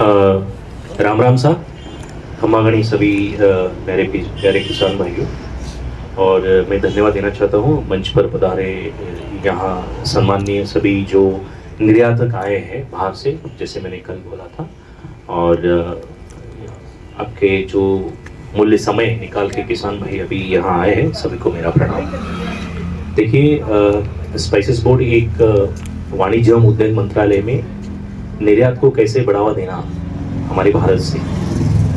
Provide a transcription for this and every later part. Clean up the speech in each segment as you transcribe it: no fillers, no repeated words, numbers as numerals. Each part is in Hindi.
राम राम साहब, खमागणी सभी मेरे प्यारे किसान भाइयों। और मैं धन्यवाद देना चाहता हूँ मंच पर पधारे यहाँ सम्माननीय सभी जो निर्यातक आए हैं बाहर से, जैसे मैंने कल बोला था। और आपके जो मूल्य समय निकाल के किसान भाई अभी यहाँ आए हैं, सभी को मेरा प्रणाम। देखिए, स्पाइसेस बोर्ड एक वाणिज्य एवं उद्योग मंत्रालय में निर्यात को कैसे बढ़ावा देना, हमारे भारत से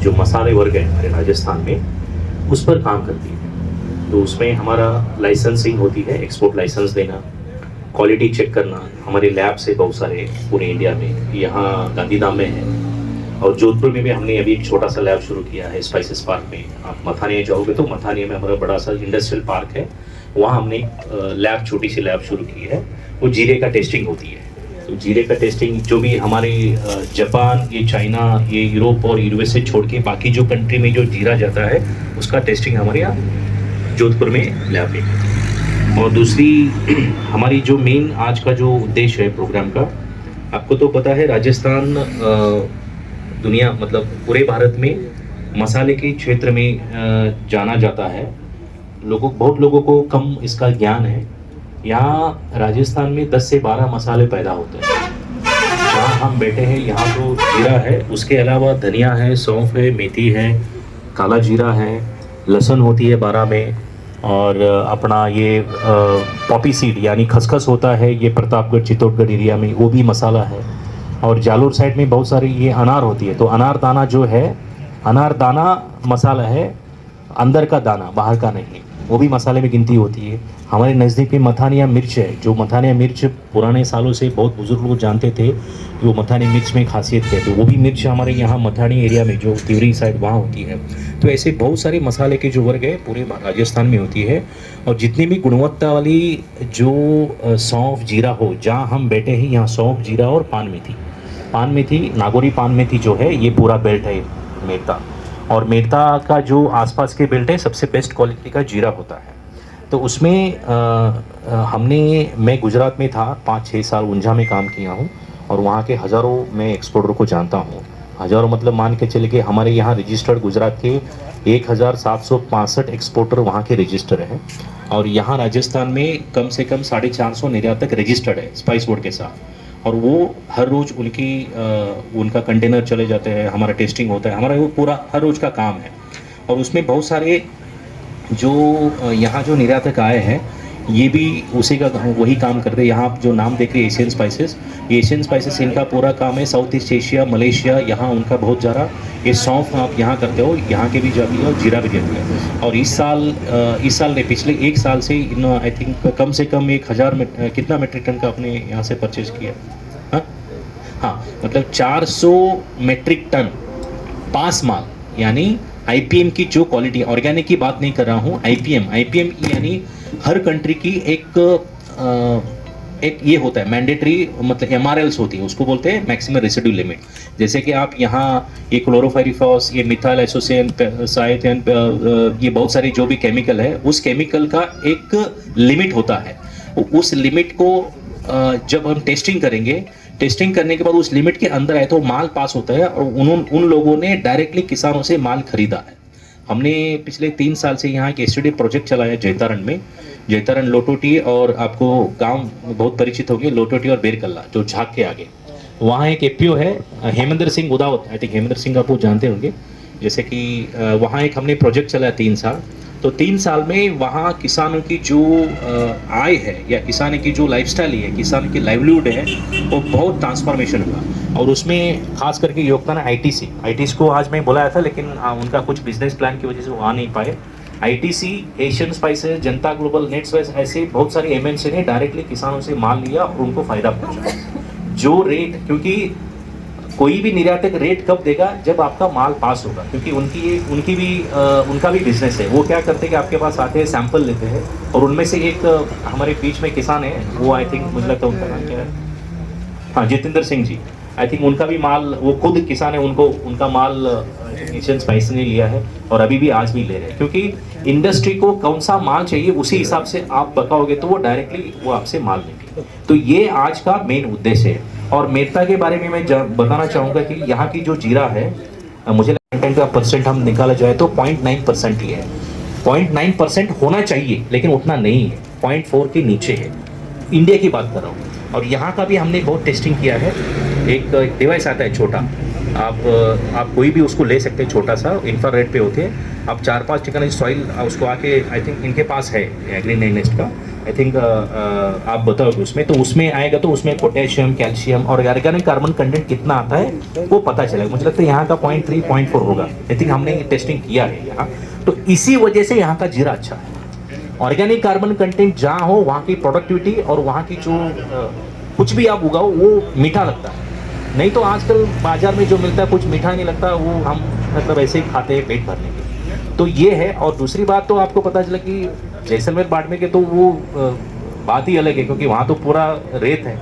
जो मसाले वर्ग है हमारे राजस्थान में, उस पर काम करती है। तो उसमें हमारा लाइसेंसिंग होती है, एक्सपोर्ट लाइसेंस देना, क्वालिटी चेक करना। हमारे लैब से बहुत सारे पूरे इंडिया में, यहाँ गांधीधाम में है और जोधपुर में भी हमने अभी एक छोटा सा लैब शुरू किया है स्पाइसेस पार्क में। आप मथानिया जाओगे तो मथानिया में हमारा बड़ा सा इंडस्ट्रियल पार्क है, वहाँ हमने लैब, छोटी सी लैब शुरू की है। वो जीरे का टेस्टिंग होती है। तो जीरे का टेस्टिंग जो भी हमारे जापान, ये चाइना, ये यूरोप और यूएसए छोड़ के बाकी जो कंट्री में जो जीरा जाता है उसका टेस्टिंग हमारे यहाँ जोधपुर में लैब में होती है। और दूसरी हमारी जो मेन आज का जो उद्देश्य है प्रोग्राम का, आपको तो पता है राजस्थान दुनिया मतलब पूरे भारत में मसाले के क्षेत्र में जाना जाता है। बहुत लोगों को कम इसका ज्ञान है। यहाँ राजस्थान में 10 से 12 मसाले पैदा होते हैं। जहाँ हम बैठे हैं यहाँ तो जीरा है, उसके अलावा धनिया है, सौंफ है, मेथी है, काला जीरा है, लहसुन होती है 12 में, और अपना ये पॉपी सीड यानी खसखस होता है, ये प्रतापगढ़ चित्तौड़गढ़ एरिया में वो भी मसाला है। और जालोर साइड में बहुत सारी ये अनार होती है, तो अनार दाना जो है, अनार दाना मसाला है, अंदर का दाना, बाहर का नहीं, वो भी मसाले में गिनती होती है। हमारे नज़दीक में मथानिया मिर्च है, जो मथानिया मिर्च पुराने सालों से बहुत बुजुर्ग लोग जानते थे कि वो मथानी मिर्च में खासियत है, तो वो भी मिर्च हमारे यहाँ मथानी एरिया में जो तिवरी साइड वहाँ होती है। तो ऐसे बहुत सारे मसाले के जो वर्ग है पूरे राजस्थान में होती है। और जितनी भी गुणवत्ता वाली जो सौंफ जीरा हो, जहाँ हम बैठे हैं यहाँ सौंफ जीरा और पान मेथी, नागौरी पान मेथी जो है, ये पूरा बेल्ट है मेरता। और मेरता का जो आसपास के बेल्ट है सबसे बेस्ट क्वालिटी का जीरा होता है। तो उसमें मैं गुजरात में था 5-6 साल, ऊंझा में काम किया हूँ और वहाँ के हज़ारों मैं एक्सपोर्टर को जानता हूँ। हज़ारों मतलब मान के चले कि हमारे यहाँ रजिस्टर्ड गुजरात के 1765 एक्सपोर्टर वहाँ के रजिस्टर हैं। और यहाँ राजस्थान में कम से कम 450 निर्यातक रजिस्टर्ड है स्पाइस बोर्ड के साथ। और वो हर रोज़ उनका कंटेनर चले जाते हैं, हमारा टेस्टिंग होता है, हमारा वो पूरा हर रोज़ का काम है। और उसमें बहुत सारे जो यहाँ जो निर्यातक आए हैं ये भी उसी का वही काम करते हैं। यहाँ आप जो नाम देख रहे हैं एशियन स्पाइसेस, ये एशियन स्पाइसेस इनका पूरा काम है। साउथ ईस्ट एशिया, मलेशिया, यहाँ उनका बहुत ज़्यादा। ये सौंफ आप यहाँ करते हो, यहाँ के भी जाती है, और जीरा भी जाती है। और इस साल ने पिछले 1 साल से इन आई थिंक कम से कम 1000 कितना मीट्रिक टन का अपने यहाँ से परचेज किया। हाँ, मतलब 400 मीट्रिक टन पास माल, यानी आईपीएम की जो क्वालिटी, ऑर्गेनिक की बात नहीं कर रहा हूँ, आईपीएम यानी हर कंट्री की एक ये होता है मैंडेटरी, मतलब एमआरएल्स होती है, उसको बोलते हैं मैक्सिमम रेसिड्यू लिमिट। जैसे कि आप यहाँ ये क्लोरोफाइरिफॉस, ये मिथाइल एसोसिएन, साइथियन, ये बहुत सारी जो भी केमिकल है, उस केमिकल का एक लिमिट होता है। उस लिमिट को जब हम टेस्टिंग करेंगे, टेस्टिंग करने के बाद उस लिमिट के अंदर आए तो माल पास होता है। और उन लोगों ने डायरेक्टली किसानों से माल खरीदा है। हमने पिछले 3 साल से यहाँ एक एसटीडी प्रोजेक्ट चलाया जैतारण में। जैतारण लोटोटी, और आपको गांव बहुत परिचित होंगे लोटोटी और बेरकल्ला, जो झाग के आगे वहाँ एक एपीओ है, हेमेंद्र सिंह उदावत, आई थिंक हेमेंद्र सिंह आप वो जानते होंगे। जैसे कि वहाँ एक हमने प्रोजेक्ट चलाया 3 साल। तो 3 साल में वहाँ किसानों की जो आय है या किसानों की जो लाइफस्टाइल है, किसानों की लाइवलीहुड है, वो बहुत ट्रांसफॉर्मेशन हुआ। और उसमें खास करके योगदान है आईटीसी को आज मैं बुलाया था, लेकिन उनका कुछ बिजनेस प्लान की वजह से वो आ नहीं पाए। आईटीसी, एशियन स्पाइसेस, जनता ग्लोबल, नेटस्पाइस, ऐसे बहुत सारे एमएनसी ने डायरेक्टली किसानों से माल लिया और उनको फायदा पहुंचा। जो रेट, क्योंकि कोई भी निर्यातक रेट कब देगा, जब आपका माल पास होगा, क्योंकि उनका भी बिजनेस है। वो क्या करते हैं कि आपके पास आते हैं, सैंपल लेते हैं, और उनमें से एक हमारे बीच में किसान है, वो आई थिंक मुझे लगता है उनका नाम क्या है, हाँ, जितेंद्र सिंह जी, आई थिंक उनका भी माल, वो खुद किसान है, उनका माल एशियन स्पाइस ने लिया है और अभी भी आज भी ले रहे हैं। क्योंकि इंडस्ट्री को कौन सा माल चाहिए उसी हिसाब से आप बताओगे तो वो डायरेक्टली वो आपसे माल लेंगे। तो ये आज का मेन उद्देश्य है। और मेरता के बारे में मैं बताना चाहूँगा कि यहाँ की जो जीरा है, मुझे कंटेंट का परसेंट हम निकाला जाए तो 0.9% ही है। 0.9% होना चाहिए लेकिन उतना नहीं है, 0.4 के नीचे है। इंडिया की बात कर रहा हूँ। और यहाँ का भी हमने बहुत टेस्टिंग किया है। एक डिवाइस आता है छोटा, आप कोई भी उसको ले सकते हैं, छोटा सा इंफ्रारेड पे होते हैं। आप 4-5 ठिकाने सॉइल उसको आके, आई थिंक इनके पास है एग्री नेस्ट का, आई थिंक आप बताओगे उसमें, तो उसमें आएगा तो उसमें पोटेशियम, कैल्शियम और ऑर्गेनिक कार्बन कंटेंट कितना आता है वो पता चलेगा। मुझे लगता है यहाँ का 0.3, 0.4 होगा, आई थिंक हमने टेस्टिंग किया है यहाँ। तो इसी वजह से यहाँ का जीरा अच्छा है। ऑर्गेनिक कार्बन कंटेंट जहाँ हो वहाँ की प्रोडक्टिविटी और वहाँ की जो कुछ भी आप उगाओ वो मीठा लगता है। नहीं तो आजकल बाजार में जो मिलता है कुछ मीठा नहीं लगता, वो हम मतलब ऐसे ही खाते हैं पेट भरने के। तो ये है। और दूसरी बात तो आपको पता चला कि जैसलमेर बाड़मेर के तो वो बात ही अलग है, क्योंकि वहाँ तो पूरा रेत है।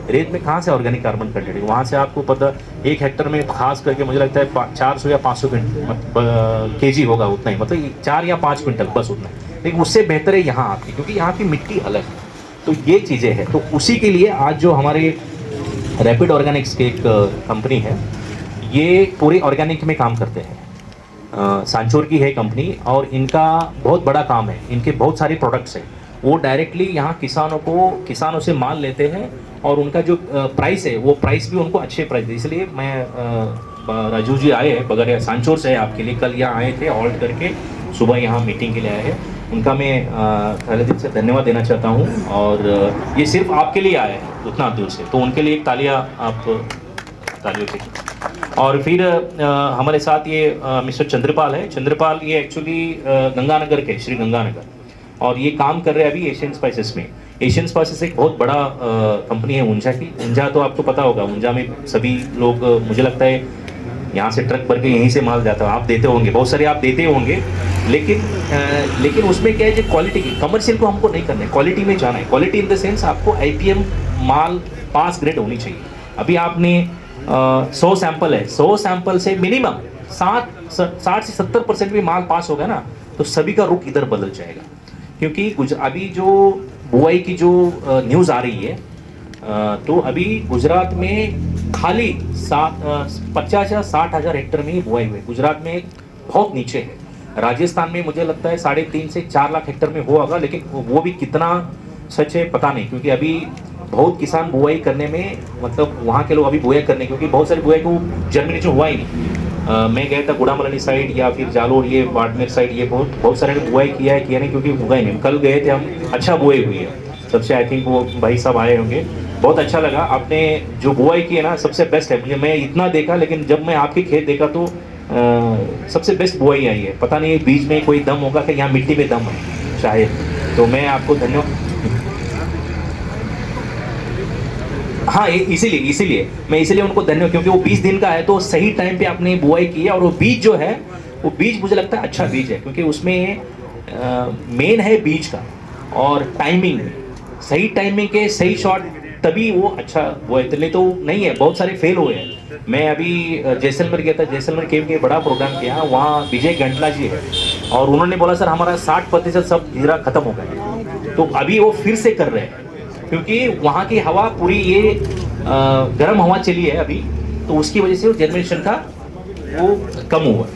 रेत में कहाँ से ऑर्गेनिक कार्बन कंटेंट है? वहाँ से आपको पता 1 हेक्टर में खास करके मुझे लगता है 400 या 500 केजी होगा, उतना ही, मतलब 4 या 5 क्विंटल बस उतना ही। लेकिन उससे बेहतर है यहाँ आपकी, क्योंकि यहाँ की मिट्टी अलग है। तो ये चीज़ें हैं। तो उसी के लिए आज जो हमारे रैपिड ऑर्गेनिक्स की एक कंपनी है, ये पूरे ऑर्गेनिक में काम करते हैं। सांचौर की है कंपनी और इनका बहुत बड़ा काम है। इनके बहुत सारे प्रोडक्ट्स हैं, वो डायरेक्टली यहाँ किसानों से माल लेते हैं और उनका जो प्राइस है वो प्राइस भी उनको अच्छे प्राइस है। इसलिए मैं राजू जी आए हैं बगैर सांचौर से आपके लिए, कल यहाँ आए थे हॉल्ट करके, सुबह यहाँ मीटिंग के लिए आए हैं। उनका मैं पहले दिन से धन्यवाद देना चाहता हूँ। और ये सिर्फ आपके लिए आए हैं उतना दूर से, तो उनके लिए एक तालियां आप तालियों से। और फिर हमारे साथ ये मिस्टर चंद्रपाल है। चंद्रपाल ये एक्चुअली गंगानगर के, श्री गंगानगर, और ये काम कर रहे हैं अभी एशियन स्पाइसेस में। एशियन स्पाइसेस एक बहुत बड़ा कंपनी है ऊंझा की। ऊंझा तो आपको पता होगा, ऊंझा में सभी लोग, मुझे लगता है यहाँ से ट्रक भर के यहीं से माल जाता है। आप देते होंगे, बहुत सारे आप देते होंगे, लेकिन उसमें क्या है, जो क्वालिटी की, कमर्शियल को हमको नहीं करना है, क्वालिटी में जाना है। क्वालिटी इन द सेंस आपको IPM माल पास ग्रेड होनी चाहिए। अभी आपने 100 सैंपल है, 100 सैंपल से मिनिमम 60 से 70% भी माल पास होगा ना, तो सभी का रुख इधर बदल जाएगा। क्योंकि अभी जो बुआई की जो न्यूज़ आ रही है, तो अभी गुजरात में खाली 50 या 60 हज़ार हेक्टर में ही बुआई हुई। गुजरात में बहुत नीचे है। राजस्थान में मुझे लगता है 3.5 से 4 लाख हेक्टर में होगा, लेकिन वो भी कितना सच है पता नहीं, क्योंकि अभी बहुत किसान बुआई करने में, मतलब वहाँ के लोग अभी बुआई करने, क्योंकि बहुत सारी बुआई को जर्मिनेशन हुआ ही नहीं। मैं गया था गुड़ामलानी साइड या फिर जालोर, ये बाड़मेर साइड, ये बहुत सारे बुआई किया नहीं, क्योंकि उगा ही नहीं। कल गए थे हम, अच्छा बुआई हुई है सबसे। आई थिंक वो भाई साहब आए होंगे, बहुत अच्छा लगा। आपने जो बुआई की है ना, सबसे बेस्ट है। मुझे, मैं इतना देखा, लेकिन जब मैं आपके खेत देखा तो सबसे बेस्ट बुआई आई है। पता नहीं बीज में कोई दम होगा कि यहाँ मिट्टी में दम है शायद। तो मैं आपको धन्यवाद। हाँ, इसीलिए मैं उनको धन्यवाद, क्योंकि वो 20 दिन का है, तो सही टाइम पे आपने बुआई की है। और वो बीज जो है, वो बीज मुझे लगता है अच्छा बीज है, क्योंकि उसमें मेन है बीज का और टाइमिंग, सही टाइमिंग के सही शॉट, तभी वो अच्छा वो है। नहीं तो नहीं है, बहुत सारे फेल हुए हैं। मैं अभी जैसलमेर गया था, जैसलमेर केव के बड़ा प्रोग्राम किया, वहाँ विजय गंटला जी है, और उन्होंने बोला सर हमारा 60% सब जीरा खत्म हो गया। तो अभी वो फिर से कर रहे हैं, क्योंकि वहाँ की हवा पूरी ये गर्म हवा चली है अभी, तो उसकी वजह से वो जर्मिनेशन का वो कम हुआ।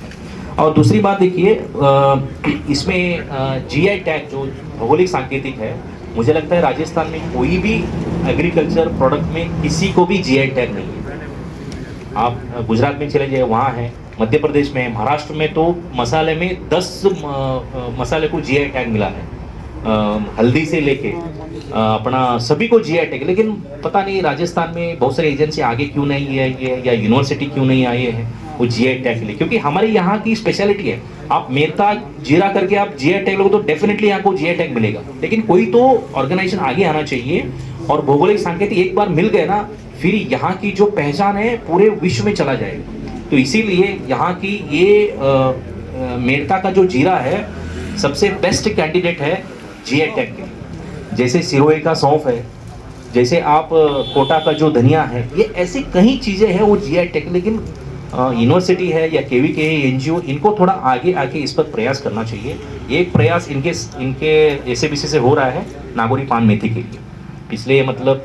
और दूसरी बात देखिए, इसमें GI टैग जो भौगोलिक सांकेतिक है, मुझे लगता है राजस्थान में कोई भी एग्रीकल्चर प्रोडक्ट में किसी को भी GI टैग नहीं है। आप गुजरात में चले जाइए, वहाँ है, मध्य प्रदेश में, महाराष्ट्र में तो मसाले में 10 मसाले को GI टैग मिला है। हल्दी से लेके अपना सभी को GI टैग। लेकिन पता नहीं राजस्थान में बहुत सारी एजेंसी आगे क्यों नहीं आई है, या यूनिवर्सिटी क्यों नहीं आई है वो GI टैग के लिए, क्योंकि हमारे यहाँ की स्पेशलिटी है। आप मेरता जीरा करके आप GI टैग लोगे तो डेफिनेटली यहाँ को GI टैग मिलेगा। लेकिन कोई तो ऑर्गेनाइजेशन आगे आना चाहिए, और भौगोलिक सांकेतिक एक बार मिल गए ना, फिर यहाँ की जो पहचान है पूरे विश्व में चला जाएगा। तो इसीलिए यहाँ की ये मेरता का जो जीरा है, सबसे बेस्ट कैंडिडेट है GI टैग के लिए। जैसे सिरोही का सौंफ है, जैसे आप कोटा का जो धनिया है, ये ऐसी कई चीज़ें हैं वो GI टैग। लेकिन यूनिवर्सिटी है या KVK NGO, इनको थोड़ा आगे आके इस पर प्रयास करना चाहिए। एक प्रयास इनके SABC से हो रहा है नागौरी पान मेथी के लिए। पिछले मतलब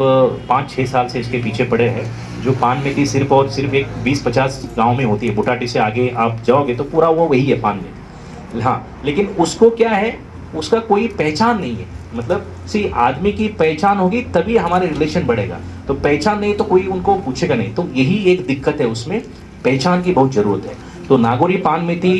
5-6 साल से इसके पीछे पड़े हैं। जो पान मेथी सिर्फ और सिर्फ एक 20-50 गांव में होती है, बुटाटी से आगे आप जाओगे तो पूरा वो वही है पान में। हाँ, लेकिन उसको क्या है, उसका कोई पहचान नहीं है। मतलब सी आदमी की पहचान होगी तभी हमारे रिलेशन बढ़ेगा, तो पहचान नहीं तो कोई उनको पूछेगा नहीं। तो यही एक दिक्कत है, उसमें पहचान की बहुत जरूरत है। तो नागौरी पान मेथी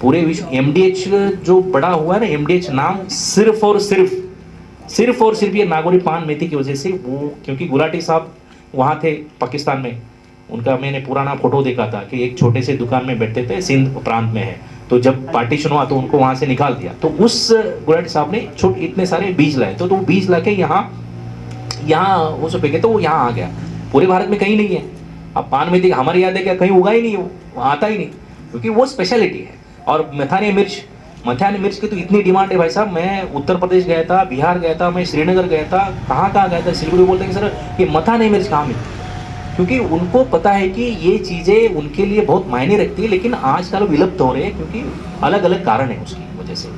पूरे विश्व एमडीएच जो बड़ा हुआ है ना, एमडीएच नाम सिर्फ और सिर्फ ये नागौरी पान मेथी की वजह से, वो क्योंकि गुलाटी साहब वहाँ थे पाकिस्तान में, उनका मैंने पुराना फोटो देखा था कि एक छोटे से दुकान में बैठते थे, सिंध प्रांत में है। तो जब पार्टीशन हुआ तो उनको वहाँ से निकाल दिया, तो उस गुलाटी साहब ने छोटे इतने सारे बीज लाए, तो बीज ला के यहाँ उस पे तो वो यहाँ आ गया। पूरे भारत में कहीं नहीं है। अब पान मेथी हमारे याद है क्या, कहीं उगा ही नहीं, वो आता ही नहीं, क्योंकि वो स्पेशलिटी है। और मथानी मिर्च की तो इतनी डिमांड है भाई साहब। मैं उत्तर प्रदेश गया था, बिहार गया था, मैं श्रीनगर गया था, कहाँ गया था, सिलीगुड़ी बोलते हैं कि सर ये मथानी मिर्च कहाँ मिलती, क्योंकि उनको पता है कि ये चीज़ें उनके लिए बहुत मायने रखती है। लेकिन आजकल विलुप्त हो रहे हैं, क्योंकि अलग अलग कारण है उसकी वजह से।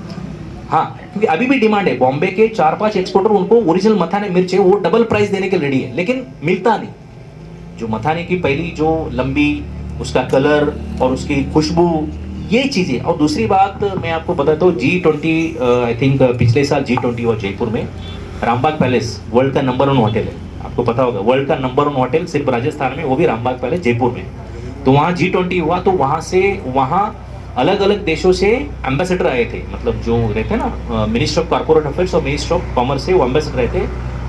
हाँ, क्योंकि अभी भी डिमांड है। बॉम्बे के 4-5 एक्सपोर्टर उनको ओरिजिनल मथानी मिर्च है, वो डबल प्राइस देने के रेडी है, लेकिन मिलता नहीं। जो मथानी की पहली जो लंबी, उसका कलर और उसकी खुशबू, ये चीज़ें। और दूसरी बात मैं आपको बताता हूँ, G20 आई थिंक पिछले साल G20 हुआ जयपुर में। रामबाग पैलेस वर्ल्ड का नंबर 1 होटल है, आपको पता होगा, वर्ल्ड का नंबर 1 होटल सिर्फ राजस्थान में, वो भी रामबाग पैलेस जयपुर में। तो वहाँ G20 हुआ, तो वहाँ अलग अलग देशों से एम्बेसडर आए थे, मतलब जो रहते हैं ना मिनिस्टर ऑफ कॉर्पोरेट अफेयर्स और मिनिस्टर ऑफ कॉमर्स से वो एम्बेसडर रहे थे।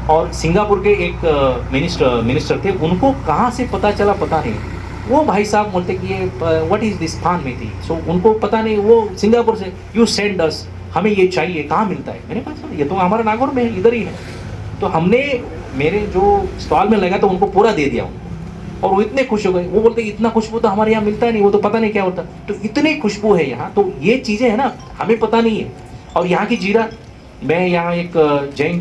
और सिंगापुर के एक मिनिस्टर थे, उनको कहाँ से पता चला पता नहीं, वो भाई साहब बोलते कि ये व्हाट इज दिस पान मेथी। सो उनको पता नहीं, वो सिंगापुर से यू सेंड अस, हमें ये चाहिए, कहाँ मिलता है। मैंने कहा ये तो हमारा नागौर में है, इधर ही है। तो हमने मेरे जो स्टॉल में लगा तो उनको पूरा दे दिया उनको, और वो इतने खुश हो गए। वो बोलते इतना खुशबू तो हमारे यहाँ मिलता है नहीं, वो तो पता नहीं क्या होता। तो इतनी खुशबू है यहाँ, तो ये चीज़ें है ना, हमें पता नहीं है। और यहाँ की जीरा, मैं यहाँ एक जैन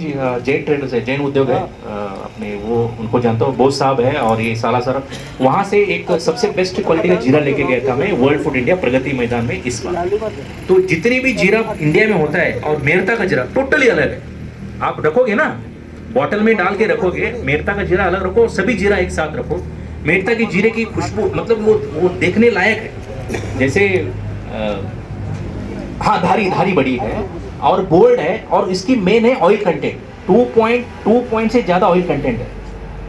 ट्रेडर्स है, जैन उद्योग है अपने, वो उनको जानता हूँ, बोस साहब है, और ये सालासर, वहाँ से एक सबसे बेस्ट क्वालिटी का जीरा लेके गया था मैं world food India Pragati Maidan में इस बार। तो जितनी भी जीरा इंडिया में होता है और मेरता का जीरा टोटली अलग है। आप रखोगे ना, बॉटल में डाल के रखोगे, मेरता का जीरा अलग रखो, सभी जीरा एक साथ रखो। मेरता की जीरे की खुशबू मतलब वो देखने लायक है। जैसे हाँ, धारी बड़ी है और बोल्ड है, और इसकी मेन है ऑयल कंटेंट, 2 पॉइंट से ज़्यादा ऑयल कंटेंट है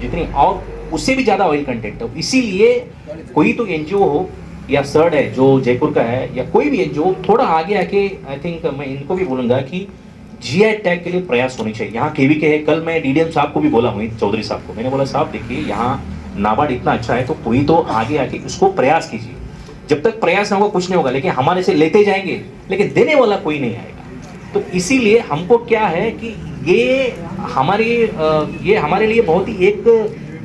जितनी, और उससे भी ज़्यादा ऑयल कंटेंट है। इसीलिए कोई तो एनजीओ हो या सर्ड है जो जयपुर का है, या कोई भी एनजीओ थोड़ा आगे आके, आई थिंक मैं इनको भी बोलूँगा कि जीआई टैग के लिए प्रयास होनी चाहिए। यहाँ केवी के है, कल मैं डीडीएम साहब को भी बोला, मोहित चौधरी साहब को मैंने बोला, साहब देखिए यहाँ नाबार्ड इतना अच्छा है, तो कोई तो आगे आके उसको प्रयास कीजिए। जब तक प्रयास ना होगा कुछ नहीं होगा, लेकिन हमारे से लेते जाएंगे लेकिन देने वाला कोई नहीं आएगा। तो इसीलिए हमको क्या है कि ये हमारे लिए बहुत ही एक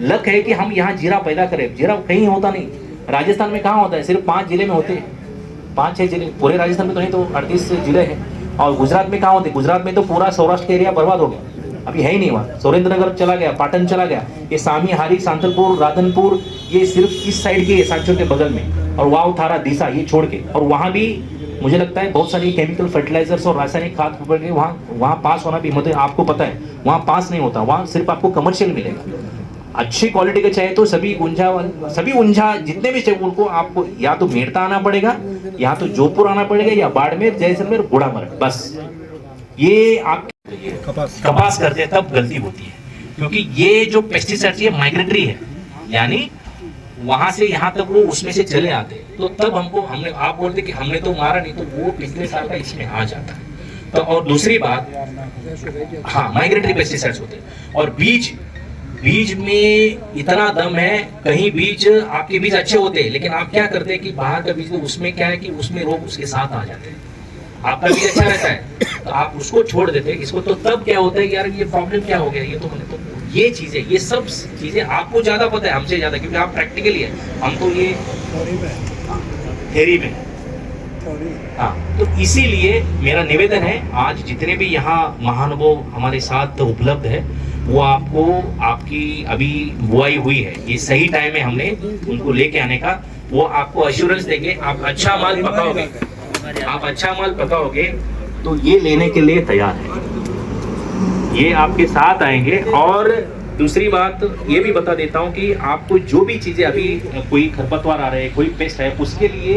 लक है कि हम यहाँ जीरा पैदा करें। जीरा कहीं होता नहीं, राजस्थान में कहाँ होता है, सिर्फ 5 जिले में होते हैं, 5-6 जिले, पूरे राजस्थान में तो नहीं, तो 38 जिले हैं। और गुजरात में कहाँ होते, गुजरात में तो पूरा सौराष्ट्र का एरिया बर्बाद हो गया, अभी है ही नहीं वहाँ। सुरेंद्रनगर चला गया, पाटन चला गया, ये सामी, हारी, सांतलपुर, राधनपुर, ये सिर्फ इस साइड के सांचौर के बगल में, और वाव, थारा, दिशा, ये छोड़ के। और वहाँ भी मुझे लगता है बहुत सारी केमिकल फर्टिलाइजर्स और रासायनिक खाद के वहाँ पास होना भी, मतलब आपको पता है वहाँ पास नहीं होता, वहाँ सिर्फ आपको कमर्शियल मिलेगा। अच्छी क्वालिटी का चाहिए तो सभी ऊंझा जितने भी चाहिए उनको आपको या तो मेरता आना पड़ेगा, या तो जोधपुर आना पड़ेगा, या बाड़मेर, जैसलमेर, गुड़ामर, बस ये आप कपास करते हैं तब गलती होती है। क्योंकि ये जो पेस्टिसाइड ये माइग्रेटरी है, यानी वहां से यहाँ तक वो उसमें से चले आते हैं, तो तब हमने आप बोलते कि हमने तो मारा नहीं, तो वो पिछले साल का इसमें आ जाता है। तो और दूसरी बात, हाँ, माइग्रेटरी पेस्टिसाइड्स होते हैं। और बीज में इतना दम है, कहीं बीज आपके बीज अच्छे होते हैं, लेकिन आप क्या करते हैं कि बाहर का बीज, उसमें क्या है कि उसमें रोग उसके साथ आ जाते हैं। आपका बीज अच्छा रहता है तो आप उसको छोड़ देते हैं इसको, तो तब क्या होता है कि यार ये प्रॉब्लम क्या हो गया, ये तो हमने तो ये चीजें, ये सब चीजें आपको ज्यादा पता है हमसे ज्यादा, क्योंकि आप प्रैक्टिकली है, हम तो ये थ्योरी में। हाँ, तो इसीलिए मेरा निवेदन है, आज जितने भी यहाँ महानुभाव हमारे साथ उपलब्ध है, वो आपको आपकी अभी बुआई हुई है, ये सही टाइम है हमने उनको लेके आने का, वो आपको अश्योरेंस देंगे। आप अच्छा माल पकाओगे तो ये लेने के लिए तैयार है। ये आपके साथ आएंगे। और दूसरी बात ये भी बता देता हूँ कि आपको जो भी चीज़ें अभी कोई खरपतवार आ रहे हैं, कोई पेस्ट है, उसके लिए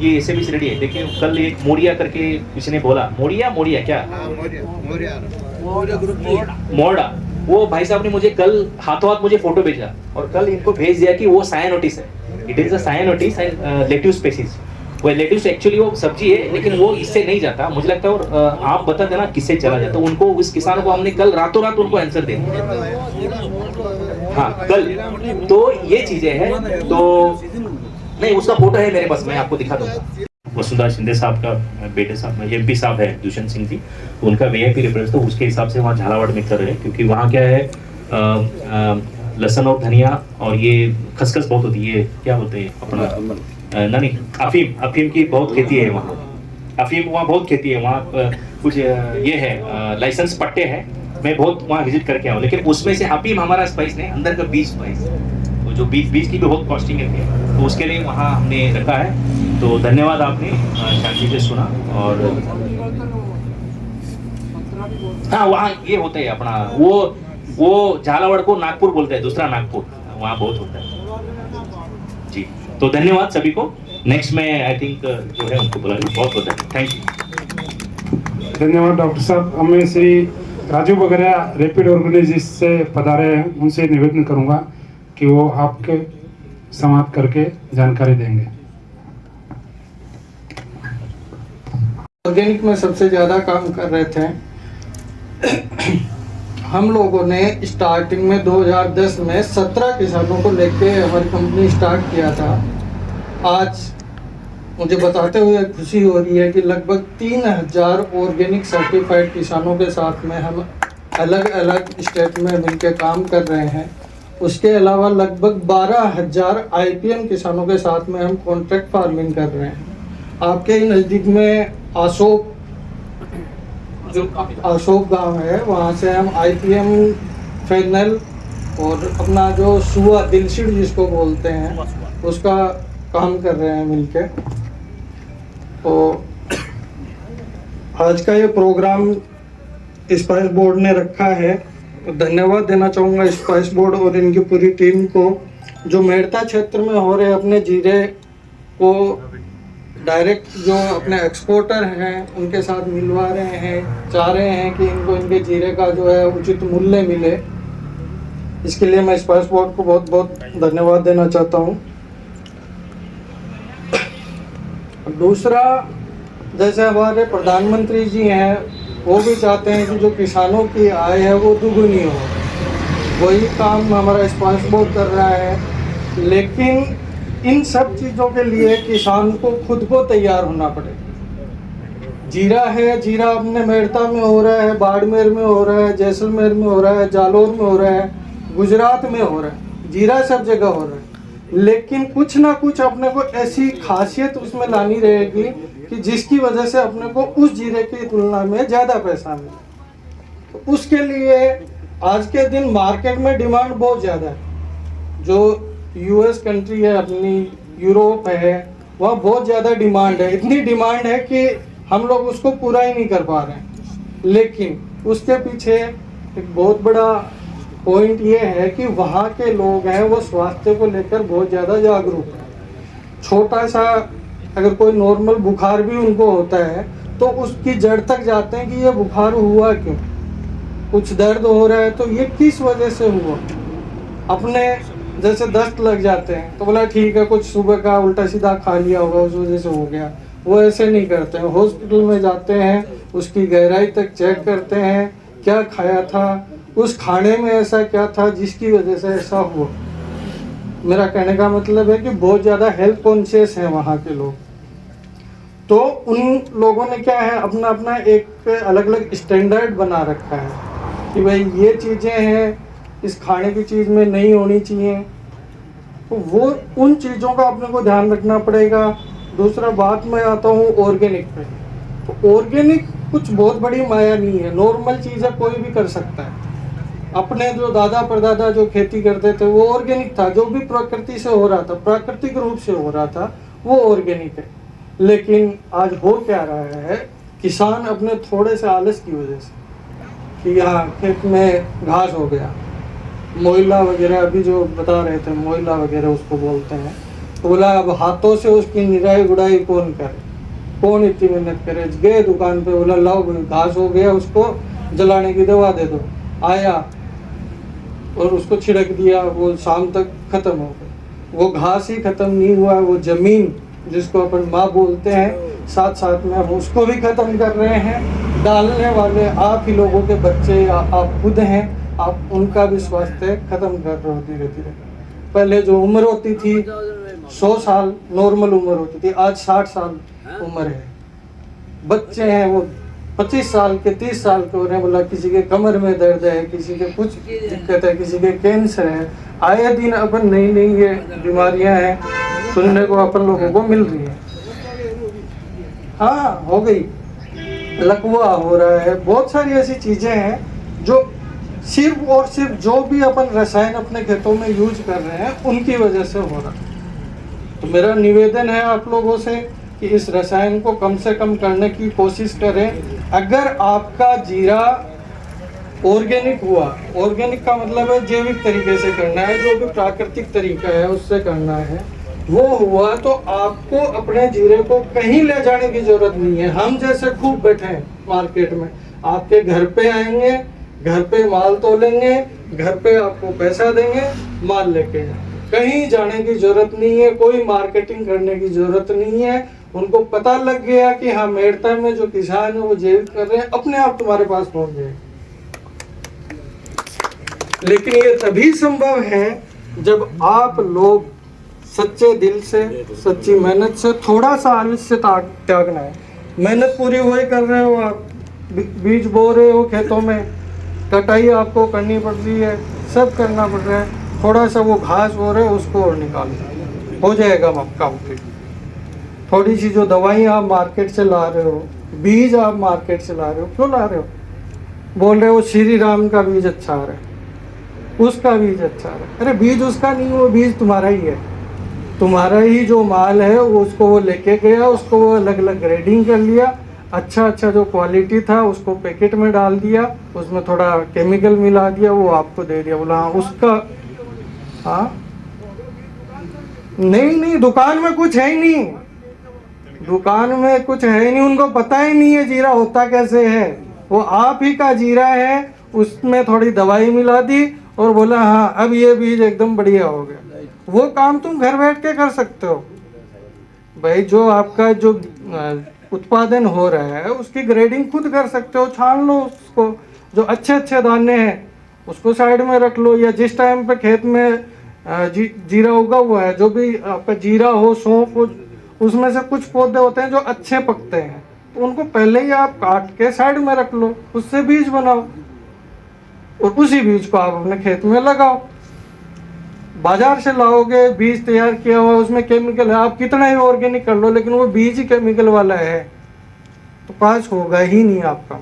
ये एसएबीसी रेडी है। देखिए कल एक मोड़िया करके किसी ने बोला, मोड़िया क्या, मोड़ा, वो भाई साहब ने मुझे कल हाथों हाथ मुझे फोटो भेजा और कल इनको भेज दिया कि वो सायानोटिस है, it is a cyanotis lettuce species. वो लेट्यूस एक्चुअली वो सब्जी है, लेकिन वो इससे नहीं जाता मुझे लगता है। और आप बता देना किससे चला जाता, तो उनको उस किसानों को हमने कल रातों रात उनको आंसर दे दिया। हाँ कल, तो ये चीजें हैं। तो नहीं, उसका फोटो है मेरे पास, मैं आपको दिखा दूंगा। वसुंधरा शिंदे साहब का बेटे साहब एमपी साहब है दुष्यंत सिंह जी, तो उनका वीआईपी रिप्रेजेंट, तो उसके हिसाब से वहाँ झालावाड़ में कर रहे हैं, क्योंकि वहाँ क्या है लहसुन और धनिया और ये खसखस बहुत होती है, क्या बोलते हैं अपना नहीं, अफीम की बहुत खेती है वहाँ। अफीम वहाँ बहुत खेती है वहाँ। कुछ ये है लाइसेंस पट्टे हैं, मैं बहुत वहाँ विजिट करके आया हूँ, लेकिन उसमें से अफीम हमारा स्पाइस नहीं, अंदर का बीज स्पाइस, तो जो बीज की भी बहुत कॉस्टिंग है, तो उसके लिए वहाँ हमने रखा है। तो धन्यवाद, आपने शांति से सुना। और हाँ वहाँ ये होता है अपना वो झालावाड़ को नागपुर बोलते हैं, दूसरा नागपुर वहाँ बहुत होता है जी। तो धन्यवाद सभी को। नेक्स्ट में आई थिंक जो है उनको बुलाएंगे। बहुत बहुत थैंक यू। धन्यवाद डॉक्टर साहब। हमें श्री राजू वगैरह रैपिड ऑर्गेनाइजेशन से पधारे हैं, उनसे निवेदन करूंगा कि वो आपके समाप्त करके जानकारी देंगे। ऑर्गेनिक में सबसे ज़्यादा काम कर रहे थे हम लोगों ने। स्टार्टिंग में 2010 में 17 किसानों को लेके हमारी कंपनी स्टार्ट किया था। आज मुझे बताते हुए खुशी हो रही है कि लगभग 3000 ऑर्गेनिक सर्टिफाइड किसानों के साथ में हम अलग अलग स्टेट में मिलकर काम कर रहे हैं। उसके अलावा लगभग 12000 आईपीएम किसानों के साथ में हम कॉन्ट्रैक्ट फार्मिंग कर रहे हैं। आपके ही नज़दीक में अशोक गांव है, वहाँ से हम आईपीएम फेनल और अपना जो सुआ दिलशीड जिसको बोलते हैं उसका काम कर रहे हैं मिलके। तो आज का ये प्रोग्राम स्पाइस बोर्ड ने रखा है, तो धन्यवाद देना चाहूँगा स्पाइस बोर्ड और इनकी पूरी टीम को, जो मेड़ता क्षेत्र में हो रहे अपने जीरे को डायरेक्ट जो अपने एक्सपोर्टर हैं उनके साथ मिलवा रहे हैं, चाह रहे हैं कि इनको इनके जीरे का जो है उचित मूल्य मिले। इसके लिए मैं स्पाइस बोर्ड को बहुत बहुत धन्यवाद देना चाहता हूँ। दूसरा, जैसे हमारे प्रधानमंत्री जी हैं, वो भी चाहते हैं कि जो किसानों की आय है वो दुगुनी हो, वही काम हमारा स्पाइस बोर्ड कर रहा है। लेकिन इन सब चीज़ों के लिए किसान को खुद को तैयार होना पड़ेगा। जीरा है, जीरा अपने मेड़ता में हो रहा है, बाड़मेर में हो रहा है, जैसलमेर में हो रहा है, जालौर में हो रहा है, गुजरात में हो रहा है, जीरा सब जगह हो रहा है। लेकिन कुछ ना कुछ अपने को ऐसी खासियत उसमें लानी रहेगी कि जिसकी वजह से अपने को उस जीरे की तुलना में ज़्यादा पैसा मिले। तो उसके लिए आज के दिन मार्केट में डिमांड बहुत ज़्यादा है। जो यूएस कंट्री है अपनी, यूरोप है, वहाँ बहुत ज़्यादा डिमांड है। इतनी डिमांड है कि हम लोग उसको पूरा ही नहीं कर पा रहे हैं। लेकिन उसके पीछे एक बहुत बड़ा पॉइंट ये है कि वहाँ के लोग हैं वो स्वास्थ्य को लेकर बहुत ज़्यादा जागरूक हैं। छोटा सा अगर कोई नॉर्मल बुखार भी उनको होता है तो उसकी जड़ तक जाते हैं कि ये बुखार हुआ क्यों, कुछ दर्द हो रहा है तो ये किस वजह से हुआ। अपने जैसे दस्त लग जाते हैं तो बोला ठीक है कुछ सुबह का उल्टा सीधा खा लिया होगा उस वजह से हो गया, वो ऐसे नहीं करते हैं। हॉस्पिटल में जाते हैं, उसकी गहराई तक चेक करते हैं, क्या खाया था, उस खाने में ऐसा क्या था जिसकी वजह से ऐसा हुआ। मेरा कहने का मतलब है कि बहुत ज़्यादा हेल्थ कॉन्शियस हैं वहाँ के लोग। तो उन लोगों ने क्या है अपना अपना एक अलग अलग स्टैंडर्ड बना रखा है कि भाई ये चीज़ें हैं इस खाने की चीज़ में नहीं होनी चाहिए। तो वो उन चीज़ों का अपने को ध्यान रखना पड़ेगा। दूसरा बात मैं आता हूँ ऑर्गेनिक पे। तो ऑर्गेनिक कुछ बहुत बड़ी माया नहीं है, नॉर्मल चीज़ है, कोई भी कर सकता है। अपने जो दादा परदादा जो खेती करते थे वो ऑर्गेनिक था, जो भी प्रकृति से हो रहा था, प्राकृतिक रूप से हो रहा था, वो ऑर्गेनिक है। लेकिन आज हो क्या रहा है, किसान अपने थोड़े से आलस की वजह से कि यहाँ खेत में घास हो गया, मोइला वगैरह, अभी जो बता रहे थे मोइला वगैरह उसको बोलते हैं, तो बोला अब हाथों से उसकी निराई गुड़ाई कौन करे, कौन इतनी मेहनत करे। गए दुकान पे, बोला लाओ भाई घास हो गया, उसको जलाने की दवा दे दो। आया और उसको छिड़क दिया, वो शाम तक खत्म हो गया। वो घास ही खत्म नहीं हुआ, वो जमीन जिसको अपन माँ बोलते हैं, साथ साथ में हम उसको भी खत्म कर रहे हैं। डालने वाले आप ही लोगों के बच्चे, आप खुद हैं, आप उनका भी स्वास्थ्य खत्म कर रहे हो धीरे धीरे। पहले जो उम्र होती थी 100 साल नॉर्मल उम्र होती थी, आज 60 साल उम्र है। बच्चे हैं वो 25 साल के 30 साल के हो रहे हैं, बोला किसी के कमर में दर्द है, किसी के कुछ दिक्कत है, किसी के कैंसर है। आए दिन अपन नई नई ये बीमारियां हैं सुनने को अपन लोगों को मिल रही है। हाँ हो गई, लकवा हो रहा है, बहुत सारी ऐसी चीजें हैं जो सिर्फ और सिर्फ जो भी अपन रसायन अपने खेतों में यूज कर रहे हैं उनकी वजह से हो रहा है। तो मेरा निवेदन है आप लोगों से कि इस रसायन को कम से कम करने की कोशिश करें। अगर आपका जीरा ऑर्गेनिक हुआ, ऑर्गेनिक का मतलब है जैविक तरीके से करना है, जो भी प्राकृतिक तरीका है उससे करना है, वो हुआ तो आपको अपने जीरे को कहीं ले जाने की जरूरत नहीं है। हम जैसे खूब बैठे हैं मार्केट में, आपके घर पे आएंगे, घर पे माल तोलेंगे, घर पे आपको पैसा देंगे, माल लेके जाएंगे। कहीं जाने की जरूरत नहीं है, कोई मार्केटिंग करने की जरूरत नहीं है। उनको पता लग गया कि हाँ मेड़ता में जो किसान है वो जैविक कर रहे हैं, अपने आप तुम्हारे पास पहुंच जाएगा। लेकिन ये तभी संभव है जब आप लोग सच्चे दिल से, सच्ची मेहनत से, थोड़ा सा आलस्य त्यागना है। मेहनत पूरी वही कर रहे हो आप, बीज बो रहे हो खेतों में, कटाई आपको करनी पड़ रही है, सब करना पड़ रहा है। थोड़ा सा वो घास हो रहा है उसको और निकालो, हो जाएगा काम फिर। थोड़ी सी जो दवाइयाँ आप मार्केट से ला रहे हो, बीज आप मार्केट से ला रहे हो, क्यों ला रहे हो? बोल रहे हो श्री राम का बीज अच्छा आ रहा है, उसका बीज अच्छा आ रहा है। अरे बीज उसका नहीं, वो बीज तुम्हारा ही है। तुम्हारा ही जो माल है उसको वो लेके गया, उसको वो अलग अलग ग्रेडिंग कर लिया, अच्छा जो क्वालिटी था उसको पैकेट में डाल दिया, उसमें थोड़ा केमिकल मिला दिया, वो आपको दे दिया। बोला हाँ उसका, हाँ नहीं दुकान में कुछ है ही नहीं, दुकान में कुछ है ही नहीं, उनको पता ही नहीं है जीरा होता कैसे है। वो आप ही का जीरा है, उसमें थोड़ी दवाई मिला दी और बोला हाँ अब ये बीज एकदम बढ़िया हो गया। वो काम तुम घर बैठ के कर सकते हो भाई। जो आपका जो उत्पादन हो रहा है उसकी ग्रेडिंग खुद कर सकते हो, छान लो उसको, जो अच्छे दाने हैं उसको साइड में रख लो, या जिस टाइम पे खेत में जीरा उगा हुआ है, जो भी आपका जीरा हो, सौंफ हो, उसमें से कुछ पौधे होते हैं जो अच्छे पकते हैं, तो उनको पहले ही आप काट के साइड में रख लो, उससे बीज बनाओ और उसी बीज को आप अपने खेत में लगाओ। बाजार से लाओगे बीज तैयार किया हुआ, उसमें केमिकल है, आप कितना ही ऑर्गेनिक कर लो, लेकिन वो बीज ही केमिकल वाला है तो पास होगा ही नहीं आपका।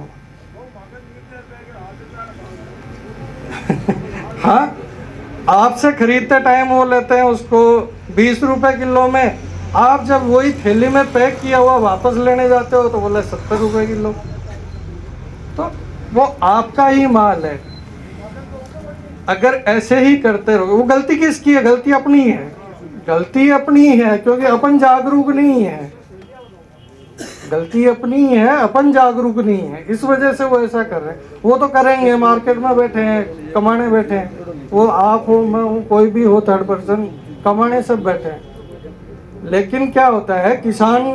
हाँ, आपसे खरीदते टाइम वो लेते हैं उसको 20 रुपए किलो में, आप जब वही थैली में पैक किया हुआ वापस लेने जाते हो तो बोले 70 रुपए किलो। तो वो आपका ही माल है। अगर ऐसे ही करते रहो, वो गलती किसकी है? गलती अपनी है, गलती अपनी है, क्योंकि अपन जागरूक नहीं है। गलती अपनी है, अपन जागरूक नहीं है, इस वजह से वो ऐसा कर रहे हैं। वो तो करेंगे, मार्केट में बैठे हैं, कमाने बैठे हैं, वो आप हो, मैं हूँ, कोई भी हो, थर्ड पर्सन, कमाने सब बैठे हैं। लेकिन क्या होता है, किसान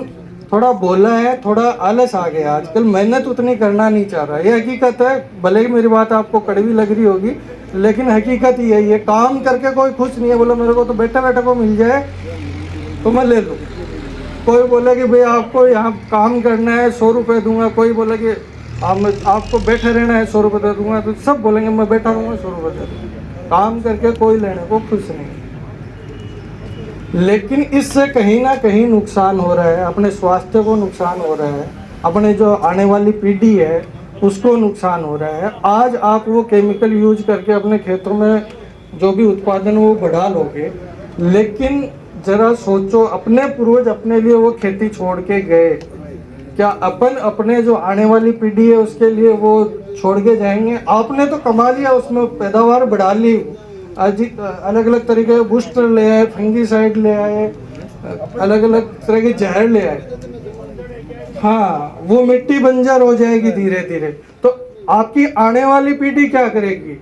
थोड़ा भोला है, थोड़ा आलस आ गया आजकल, मेहनत उतनी करना नहीं चाह रहा। ये हकीकत है, भले ही मेरी बात आपको कड़वी लग रही होगी, लेकिन हकीकत ही है। ये काम करके कोई खुश नहीं है, बोला मेरे को तो बैठे बैठे को मिल जाए तो मैं ले लूँ। कोई बोले कि भाई आपको यहाँ काम करना है 100 रुपये दूंगा, कोई बोले कि आपको बैठे रहना है 100 रुपये दे दूंगा, तो सब बोलेंगे मैं बैठा रहूँगा 100 रुपये दे दूँगा। काम करके कोई लेने को खुश नहीं। लेकिन इससे कहीं ना कहीं नुकसान हो रहा है, अपने स्वास्थ्य को नुकसान हो रहा है, अपने जो आने वाली पीढ़ी है उसको नुकसान हो रहा है। आज आप वो केमिकल यूज करके अपने खेतों में जो भी उत्पादन वो बढ़ा लोगे, लेकिन जरा सोचो, अपने पूर्वज अपने लिए वो खेती छोड़ के गए, क्या अपन अपने जो आने वाली पीढ़ी है उसके लिए वो छोड़ के जाएंगे। आपने तो कमा लिया, उसमें पैदावार बढ़ा ली, अलग अलग तरीके के बूस्टर ले आए, फंगीसाइड ले आए, अलग अलग तरह के जहर ले आए। हाँ, वो मिट्टी बंजर हो जाएगी धीरे धीरे, तो आपकी आने वाली पीढ़ी क्या करेगी,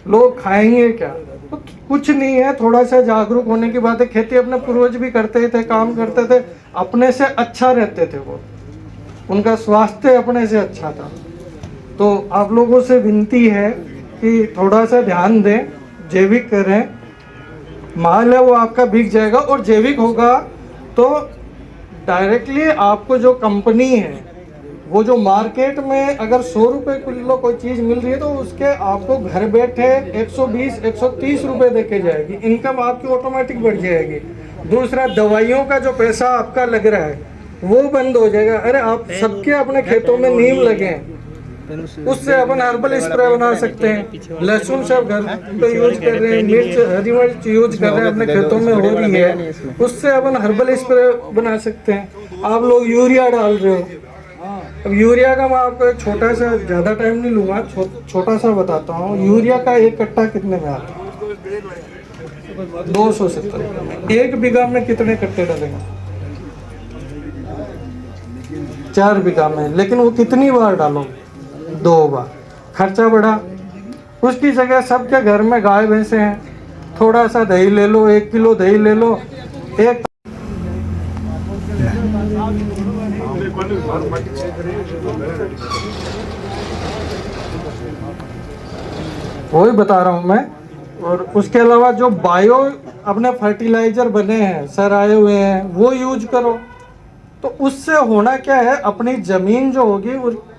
लोग खाएंगे क्या? तो कुछ नहीं है, थोड़ा सा जागरूक होने की बात है। खेती अपने पूर्वज भी करते थे, काम करते थे, अपने से अच्छा रहते थे, वो उनका स्वास्थ्य अपने से अच्छा था। तो आप लोगों से विनती है कि थोड़ा सा ध्यान दें, जैविक करें। माल है वो आपका बिक जाएगा, और जैविक होगा तो डायरेक्टली आपको जो कंपनी है, वो जो मार्केट में अगर 100 रुपये किलो कोई चीज़ मिल रही है तो उसके आपको घर बैठे 120-130 रुपये देके जाएगी। इनकम आपकी ऑटोमेटिक बढ़ जाएगी। दूसरा, दवाइयों का जो पैसा आपका लग रहा है वो बंद हो जाएगा। अरे आप सबके अपने खेतों में नीम लगे, उससे अपन हर्बल स्प्रे बना सकते हैं। लहसुन सब घर पे यूज कर रहे हैं, मिर्च, हरी मिर्च यूज कर रहे हैं, अपने खेतों में हो रही है, उससे अपन हर्बल स्प्रे बना सकते हैं। आप लोग यूरिया डाल रहे हो, अब यूरिया का मैं आपको एक छोटा सा, ज़्यादा टाइम नहीं लूँगा, छोटा सा बताता हूँ। यूरिया का एक कट्टा कितने में आता है? 270 रुपये। 1 बीघा में कितने कट्टे डलेंगे? 4 बीघा में, लेकिन वो कितनी बार डालो? 2 बार। खर्चा बढ़ा। उसकी जगह सबके घर में गाय भैंसे हैं, थोड़ा सा दही ले लो, 1 किलो दही ले लो, एक वही बता रहा हूँ मैं। और उसके अलावा जो बायो अपने फर्टिलाइजर बने हैं, सर आए हुए हैं, वो यूज करो। तो उससे होना क्या है, अपनी जमीन जो होगी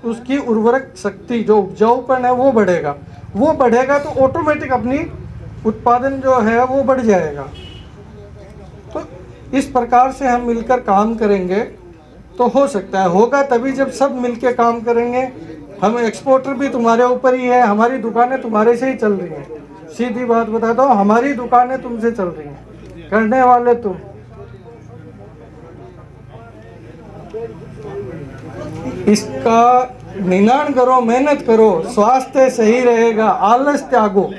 उसकी उर्वरक शक्ति, जो उपजाऊपन है वो बढ़ेगा। वो बढ़ेगा तो ऑटोमेटिक अपनी उत्पादन जो है वो बढ़ जाएगा। तो इस प्रकार से हम मिलकर काम करेंगे तो हो सकता है। होगा तभी जब सब मिलके काम करेंगे। हम एक्सपोर्टर भी तुम्हारे ऊपर ही है, हमारी दुकानें तुम्हारे से ही चल रही हैं। सीधी बात बताता हूँ, हमारी दुकानें तुमसे चल रही हैं, करने वाले तुम। इसका निदान करो, मेहनत करो, स्वास्थ्य सही रहेगा, आलस त्यागो।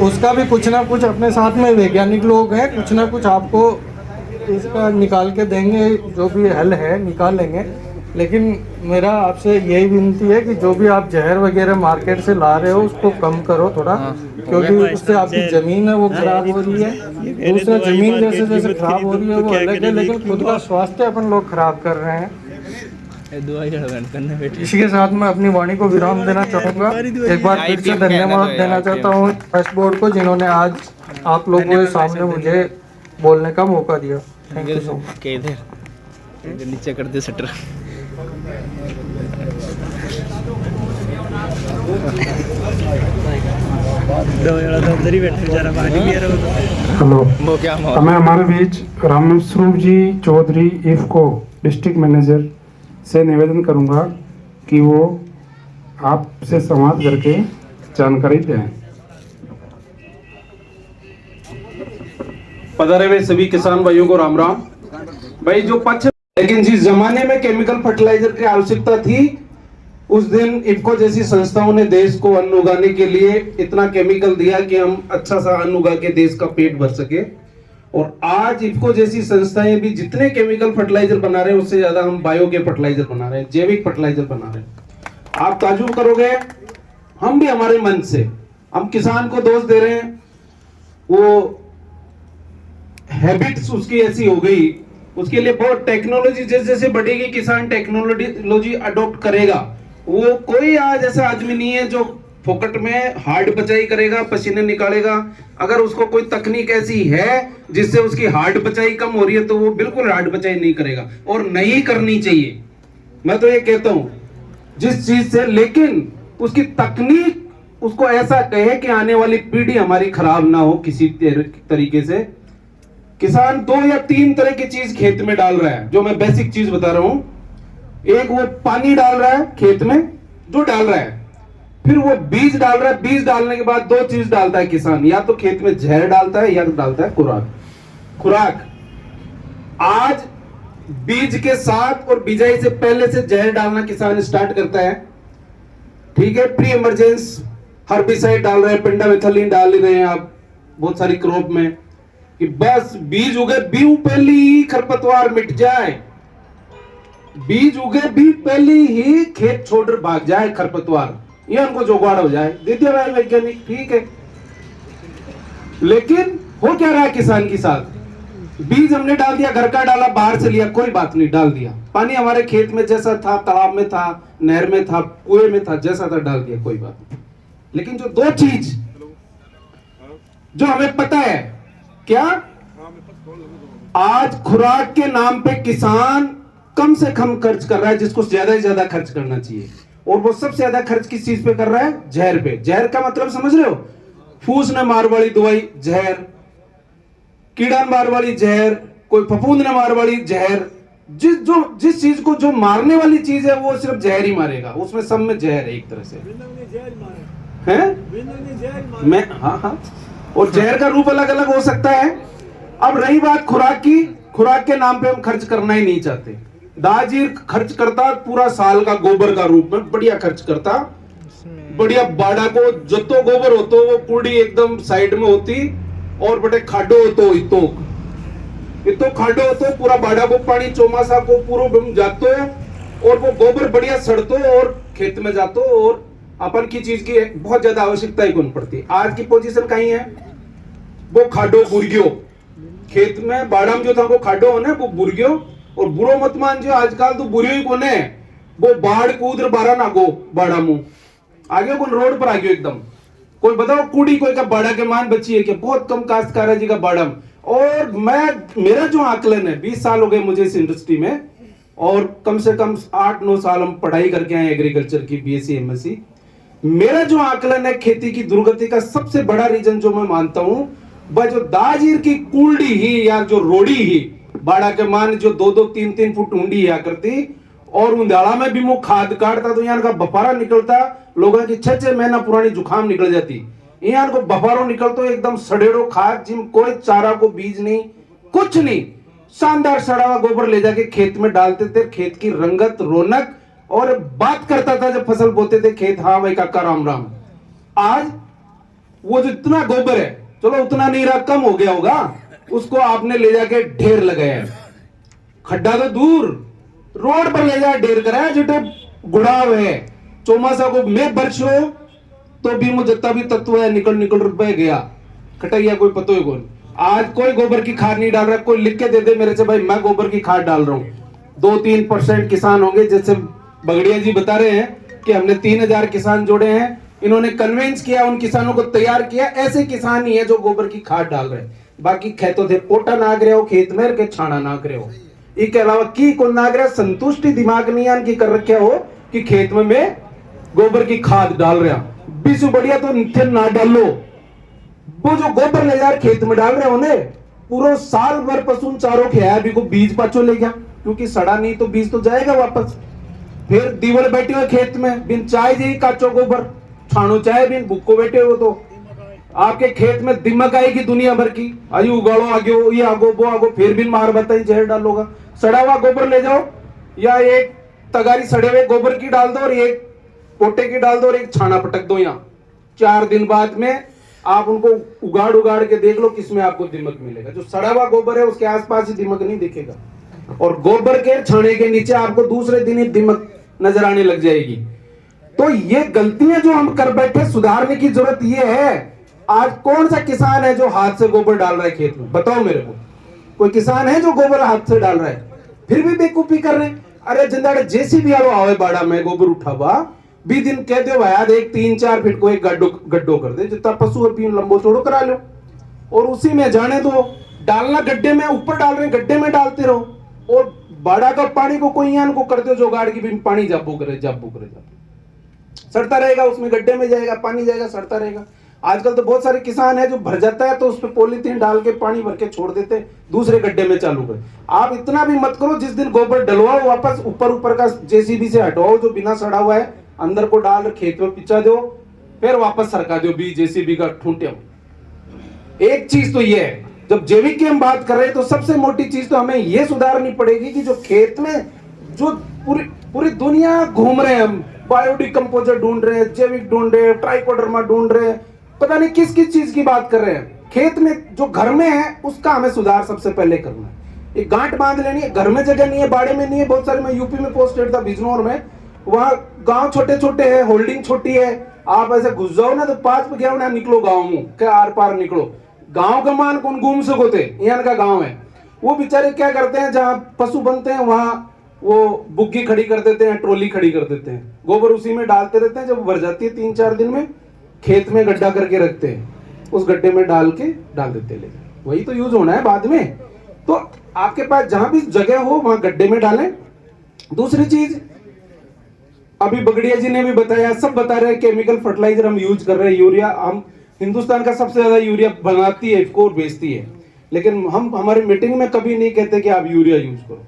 उसका भी कुछ ना कुछ अपने साथ में वैज्ञानिक लोग हैं, कुछ ना कुछ आपको इसका निकाल के देंगे, जो भी हल है निकालेंगे। लेकिन मेरा आपसे यही विनती है कि जो भी आप जहर वगैरह मार्केट से ला रहे हो उसको कम करो थोड़ा, क्योंकि उससे आपकी ज़मीन है वो खराब हो रही है। दूसरा, ज़मीन जैसे जैसे खराब हो रही है वो अलग है, लेकिन खुद का स्वास्थ्य अपन लोग खराब कर रहे हैं। इसी के साथ मैं अपनी वाणी को विराम देना चाहूँगा। एक बार फिर से धन्यवाद देना चाहता हूँ फर्स्ट बोर्ड को, जिन्होंने आज आप लोगों के सामने मुझे बोलने का मौका दिया। Thank you so much. इधर नीचे कर दे शटर। हेलो, वो क्या हमें हमारे बीच रामस्वरूप जी चौधरी इफको डिस्ट्रिक्ट मैनेजर से निवेदन करूंगा कि वो आपसे संवाद करके जानकारी दें। पधारे हुए सभी किसान भाइयों को राम राम। भाई जो लेकिन जिस जमाने में केमिकल फर्टिलाइजर की आवश्यकता थी, उस दिन इफको जैसी संस्थाओं ने देश को अन्न उगाने के लिए इतना केमिकल दिया कि हम अच्छा सा अन्न उगा के देश का पेट भर सके। और आज इफको जैसी संस्थाएं भी जितने केमिकल फर्टिलाइजर बना रहे हैं उससे ज्यादा हम बायो के फर्टिलाइजर बना रहे हैं, जैविक फर्टिलाइजर बना रहे हैं। आप ताजुब करोगे, हम भी हमारे मन से हम किसान को दोष दे रहे हैं, वो हैबिट्स उसकी ऐसी हो गई, उसके लिए बहुत टेक्नोलॉजी जैसे जैसे बढ़ेगी किसान टेक्नोलॉजी अडॉप्ट करेगा। वो कोई आज ऐसा आदमी नहीं है जो फोकट में हार्ड बचाई करेगा, पसीने निकालेगा। अगर उसको कोई तकनीक ऐसी है जिससे उसकी हार्ड बचाई कम हो रही है तो वो बिल्कुल हार्ड बचाई नहीं करेगा, और नहीं करनी चाहिए। मैं तो ये कहता हूं जिस चीज से, लेकिन उसकी तकनीक उसको ऐसा कहे कि आने वाली पीढ़ी हमारी खराब ना हो किसी तरीके से। किसान 2 या 3 तरह की चीज खेत में डाल रहा है, जो मैं बेसिक चीज बता रहा हूं। एक वो पानी डाल रहा है खेत में, जो डाल रहा है, फिर वो बीज डाल रहा है, बीज डालने के बाद दो चीज डालता है किसान, या तो खेत में जहर डालता है या तो डालता है खुराक। आज बीज के साथ और बिजाई से पहले से जहर डालना किसान स्टार्ट करता है, ठीक है। प्री इमरजेंस हर्बिसाइड डाल रहे हैं, पेंडामेथलिन डाल रहे हैं आप बहुत सारी क्रॉप में, कि बस बीज उगे भी पहले ही खरपतवार मिट जाए, बीज उगे भी पहले ही खेत छोड़कर भाग जाए खरपतवार, ये उनको जुगाड़ हो जाए। दे दिया भाई वैज्ञानिक, ठीक है। लेकिन हो क्या रहा है किसान के साथ, बीज हमने डाल दिया, घर का डाला, बाहर से लिया, कोई बात नहीं, डाल दिया। पानी हमारे खेत में जैसा था, तालाब में था, नहर में था, कुएं में था, जैसा था डाल दिया, कोई बात नहीं। लेकिन जो दो चीज जो हमें पता है, क्या आज खुराक के नाम पे किसान कम से कम खर्च कर रहा है, जिसको ज्यादा से ज्यादा खर्च करना चाहिए, और वो सबसे ज्यादा खर्च किस चीज पे कर रहा है, जहर पे। जहर का मतलब समझ रहे हो, फूस ने मार वाली दवाई जहर, कीड़ा मार वाली जहर, कोई फफूंद ने मार वाली जहर, जिस चीज को जो मारने वाली चीज है वो सिर्फ जहर ही मारेगा, उसमें सब में जहर है एक तरह से, है मैं, हाँ। और जहर का रूप अलग अलग हो सकता है। अब रही बात खुराक की, खुराक के नाम पे हम खर्च करना ही नहीं चाहते। दाजी खर्च करता पूरा साल का गोबर का रूप में, बढ़िया खर्च करता, बढ़िया बाड़ा को जतो गोबर होतो वो कूड़ी एकदम साइड में होती, और बड़े खाडो होतो इतो खाडो होतो, पूरा बाड़ा को पानी चौमासा को पूरा बम जातो, और वो गोबर बढ़िया सड़तो और खेत में जातो, और अपन की चीज की बहुत ज्यादा आवश्यकता ही कौन पड़ती। आज की पोजीशन कहीं है, वो खाडो बुर्गियो, खेत में बाड़ा में जो था वो खाडो होने, वो बुर्गियो, और बुरो मत मान जो आजकल तो बुरियो ही कोने, वो बाढ़ कूद बारा ना गो बाड़ा मुंह आगे कौन रोड पर आ गयो एकदम, कोई बताओ कूड़ी कोई का बाड़ा के मान बची है कि बहुत कम काश्तकार है जी का बाड़ा में। और मेरा जो आकलन है, 20 साल हो गए मुझे इस इंडस्ट्री में, और कम से कम 8-9 साल हम पढ़ाई करके आए एग्रीकल्चर की, BSc MSc। मेरा जो आकलन है खेती की दुर्गति का सबसे बड़ा रीजन जो मैं मानता हूं, वह जो दाजीर की कुंडी ही या जो रोड़ी ही बाड़ा के मान जो 2-2, 3-3 फुट ऊंडी या करती, और उंडाला में भी वो खाद काटता तो यहाँ का बफारा निकलता, लोगों की 6-6 महीना पुरानी जुखाम निकल जाती, यहाँ को बफारो निकलतो एकदम सड़ेड़ो खाद, जिम कोई चारा को बीज नहीं, कुछ नहीं, शानदार सड़ा हुआ गोबर ले जाके खेत में डालते थे, खेत की रंगत रौनक, और बात करता था जब फसल बोते थे खेत, हाँ भाई काका राम राम। आज वो जो इतना गोबर है, चलो उतना नहीं रहा, कम हो गया होगा, उसको आपने ले जाके ढेर लगाया, खड्डा तो दूर, रोड पर ले जाकर ढेर कराया, जिटे गुड़ाव है, चौमासा को मैं बरस हो तो भी मुझे जितना भी तत्व है निकल रुपए गया, कटैया कोई पतो ही कौन। आज कोई गोबर की खाद नहीं डाल रहा, कोई लिख के दे दे मेरे से भाई मैं गोबर की खाद डाल रहा हूँ। 2-3% किसान होंगे, जैसे बगड़िया जी बता रहे हैं कि हमने 3000 किसान जोड़े हैं, इन्होंने कन्विंस किया, उन किसानों को तैयार किया, ऐसे किसान ही है जो गोबर की खाद डाल रहे हैं। बाकी खेतों थे पोटा नाग रहे हो, खेत में के छाना नाग रहे हो, इसके अलावा की को नाग रहे, संतुष्टि दिमाग नहीं आन की कर रखे हो कि खेत में मैं गोबर की खाद डाल रहा, बीसु बढ़िया तो नित्य ना डालो। वो जो गोबर ले जा खेत में डाल रहे होने, पूरा साल भर पशु चारों खाया भी को बीज पाचो ले गया, क्योंकि सड़ा नहीं तो बीज तो जाएगा वापस। फिर दीवल बैठे हुए खेत में बिन चाय जी काचो गोबर छानो चाहे बिन भूखो बैठे हो, तो आपके खेत में दिमक आएगी दुनिया भर की, आयु उगाड़ो आगे ये आगो वो आगो, फिर भी मार बताई जहर डालोगा। सड़ा हुआ गोबर ले जाओ, या एक तगारी सड़े हुए गोबर की डाल दो, और एक पोटे की डाल दो, और एक छाना पटक दो। यहाँ 4 दिन बाद में आप उनको उगाड़ के देख लो किसमें आपको दिमक मिलेगा। जो सड़ा हुआ गोबर है उसके आसपास ही दिमक नहीं दिखेगा, और गोबर के छाने के नीचे आपको दूसरे दिन ही दिमक नजर आने लग जाएगी। तो ये गलतियां जो हम कर बैठे, सुधारने की जरूरत ये है। आज कौन सा किसान है जो हाथ से गोबर डाल रहा है खेत में, बताओ मेरे को। कोई किसान है जो गोबर हाथ से डाल रहा है? फिर भी बेवकूफी कर रहे हैं। अरे जिंदाड़े जेसीबी वालों आवे बाड़ा में गोबर उठावा भी दिन कह दो भाई एक 3-4 फीट को एक गड्ढो कर दे, जितना पशु है पीन लंबो चौड़ो करा लो, और उसी में जाने दो। डालना गड्ढे में, ऊपर डाल रहे गड्ढे में डालते रहो, और बाड़ा का पानी को कोई यहाँ को करते हो जोगाड़ की भी पानी जाबू करे सड़ता रहेगा, उसमें गड्ढे में जाएगा पानी, जाएगा सड़ता रहेगा। आजकल तो बहुत सारे किसान है जो भर जाता है तो उस पर पॉलीथीन डाल के पानी भर के छोड़ देते, दूसरे गड्ढे में चालू कर। आप इतना भी मत करो, जिस दिन गोबर डलवाओ वापस ऊपर का जेसीबी से हटवाओ, जो बिना सड़ा हुआ है अंदर को डाल खेत में पिचा दो, फिर वापस सरका दो बी जेसीबी का ठूंठे। एक चीज तो ये है, जब जैविक की हम बात कर रहे हैं तो सबसे मोटी चीज तो हमें ये सुधारनी पड़ेगी कि जो खेत में जो पूरी दुनिया घूम रहे हैं, हम बायोडिकम्पोजर ढूंढ रहे हैं, जैविक ढूंढ रहे हैं, ट्राइकोडर्मा ढूंढ रहे हैं, पता नहीं किस किस चीज की बात कर रहे हैं। खेत में जो घर में है उसका हमें सुधार सबसे पहले करना है। एक गांठ बांध लेनी है, घर में जगह नहीं है, बाड़े में नहीं है। बहुत सारे, मैं यूपी में पोस्टेड था बिजनौर में, वहां गांव छोटे छोटे हैं, होल्डिंग छोटी है, आप ऐसे घुस जाओ ना तो 5 बजे ना निकलो गाँव में, क्या आर पार निकलो। गांव का मान कौन घूम सको थे, यहाँ का गांव है। वो बेचारे क्या करते हैं, जहाँ पशु बनते हैं वहां वो बुग्गी खड़ी कर देते हैं, ट्रॉली खड़ी कर देते हैं, गोबर उसी में डालते रहते हैं। जब भर जाती है 3-4 दिन में, खेत में गड्ढा करके रखते हैं, उस गड्ढे में डाल देते हैं, वही तो यूज होना है बाद में। तो आपके पास जहां भी जगह हो वहां गड्ढे में डालें। दूसरी चीज, अभी बगड़िया जी ने भी बताया, सब बता रहे हैं, केमिकल फर्टिलाइजर हम यूज कर रहे हैं। यूरिया, हम हिंदुस्तान का सबसे ज्यादा यूरिया बनाती है और बेचती है, लेकिन हम हमारी मीटिंग में कभी नहीं कहते कि आप यूरिया यूज करो।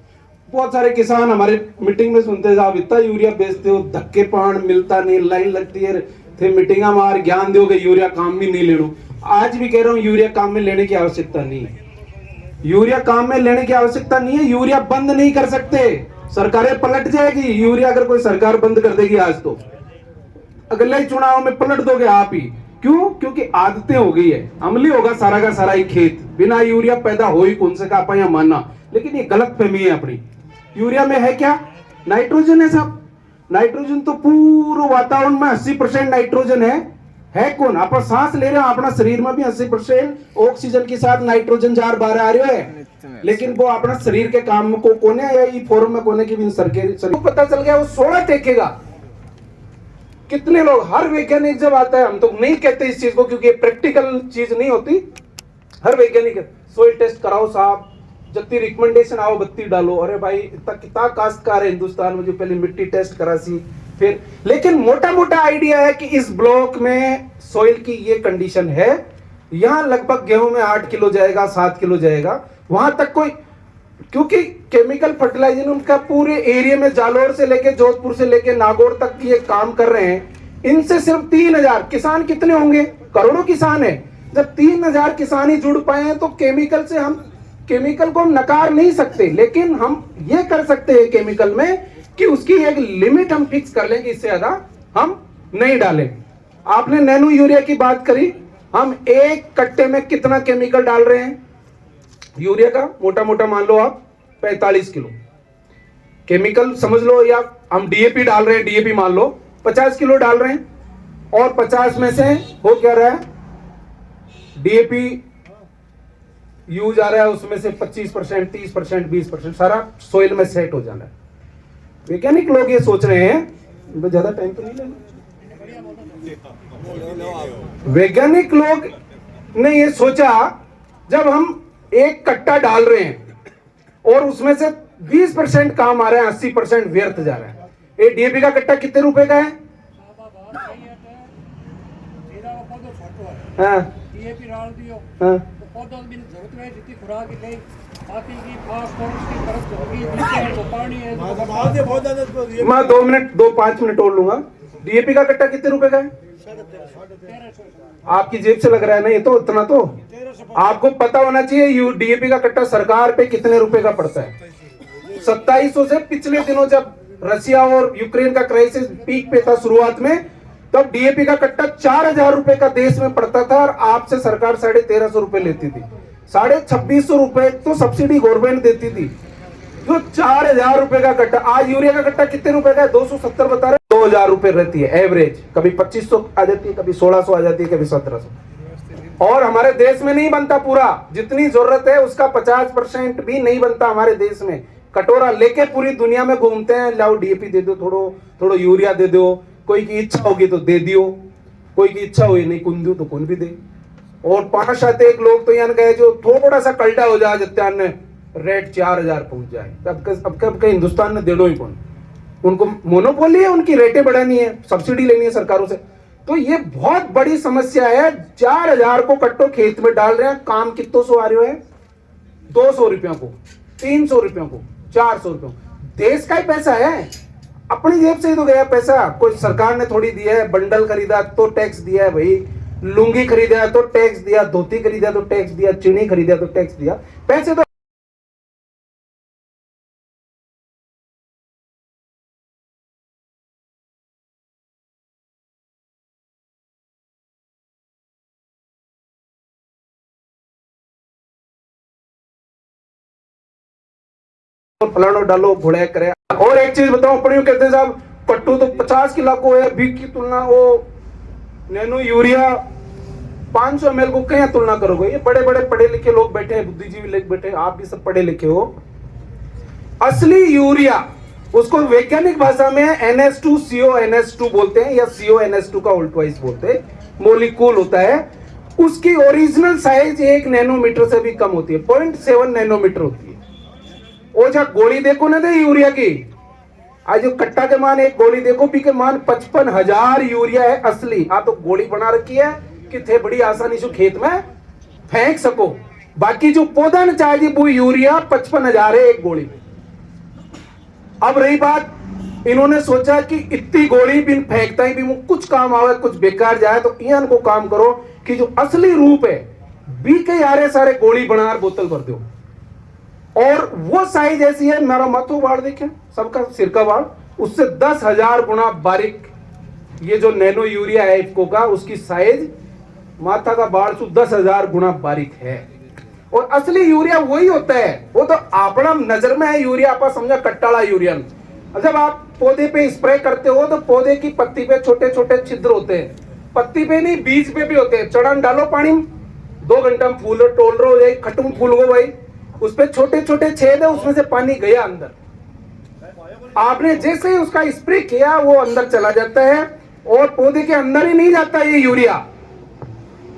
बहुत सारे किसान हमारे मीटिंग में सुनते हैं, आप इतना यूरिया बेचते हो, धक्के पान मिलता नहीं, लाइन लगती है, थे मीटिंग मार ज्ञान दोगे यूरिया काम भी नहीं ले लो। आज भी कह रहा हूँ, यूरिया काम में लेने की आवश्यकता नहीं है, यूरिया काम में लेने की आवश्यकता नहीं है। यूरिया बंद नहीं कर सकते, सरकारें पलट जाएगी। यूरिया अगर कोई सरकार बंद कर देगी आज तो अगले चुनाव में पलट दोगे आप ही। क्यों? क्योंकि आदतें हो गई है, अमली होगा सारा का सारा ही खेत, बिना यूरिया पैदा हो ही कौन से का आप यहाँ मानना। लेकिन ये गलत फहमी है अपनी। यूरिया में है क्या? नाइट्रोजन है साहब। नाइट्रोजन तो पूरे वातावरण में 80% नाइट्रोजन है कौन? आप सांस ले रहे हो, अपना शरीर में भी 80% ऑक्सीजन के साथ नाइट्रोजन जार बाहर आ रहे है, लेकिन वो अपना शरीर के काम को कोने या ई फॉर्म में कोने की भी शरीर पता चल गया, वो 16 टेकेगा। कितने लोग, हर वैज्ञानिक जब आता है, हम तो नहीं कहते इस चीज को क्योंकि प्रैक्टिकल चीज नहीं होती, हर वैज्ञानिक सोइल टेस्ट कराओ साहब, जत्ती रिकमेंडेशन आओ बत्ती डालो। अरे भाई इतना कितना काश्तकार है हिंदुस्तान में जो पहले मिट्टी टेस्ट करा सी फिर। लेकिन मोटा मोटा आइडिया है कि इस ब्लॉक में सोइल की ये कंडीशन है, यहां लगभग गेहूं में 8 किलो जाएगा, 7 किलो जाएगा, वहां तक कोई, क्योंकि केमिकल फर्टिलाइजर उनका पूरे एरिया में जालोर से लेके जोधपुर से लेके नागौर तक ये काम कर रहे हैं। इनसे सिर्फ 3000 किसान, कितने होंगे? करोड़ों किसान है। जब 3000 किसान ही जुड़ पाए हैं तो केमिकल को हम नकार नहीं सकते, लेकिन हम ये कर सकते हैं केमिकल में कि उसकी एक लिमिट हम फिक्स कर लेंगे, इससे ज्यादा हम नहीं डालें। आपने नैनो यूरिया की बात करी, हम एक कट्टे में कितना केमिकल डाल रहे हैं यूरिया का? मोटा मोटा मान लो आप 45 किलो केमिकल समझ लो, या हम डीएपी डाल रहे हैं, डीएपी मान लो 50 किलो डाल रहे हैं, और 50 में से हो क्या रहा है, डीएपी यूज आ रहा है, उसमें से 25%, 30%, 20% सारा सोइल में सेट हो जाना है। वैज्ञानिक लोग ये सोच रहे हैं, ज्यादा टाइम तो नहीं लेना, वैज्ञानिक लोग ने ये सोचा, जब हम एक कट्टा डाल रहे हैं और उसमें से 20% काम आ रहा है, 80% व्यर्थ जा रहा है। ये डीएपी का कट्टा कितने रुपए का है? हाँ, डीएपी डाल दियो, हाँ, पौधों की जरूरत है, जितनी खुराक ले, बाकी की फास्फोरस की जरूरत होगी, नीचे है तो पानी है, मैं 5 मिनट और लूंगा। डीएपी का कट्टा कितने रुपए का है? आपकी जेब से लग रहा है ना ये तो, इतना तो आपको पता होना चाहिए। डीएपी का कट्टा सरकार पे कितने रुपए का पड़ता है? 2700 से पिछले दिनों जब रशिया और यूक्रेन का क्राइसिस पीक पे था शुरुआत में, तब डीएपी का कट्टा 4000 रुपए का देश में पड़ता था, और आपसे सरकार 1350 रुपए लेती थी। 2650 रुपए तो सब्सिडी गवर्नमेंट देती थी, जो 4000 रुपए का कट्टा। आज यूरिया का कट्टा कितने रुपए का है? 270 बता रहे, 2000 रुपए रहती है एवरेज, कभी 2500 आ जाती है, कभी 1600 आ जाती है, कभी 1700। और हमारे देश में नहीं बनता पूरा, जितनी जरूरत है उसका 50% भी नहीं बनता हमारे देश में। कटोरा लेके पूरी दुनिया में घूमते हैं, लाओ डीएपी दे दो, थोड़ा यूरिया दे दो, कोई की इच्छा होगी तो दे दियो, कोई की इच्छा हुई नहीं कुन दो तो कौन भी दे। और 5-7 एक लोग तो यहाँ गए जो थोड़ा सा कल्टा हो जाए, जत्यान ने रेट 4000 पहुंच जाए, अब के हिंदुस्तान में देड़ो ही कौन, उनको मोनोपोली है, उनकी रेटें बढ़ानी है, सब्सिडी लेनी है सरकारों से। तो ये बहुत बड़ी समस्या है। 4000 को कट्टो खेत में डाल रहे हैं, काम कितनों सौ आ रहे हैं? 200 रुपयों को, 300 रुपयों को, 400 रुपयों। देश का ही पैसा है। अपनी जेब से ही तो गया पैसा, कोई सरकार ने थोड़ी दिया है। बंडल खरीदा तो टैक्स दिया है भाई, लुंगी खरीदा तो टैक्स दिया, धोती खरीदा तो टैक्स दिया, चीनी खरीदा तो टैक्स दिया। पैसे तो फलानो डालो घोड़े करे। और एक चीज बताऊं, पढ़ियो कहते हैं साहब पट्टू तो 50 की लाखों है, बीक की तुलना वो नैनो यूरिया 500 ml को कहीं तुलना करोगे। ये बड़े बड़े पढ़े लिखे लोग बैठे हैं, बुद्धिजीवी लोग बैठे हैं, आप भी सब पढ़े लिखे हो। असली यूरिया उसको वैज्ञानिक भाषा में NH2CONH2 बोलते हैं, या CONH2 का उल्टवाइज बोलते हैं, मोलिक्यूल होता है। उसकी ओरिजिनल साइज 1 नैनोमीटर से भी कम होती है, 0.7 नैनोमीटर होती है। वो जब गोली देखो ना दे यूरिया की, आज जो कट्टा के मान एक गोली देखो, पी के मान 55,000 यूरिया है असली। हाँ तो गोली बना रखी है कि थे बड़ी आसानी से खेत में फेंक सको। बाकी जो पौधा न चाहिए वो यूरिया 55,000 है एक गोली में। अब रही बात, इन्होंने सोचा कि इतनी गोली भी फेंकता ही भी वो कुछ काम आवे, कुछ बेकार जाए, तो इन को काम करो कि जो असली रूप है बी के यारे सारे गोली बना बोतल भर दो। और वो साइज ऐसी है, मेरा माथो बाढ़ देखे सबका सिर का बाढ़, उससे 10,000 गुना बारीक ये जो नैनो यूरिया है इफको का, उसकी साइज माथा का बाढ़ से 10,000 गुना बारीक है। और असली यूरिया वही होता है, वो तो अपना नजर में है यूरिया, आप समझा कट्टाला यूरिया। जब आप पौधे पे स्प्रे करते हो तो पौधे की पत्ती पे छोटे छोटे छिद्र होते हैं, पत्ती पे नहीं बीज पे भी होते हैं। चढ़ान डालो पानी में, 2 घंटा में फूल टोल रहे हो जाए, खटू फूल हो भाई, उस पे छोटे छोटे छेद है, उसमें से पानी गया अंदर। आपने जैसे ही उसका स्प्रे किया वो अंदर चला जाता है, और पौधे के अंदर ही नहीं जाता ये यूरिया।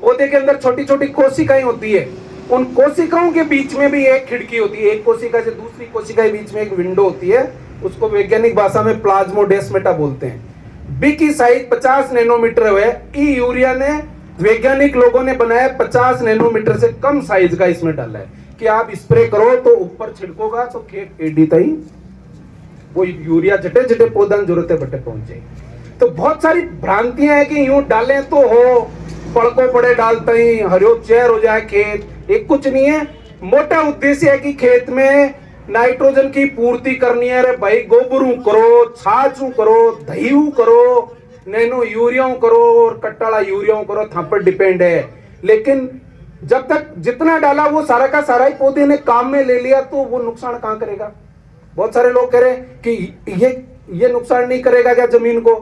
पौधे के अंदर छोटी छोटी कोशिकाएं होती है, उन कोशिकाओं के बीच में भी एक खिड़की होती है, एक कोशिका से दूसरी कोशिका के बीच में एक विंडो होती है, उसको वैज्ञानिक भाषा में प्लाज्मोडेस्माटा बोलते हैं। बी की साइज 50 नैनोमीटर है, ई यूरिया ने वैज्ञानिक लोगों ने बनाया 50 नैनोमीटर से कम साइज का इसमें डाला है कि आप स्प्रे करो तो ऊपर छिड़कोगा तो खेत एडी तई वो यूरिया जटे जटे पौधा जरूरत है बटे पहुंच जाएगी। तो बहुत सारी भ्रांतियां है कि यूं डालें तो हो, पड़को पड़े डालते ही हरियो चेयर हो जाए खेत, एक कुछ नहीं है। मोटा उद्देश्य है कि खेत में नाइट्रोजन की पूर्ति करनी है। अरे भाई गोबरू करो, छाछू करो, दहीऊ करो, नैनो यूरिया करो और कट्टाला यूरिया करो, था पर डिपेंड है। लेकिन जब तक जितना डाला वो सारा का सारा ही पौधे ने काम में ले लिया तो वो नुकसान कहां करेगा। बहुत सारे लोग कह रहे हैं कि ये नुकसान नहीं करेगा क्या जमीन को।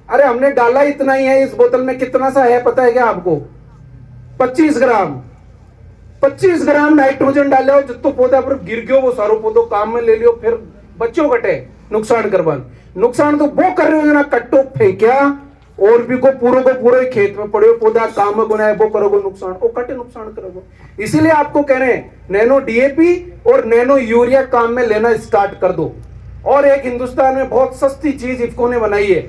अरे हमने डाला इतना ही है, इस बोतल में कितना सा है पता है क्या आपको? 25 ग्राम 25 ग्राम नाइट्रोजन डाले हो, जितो पौधा पर गिर गयो वो सारो पौधो काम में ले लियो, फिर बच्चों कटे नुकसान करवान। नुकसान तो वो कर रहे हो ना, कट्टो फेंक्या और भी को पूरा ही खेत में पड़े पौधा काम में गुना है, वो करोगे नुकसान, वो कटे नुकसान करोगे। इसीलिए आपको कह रहे हैं नैनो डीएपी और नैनो यूरिया काम में लेना स्टार्ट कर दो। और एक हिंदुस्तान में बहुत सस्ती चीज इफको ने बनाई है,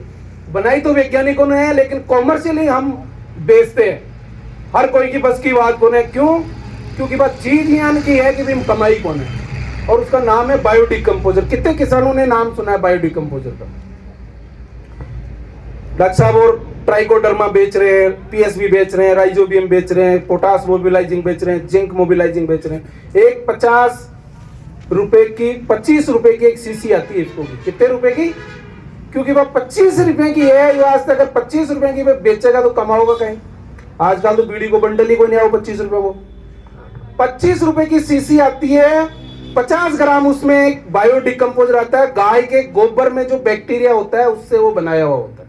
बनाई तो वैज्ञानिकों ने है, लेकिन कॉमर्शियली हम बेचते हैं। हर कोई की बस की बात कौन है, क्यों? क्योंकि बात चीज ही की है कि भी कमाई कौन है, और उसका नाम है बायोडिकम्पोजर। कितने किसानों ने नाम सुना है बायोडिकम्पोजर का? डॉक्टर साहब और ट्राइकोडर्मा बेच रहे हैं, पीएसबी बेच रहे हैं, राइजोबियम बेच रहे हैं, पोटास मोबिलाइजिंग बेच रहे हैं, जिंक मोबिलाइजिंग बेच रहे हैं। एक 50 रुपए की 25 रुपए की एक सीसी आती है इसको, कितने रुपए की? क्योंकि वह 25 रुपए की है। आज तक अगर 25 रुपए की बेचेगा तो कमाओगा कहीं? आजकल तो बीड़ी को बंडल ही को नहीं आओ 25 रुपए को। 25 रुपए की सीसी आती है, 50 ग्राम उसमें बायोडिकम्पोजर आता है। गाय के गोबर में जो बैक्टीरिया होता है उससे वो बनाया हुआ होता है।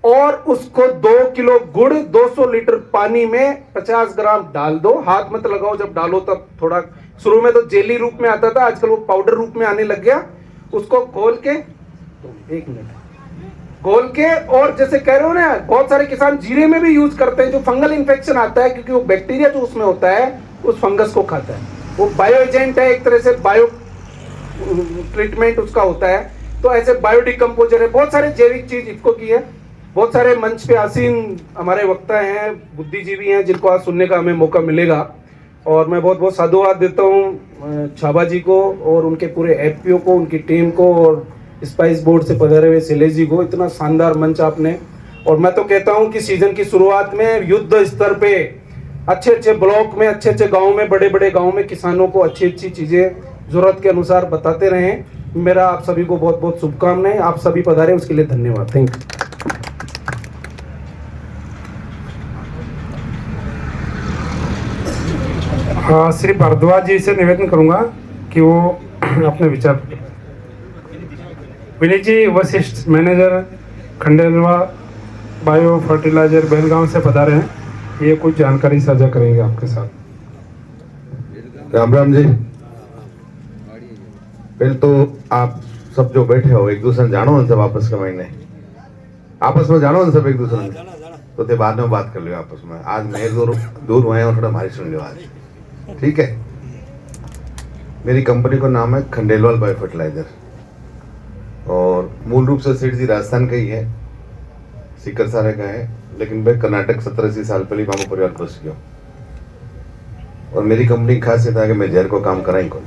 और उसको 2 किलो गुड़ 200 लीटर पानी में 50 ग्राम डाल दो। हाथ मत लगाओ जब डालो, तब थोड़ा शुरू में तो जेली रूप में आता था, आजकल वो पाउडर रूप में आने लग गया। उसको घोल के, एक मिनट, घोल के, और जैसे कह रहे हो ना, बहुत सारे किसान जीरे में भी यूज करते हैं। जो फंगल इन्फेक्शन आता है, क्योंकि वो बैक्टीरिया जो उसमें होता है उस फंगस को खाता है। वो बायो एजेंट है, एक तरह से बायो ट्रीटमेंट उसका होता है। तो ऐसे बायोडिकम्पोजर है, बहुत सारे जैविक चीज इसको की है। बहुत सारे मंच पे आसीन हमारे वक्ता हैं, बुद्धिजीवी हैं, जिनको आज सुनने का हमें मौका मिलेगा। और मैं बहुत बहुत साधुवाद देता हूँ छाबा जी को और उनके पूरे एफपीओ को, उनकी टीम को, और स्पाइस बोर्ड से पधारे हुए शैलेश जी को, इतना शानदार मंच आपने। और मैं तो कहता हूं कि सीजन की शुरुआत में युद्ध स्तर पे अच्छे अच्छे ब्लॉक में, अच्छे अच्छे गाँव में, बड़े बड़े गाँव में किसानों को अच्छी अच्छी चीज़ें जरूरत के अनुसार बताते रहें। मेरा आप सभी को बहुत बहुत शुभकामनाएं। आप सभी पधारे उसके लिए धन्यवाद। Thank you. श्री भारद्वाज जी से निवेदन करूंगा कि वो अपने विचार। Vineet ji Vashishtha, manager Khandelwal bio fertilizer Belgaum से पधारे हैं, ये कुछ जानकारी साझा करेंगे आपके साथ। राम राम जी। पहले तो आप सब जो बैठे हो एक दूसरे जानो न, सब आपस के महीने आपस में जानो न सब एक दूसरे तो ते बाद में बात कर लियो आपस में। आज मैं दूर हुए और थोड़ा हमारी सुन लियो आज, ठीक है। मेरी कंपनी का नाम है खंडेलवाल बायो फर्टिलाइजर और मूल रूप से सेठ जी राजस्थान का ही है, सीकर सारे का है, लेकिन भाई कर्नाटक 70-80 साल पहले मामू परिवार बस गया। और मेरी कंपनी की खासियत है कि मैं जहर को काम करा ही कौन,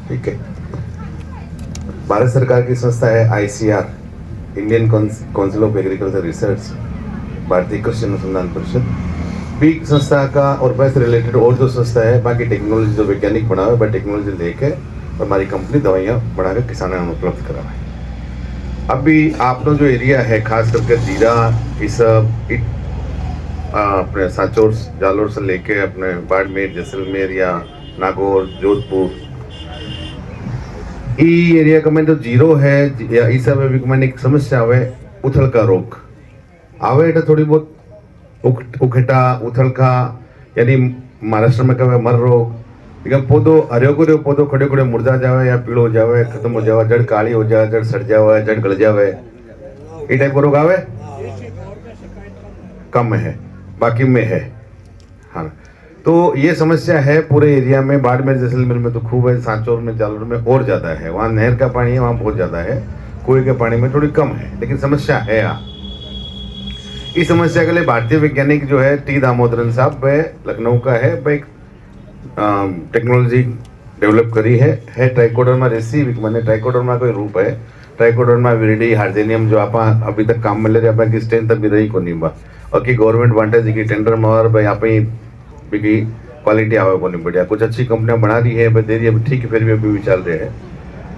ठीक है। भारत सरकार की संस्था है ICR, Indian council of agriculture research, भारतीय कृषि अनुसंधान परिषद भी संस्था का, और वैसे रिलेटेड और जो संस्था है बाकी टेक्नोलॉजी जो वैज्ञानिक बना हुआ है टेक्नोलॉजी लेके हमारी कंपनी दवाइयाँ बनाकर किसानों को उपलब्ध करा है। अभी आपका जो एरिया है खास करके जीरा, इस अपने सांचौर जालोर से लेके अपने बाड़मेर, जैसलमेर या नागौर, जोधपुर, ई एरिया का में जो जीरो है या इस सब में मैंने एक समस्या आवे उथल का रोग आवे, तो थोड़ी बहुत उखेटा उथल का, यानी महाराष्ट्र में कहे मर रोग, लेकिन पौधो हरियो को पौधो खड़े खड़े मुरझा जावे या पीड़ो हो जावे, खत्म हो जावे, जड़ काली हो जाए, जड़ सड़ जावे, जड़ गल जावे, ये टाइप का रोग आवे कम है, बाकी में है। हाँ, तो ये समस्या है पूरे एरिया में। बाड़मेर जैसलमेर में तो खूब है, सांचौर में जालोर में और ज़्यादा है। वहाँ नहर का पानी है, वहाँ बहुत ज़्यादा है, कुएं के पानी में थोड़ी कम है, लेकिन समस्या है यहाँ। इस समस्या के लिए भारतीय वैज्ञानिक जो है टी दामोदरन साहब, वह लखनऊ का है, वह एक टेक्नोलॉजी डेवलप करी है ट्राइकोडर्मा रेसी, मैंने ट्राइकोडर्मा कोई रूप है, ट्राइकोडर्मा विरिडी हार्जेनियम, जो आप अभी तक काम में ले रहे हैं, स्ट्रेंथ अभी रही को नहीं बा, और की गवर्नमेंट वांटे जी की टेंडर में, और भाई आप ही भी क्वालिटी आवे को नहीं बढ़िया, कुछ अच्छी कंपनियां बना रही है, दे रही है, ठीक है, फिर भी अभी चल रहे हैं।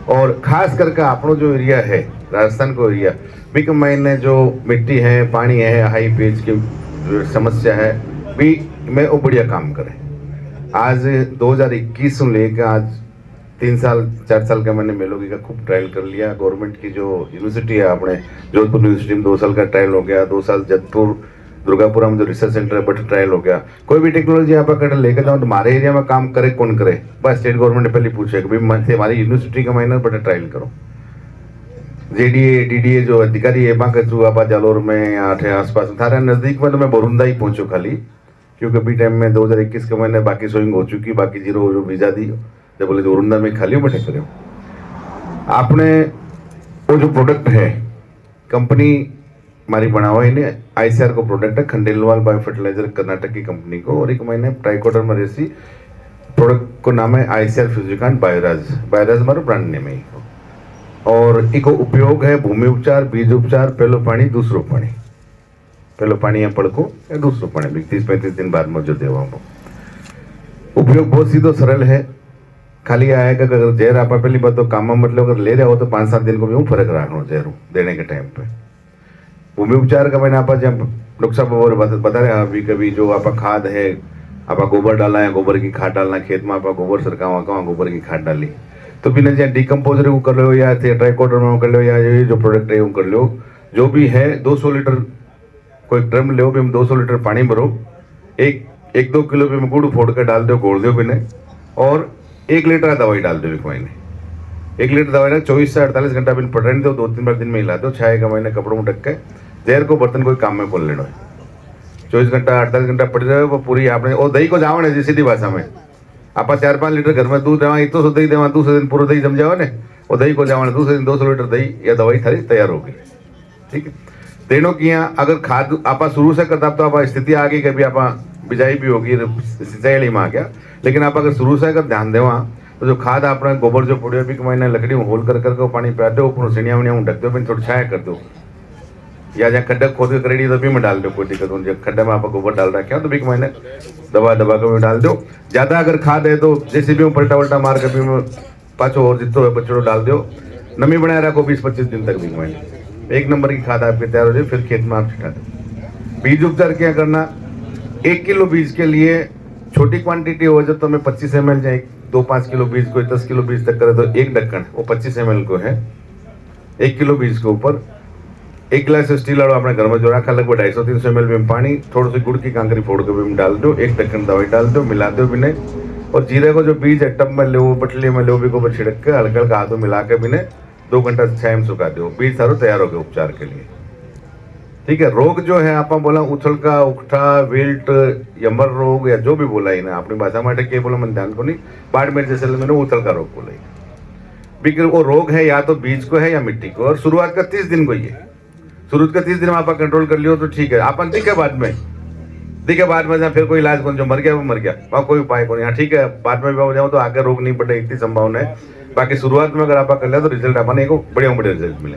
और खास करके अपनो जो एरिया है राजस्थान को एरिया भी मैंने जो मिट्टी है, पानी है, हाई पेज की समस्या है भी में वो बढ़िया काम करे। आज 2021 से लेकर आज 3-4 साल का मैंने मेलोगी का खूब ट्रायल कर लिया। गवर्नमेंट की जो यूनिवर्सिटी है अपने जोधपुर यूनिवर्सिटी में 2 साल का ट्रायल हो गया, 2 साल जयपुर दुर्गापुरा में जो रिसर्च सेंटर है बड़ा ट्रायल हो गया। कोई भी टेक्नोलॉजी आप अगर लेकर जाओ तो हमारे एरिया में काम करे कौन करे, बस स्टेट गवर्नमेंट ने पहले पूछे कि भाई हमारी यूनिवर्सिटी का माइनर बड़ा ट्रायल करो। JDA DDA जो अधिकारी है वहाँ के थ्रू आप जालोर में या आसपास थारे नज़दीक में, तो मैं बोरुंदा ही पहुँचो खाली, क्योंकि अभी टाइम में 2021 के महीने बाकी सोइंग हो चुकी, बाकी जीरो जो वीजा दी जब बोले बोरुंदा में खाली बैठे करो। आपने वो जो प्रोडक्ट है कंपनी हमारी बना हुआ है, ICR को प्रोडक्ट है, खंडेलवाल बायो फर्टिलाइजर कर्नाटक की कंपनी को, और एक महीने ट्राइकोडर्मा रेसी प्रोडक्ट को नाम है ICR फ्यूजिकांट बायोराज, बायोराज हमारा ब्रांड नेम है। और इको उपयोग है भूमि उपचार, बीज उपचार, पहलो पानी दूसरो पानी, पहलो पानी या पड़को या दूसरो पानी 30-35 दिन बाद में जो देवा उपयोग बहुत सीधो सरल है। खाली आएगा अगर जहर आप पहली बात तो काम मतलब अगर ले रहे हो तो 5-7 दिन को भी फर्क रखना जहर देने के टाइम पे। भूमि उपचार का मैंने आप जब डॉक्टर बता रहे अभी कभी जो आप खाद है, आप गोबर डाला है, गोबर की खाद डालना, खेत में आप गोबर सरका वहाँ गोबर की खाद डाली, तो बिना चाहे डिकम्पोजर वो कर लो या ट्राइकोडर्मा कर लो या ये जो प्रोडक्ट है वो कर लो, जो भी है 200 लीटर कोई ड्रम ले, भी 200 लीटर पानी भरो, 1-2 किलो भी गुड़ फोड़ कर डाल दो, घोल दो बिना, और 1 लीटर दवाई डाल दो एक महीने। 1 लीटर दवाई ना 24 से 48 घंटा बिन पटने दो, 2-3 बार दिन में हिला दो, छाए का महीने कपड़ों में ढक के जहर को बर्तन कोई काम में खोल लेना है। 24 घंटा 48 घंटा पड़ जाए वो पूरी आपने, और दही को जाओ जी सीधी भाषा में आप 4-5 लीटर घर में दूध देवा, इतो सो दही देवा, दूसरे दिन पूरा दही जम जाओ ने, और दही को जाओ दूसरे दिन 200 लीटर दही या दवाई थारी तैयार होगी। ठीक है, तेनों की यहाँ अगर खाद आप शुरू से करता तो आप स्थिति आ गई कभी आप बिजाई भी होगी सिंचाई में आ गया, लेकिन आप अगर शुरू से अगर ध्यान देवा तो जो खाद आपने गोबर जो पड़ो भी मैंने लकड़ी में होल कर करके पानी पिया दो, ऊपर सीढ़िया विड़िया ढक दो, थोड़ी छाया कर दो, या जहाँ खड्डा खोद के करेडी तो भी में डाल दो, कोई दिक्कत नहीं। खड्डे में आप गोबर डाल रखे हो तो भी मैंने दबा दबा कर भी डाल दो। ज़्यादा अगर खाद है तो जैसे भी पलटा वल्टा मार कर भी में पाँचों और जितो है बच्चों डाल दो, नमी बनाए रखो 20-25 दिन तक भी मैंने 1 नंबर की खाद आपके तैयार हो जाए। फिर खेत में आप छिटा दो। बीज उपचार क्या करना, 1 किलो बीज के लिए छोटी क्वांटिटी हो जाए तो मैं 25 ml जाए, 2-5 किलो बीज को 10 किलो बीज तक करे तो 1 ढक्कन वो 25 ml को है। 1 किलो बीज के ऊपर 1 गिलास स्टील वाला अपने घर में जो रखा लगभग 250-300 ml में पानी, थोड़ी सी गुड़ की कांकरी फोड़ के भी डाल दो, 1 ढक्कन दवाई डाल दो, मिला दो भी नहीं। और जीरे को जो बीज है टब में लो, बटली में लो, भी को छिड़क के हल्का हल्का हाथों मिला के भी 2 घंटा छाया में सुखा दो, बीज सारो तैयार हो गए उपचार के लिए। ठीक है। रोग जो है आप बोला उछल का उकठा विल्ट यमर रोग या जो भी बोला ही ना अपनी भाषा में के बोला मन ध्यान को नहीं, बाड़मेर जैसलमेर में उछल का रोग बोला ही। वो रोग है या तो बीज को है या मिट्टी को, और शुरुआत का 30 दिन को ही है। शुरुआत का 30 दिन में आप कंट्रोल कर लियो तो ठीक है। अपन दिखे बाद में फिर कोई इलाज कौन, जो मर गया वो मर गया, वहाँ कोई उपाय को नहीं। हाँ ठीक है, बाद में भी हो जाओ तो आगे रोग नहीं बढ़े, इतनी संभावना है। बाकी शुरुआत में अगर आप कर लिया तो रिजल्ट अपन को बढ़िया बढ़िया रिजल्ट मिले।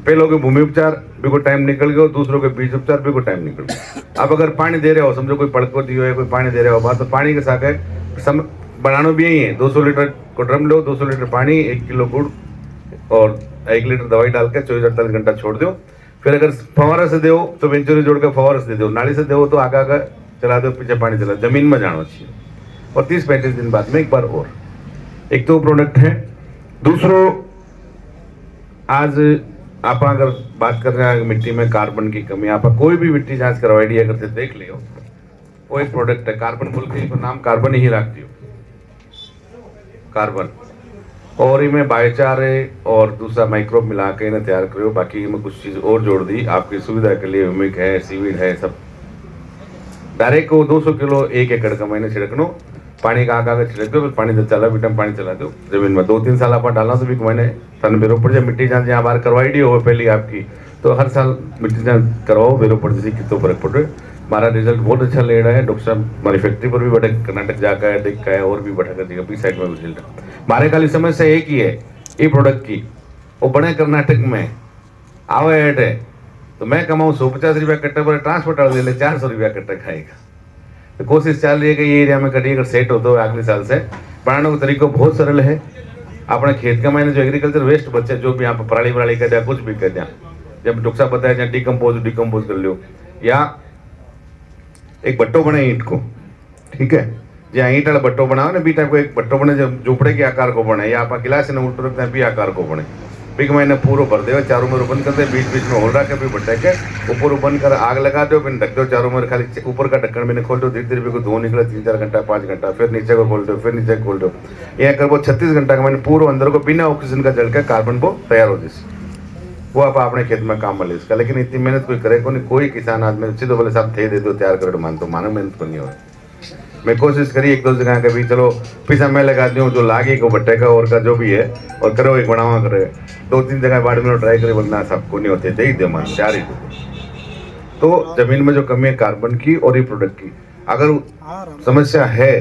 पहले के भूमि उपचार भी को टाइम निकल गया, दूसरों के बीज उपचार भी को टाइम निकल गया। आप अगर पानी दे रहे हो, समझो कोई पड़को दियो है, कोई पानी दे रहे हो बात, तो पानी के साथ है बनाना भी यही है। 200 लीटर को ड्रम लो, 200 लीटर पानी, 1 किलो गुड़ और 1 लीटर दवाई डाल के 24-48 घंटा छोड़ दो। फिर अगर फवारा से दो तो वेंचुरी जोड़ कर फवारा से दो, नाली से दो तो आगे आगे चला दो, पीछे पानी चला, जमीन में जाना चाहिए। और 30-35 दिन बाद में एक बार और। एक तो प्रोडक्ट है। दूसरो, आज आप अगर बात कर रहे हैं मिट्टी में कार्बन की कमी, आप कोई भी मिट्टी जांच करवाई अगर देख लियो, वो एक प्रोडक्ट है कार्बन बोल के, नाम कार्बन ही रख दियो, कार्बन। और इनमें बायोचार है और दूसरा माइक्रोब मिला के इन्हें तैयार करो। बाकी इनमें कुछ चीज़ और जोड़ दी आपकी सुविधा के लिए, ह्यूमिक है, सीवीड है, सब डायरेक्ट को 200 किलो 1 एकड़ का महीने छिड़कनो, पानी का आगा छिड़क दो, फिर पानी जब चला बीटा पानी चला दो जमीन में। 2-3 साल आप डालना तो भी मैंने तन बेरो पड़ जाए। मिट्टी जांच यहाँ बार करवाई दी हो पहली आपकी, तो हर साल मिट्टी जांच करवाओ, बेरो पड़ जैसे कितना फर्क पड़ रहा है। हमारा रिजल्ट बहुत अच्छा ले रहा है। डॉक्टर साहब हमारी फैक्ट्री पर भी बैठे, कर्नाटक जाकर है, देख का है, और भी बैठा कर दिया साइड में रिजल्ट। हमारे खाली समस्या एक ही है ये प्रोडक्ट की, वो बड़े कर्नाटक में आवे ऐड है तो मैं कमाऊँ 150 रुपया कट्टे पर, ट्रांसपोर्ट ले ले 400 रुपया कट्टा खाएगा। तो कोशिश चल रही है कि ये एरिया में कभी अगर सेट होता है अगले साल से। बनाने का तरीका बहुत सरल है। अपने खेत का मैंने जो एग्रीकल्चर वेस्ट बचे, जो भी यहाँ पर पराली वराली कर दिया, कुछ भी कर दिया, जब डॉक्टर साहब बताया जहाँ डिकम्पोज कर लो, या एक बट्टो बने ईंट को, ठीक है, जहाँ ईंट वाला बट्टो बनाओ ना, बी टाइप को एक बट्टो बने जो झोपड़े के आकार को बने, या आप गिलास ने उल्टो रखते हैं भी आकार को बने, भी मैंने पूरा भर दे, चारों में बंद करते, बीच बीच में होल रख के भी भट्टे के ऊपर बंद कर आग लगा दो, फिर ढक दो चारों में, खाली ऊपर का ढक्कन मैंने खोल दो, धीरे धीरे को धुआं निकले 3-4 घंटा 5 घंटा, फिर नीचे को खोल दो, फिर नीचे खोल दो, यह कर वो 36 घंटा का मैंने पूरा अंदर को बिना ऑक्सीजन का जल के कार्बन को तैयार हो जिस वो आप अपने खेत में काम ले इसका। लेकिन इतनी मेहनत कोई करे को नहीं, कोई किसान आदमी सीधे बोले साहब थे दे दो तैयार करो, मानतो मानो मेहनत को नहीं हो। मैं कोशिश करी 1-2 जगह का भी, चलो पैसा मैं लगा दूँ जो लागे को भट्टे का और का जो भी है, और करो एक बढ़ावा करे, 2-3 जगह बाड़ में ट्राई करे, वरना सबको नहीं होते, दे ही दे मान 4 ही दे। तो जमीन में जो कमी है कार्बन की और ये प्रोडक्ट की, अगर समस्या है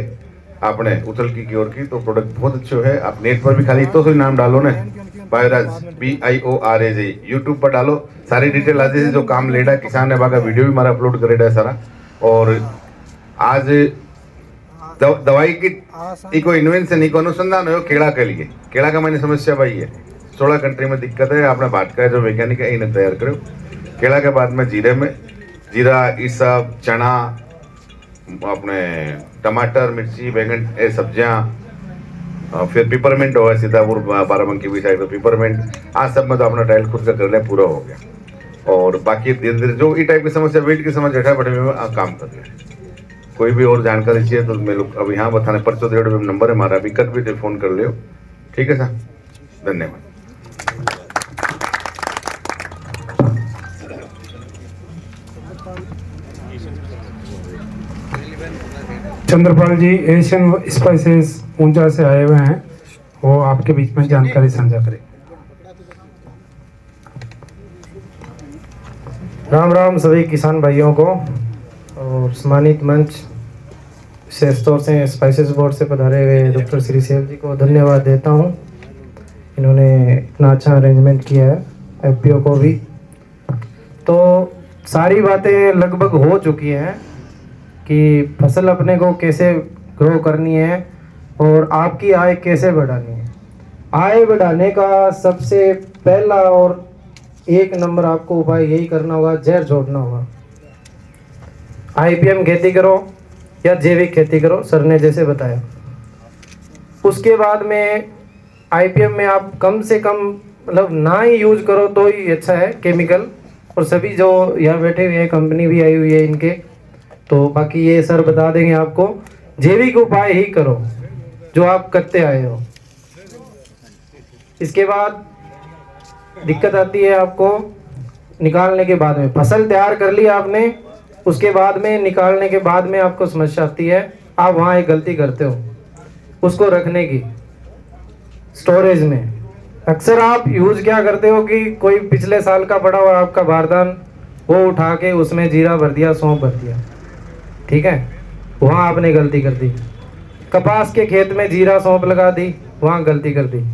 आपने उथल की ओर की, तो प्रोडक्ट बहुत अच्छे है। आप नेट पर भी खाली तो सही नाम डालो ना, बायोराज BIORAJ यूट्यूब पर डालो, सारी डिटेल आ जाए। जो काम लेडा किसान है बागा वीडियो भी हमारा अपलोड करेगा है सारा। और आज दवाई की इको इन्वेंशन इको अनुसंधान है केड़ा के लिए, केड़ा का मैंने समस्या भाई है 16 कंट्री में दिक्कत है, आपने बात का जो वैज्ञानिक है इन्हें तैयार करो। केड़ा के बाद में जीरे में जीरा, ये सब चना, अपने टमाटर, मिर्ची, बैंगन, ये सब्जियां, फिर पिपरमेंट हो सीतापुर बाराबंकी भी साइड पिपरमेंट, आज सब में तो अपना ट्रायल खुद का कर लिया, पूरा हो गया। और बाकी धीरे धीरे जो ई टाइप की समस्या, वेट की समस्या बैठा बैठे में काम कर लिया। कोई भी और जानकारी चाहिए तो मैं लोग अब यहाँ बताने परचो दे नंबर है हमारा, अभी कल भी टेलीफोन कर लियो, ठीक है सर, धन्यवाद। चंद्रपाल जी एशियन स्पाइसेस ऊंचा से आए हुए हैं, वो आपके बीच में जानकारी साझा करें। राम राम सभी किसान भाइयों को और सम्मानित मंच विशेष तौर से स्पाइसेस बोर्ड से पधारे हुए डॉक्टर श्री सेव जी को धन्यवाद देता हूँ। इन्होंने इतना अच्छा अरेंजमेंट किया है, एफपीओ को भी। तो सारी बातें लगभग हो चुकी हैं कि फसल अपने को कैसे ग्रो करनी है और आपकी आय कैसे बढ़ानी है। आय बढ़ाने का सबसे पहला और एक नंबर आपको उपाय यही करना होगा, जहर छोड़ना होगा। आईपीएम खेती करो या जैविक खेती करो, सर ने जैसे बताया। उसके बाद में आईपीएम में आप कम से कम मतलब ना ही यूज करो तो ही अच्छा है केमिकल। और सभी जो यहाँ बैठे हुए हैं, कंपनी भी आई हुई है इनके, तो बाकी ये सर बता देंगे आपको। जैविक उपाय ही करो जो आप करते आए हो। इसके बाद दिक्कत आती है आपको निकालने के बाद में। फसल तैयार कर ली आपने, उसके बाद में निकालने के बाद में आपको समस्या आती है। आप वहाँ एक गलती करते हो उसको रखने की, स्टोरेज में। अक्सर आप यूज क्या करते हो कि कोई पिछले साल का पड़ा हुआ आपका बारदान, वो उठा के उसमें जीरा भर दिया, सौंफ भर दिया, ठीक है, वहाँ आपने गलती कर दी। कपास के खेत में जीरा सौंफ लगा दी, वहाँ गलती कर दी।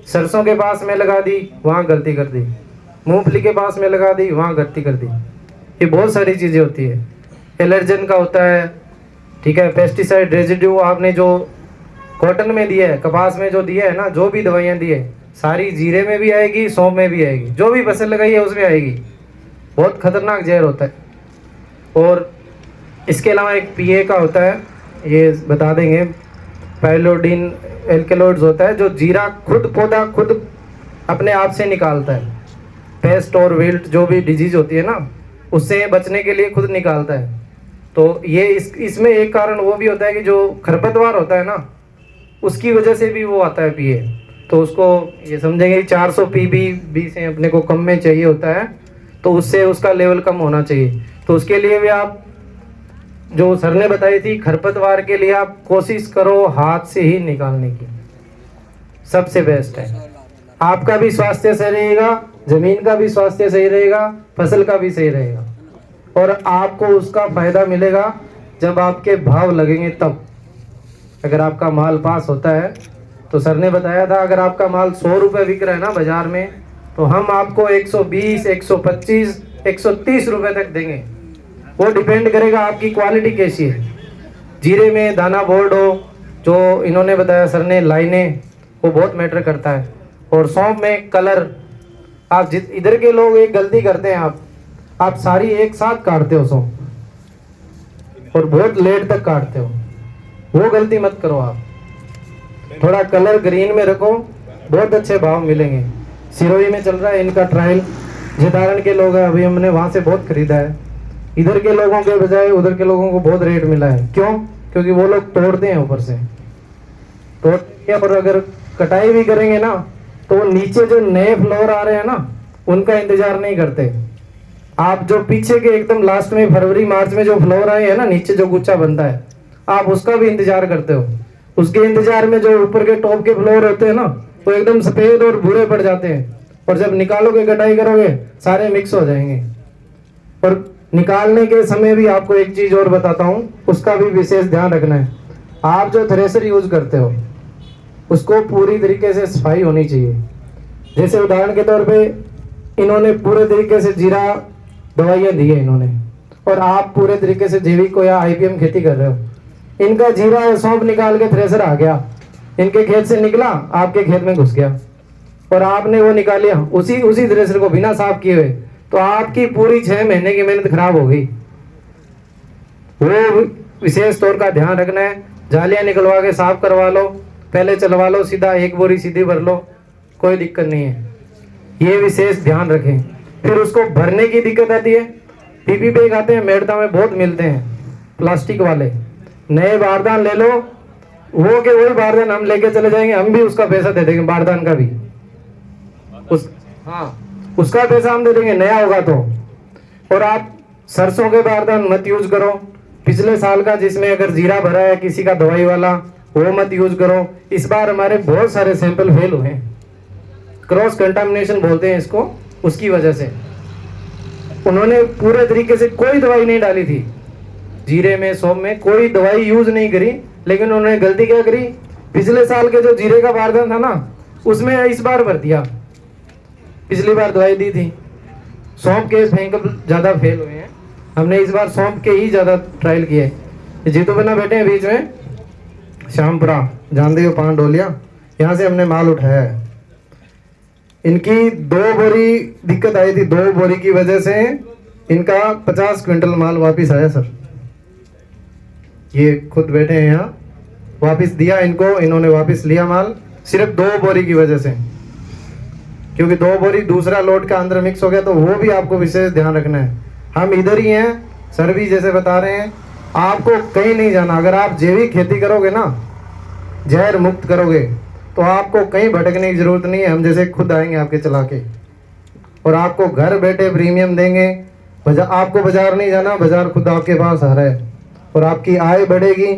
सरसों के पास में लगा दी, वहाँ गलती कर दी। मूंगफली के पास में लगा दी, वहाँ गलती कर दी। ये बहुत सारी चीज़ें होती है। एलर्जन का होता है, ठीक है, पेस्टिसाइड रेजिड्यू आपने जो कॉटन में दिया है, कपास में जो दिया है ना, जो भी दवाइयाँ दी है सारी जीरे में भी आएगी, सौंफ में भी आएगी, जो भी फसल लगाई है उसमें आएगी। बहुत खतरनाक जहर होता है। और इसके अलावा एक पीए का होता है, ये बता देंगे, पाइलोडीन एल्केलॉइड्स होता है, जो जीरा खुद पौधा खुद अपने आप से निकालता है। पेस्ट और विल्ट जो भी डिजीज होती है ना, उससे बचने के लिए खुद निकालता है। तो ये इसमें एक कारण वो भी होता है कि जो खरपतवार होता है ना, उसकी वजह से भी वो आता है पीए। तो उसको ये समझेंगे 400 पीबी से अपने को कम में चाहिए होता है, तो उससे उसका लेवल कम होना चाहिए। तो उसके लिए भी आप जो सर ने बताई थी खरपतवार के लिए आप कोशिश करो हाथ से ही निकालने की, सबसे बेस्ट है। आपका भी स्वास्थ्य सही रहेगा, जमीन का भी स्वास्थ्य सही रहेगा, फसल का भी सही रहेगा, और आपको उसका फायदा मिलेगा जब आपके भाव लगेंगे तब। अगर आपका माल पास होता है तो सर ने बताया था, अगर आपका माल 100 रुपये बिक रहा है ना बाजार में, तो हम आपको 120, 125, 130 रुपये तक देंगे। वो डिपेंड करेगा आपकी क्वालिटी कैसी है। जीरे में दाना बोर्ड हो, जो इन्होंने बताया सर ने, लाइनें, वो बहुत मैटर करता है। और सौंफ में कलर। आप इधर के लोग एक गलती करते हैं, आप सारी एक साथ काटते हो सौंफ और बहुत लेट तक काटते हो, वो गलती मत करो। आप थोड़ा कलर ग्रीन में रखो, बहुत अच्छे भाव मिलेंगे। सिरोही में चल रहा है इनका ट्रायल, जितारण के लोग हैं, अभी हमने वहाँ से बहुत खरीदा है। इधर के लोगों के बजाय उधर के लोगों को बहुत रेट मिला है। क्यों? क्योंकि वो लोग तोड़ते हैं ऊपर से, तोड़ते हैं, और अगर कटाई भी करेंगे ना तो नीचे जो नए फ्लोर आ रहे हैं ना, उनका इंतजार नहीं करते। आप जो पीछे के एकदम लास्ट में फरवरी मार्च में जो फ्लोर आए हैं ना, नीचे जो गुच्छा बनता है, आप उसका भी इंतजार करते हो। उसके इंतजार में जो ऊपर के टॉप के फ्लोर होते हैं ना, वो एकदम सफेद और भूरे पड़ जाते हैं, और जब निकालोगे, कटाई करोगे, सारे मिक्स हो जाएंगे। और निकालने के समय भी आपको एक चीज और बताता हूँ, उसका भी विशेष ध्यान रखना है। आप जो थ्रेशर यूज करते हो उसको पूरी तरीके से सफाई होनी चाहिए। जैसे उदाहरण के तौर पे इन्होंने पूरे तरीके से जीरा दवाइयाँ दी है इन्होंने, और आप पूरे तरीके से जैविक को या आईपीएम खेती कर रहे हो। इनका जीरा या सौंफ निकाल के थ्रेशर आ गया, इनके खेत से निकला, आपके खेत में घुस गया, और आपने वो निकालिया उसी थ्रेशर को बिना साफ किए हुए, तो आपकी पूरी 6 महीने की मेहनत खराब हो गई। वो विशेष तौर का ध्यान रखना है। जालियां निकलवा के साफ करवा लो, पहले चलवा लो, सीधा एक बोरी सीधी भर लो, कोई दिक्कत नहीं है। ये विशेष ध्यान रखें। फिर उसको भरने की दिक्कत आती है। पीपी बैग आते हैं, मेड़ता में बहुत मिलते हैं, प्लास्टिक वाले। नए बारदान ले लो, वो के वही बारदान हम लेके चले जाएंगे, हम भी उसका पैसा दे देंगे, बारदान का भी उसका पैसा हम दे देंगे, नया होगा तो। और आप सरसों के बारदान मत यूज करो, पिछले साल का जिसमें अगर जीरा भरा है किसी का दवाई वाला, वो मत यूज करो। इस बार हमारे बहुत सारे सैंपल फेल हुए हैं, क्रॉस कंटामिनेशन बोलते हैं इसको, उसकी वजह से। उन्होंने पूरे तरीके से कोई दवाई नहीं डाली थी, जीरे में, सौंफ में कोई दवाई यूज नहीं करी, लेकिन उन्होंने गलती क्या करी, पिछले साल के जो जीरे का बारदाना था ना, उसमें इस बार भर दिया। पिछली बार दवाई दी थी, सौंफ के सैंपल ज़्यादा फेल हुए हैं, हमने इस बार सौंफ के ही ज़्यादा ट्रायल किए। जीतू बना बैठे हैं बीच में, श्यामपुरा जानते हो, 5 डोलिया, यहाँ से हमने माल उठाया है। इनकी 2 बोरी दिक्कत आई थी, 2 बोरी की वजह से इनका 50 क्विंटल माल वापस आया सर। ये खुद बैठे हैं यहाँ, वापस दिया इनको, इन्होंने वापस लिया माल सिर्फ 2 बोरी की वजह से, क्योंकि 2 बोरी दूसरा लोड का अंदर मिक्स हो गया, तो वो भी आपको विशेष ध्यान रखना है। हम इधर ही हैं, सर भी जैसे बता रहे हैं, आपको कहीं नहीं जाना। अगर आप जैविक खेती करोगे ना, जहर मुक्त करोगे, तो आपको कहीं भटकने की जरूरत नहीं है। हम जैसे खुद आएंगे आपके चला के, और आपको घर बैठे प्रीमियम देंगे। आपको बाजार नहीं जाना, बाजार खुद आपके पास आ रहा है, और आपकी आय बढ़ेगी,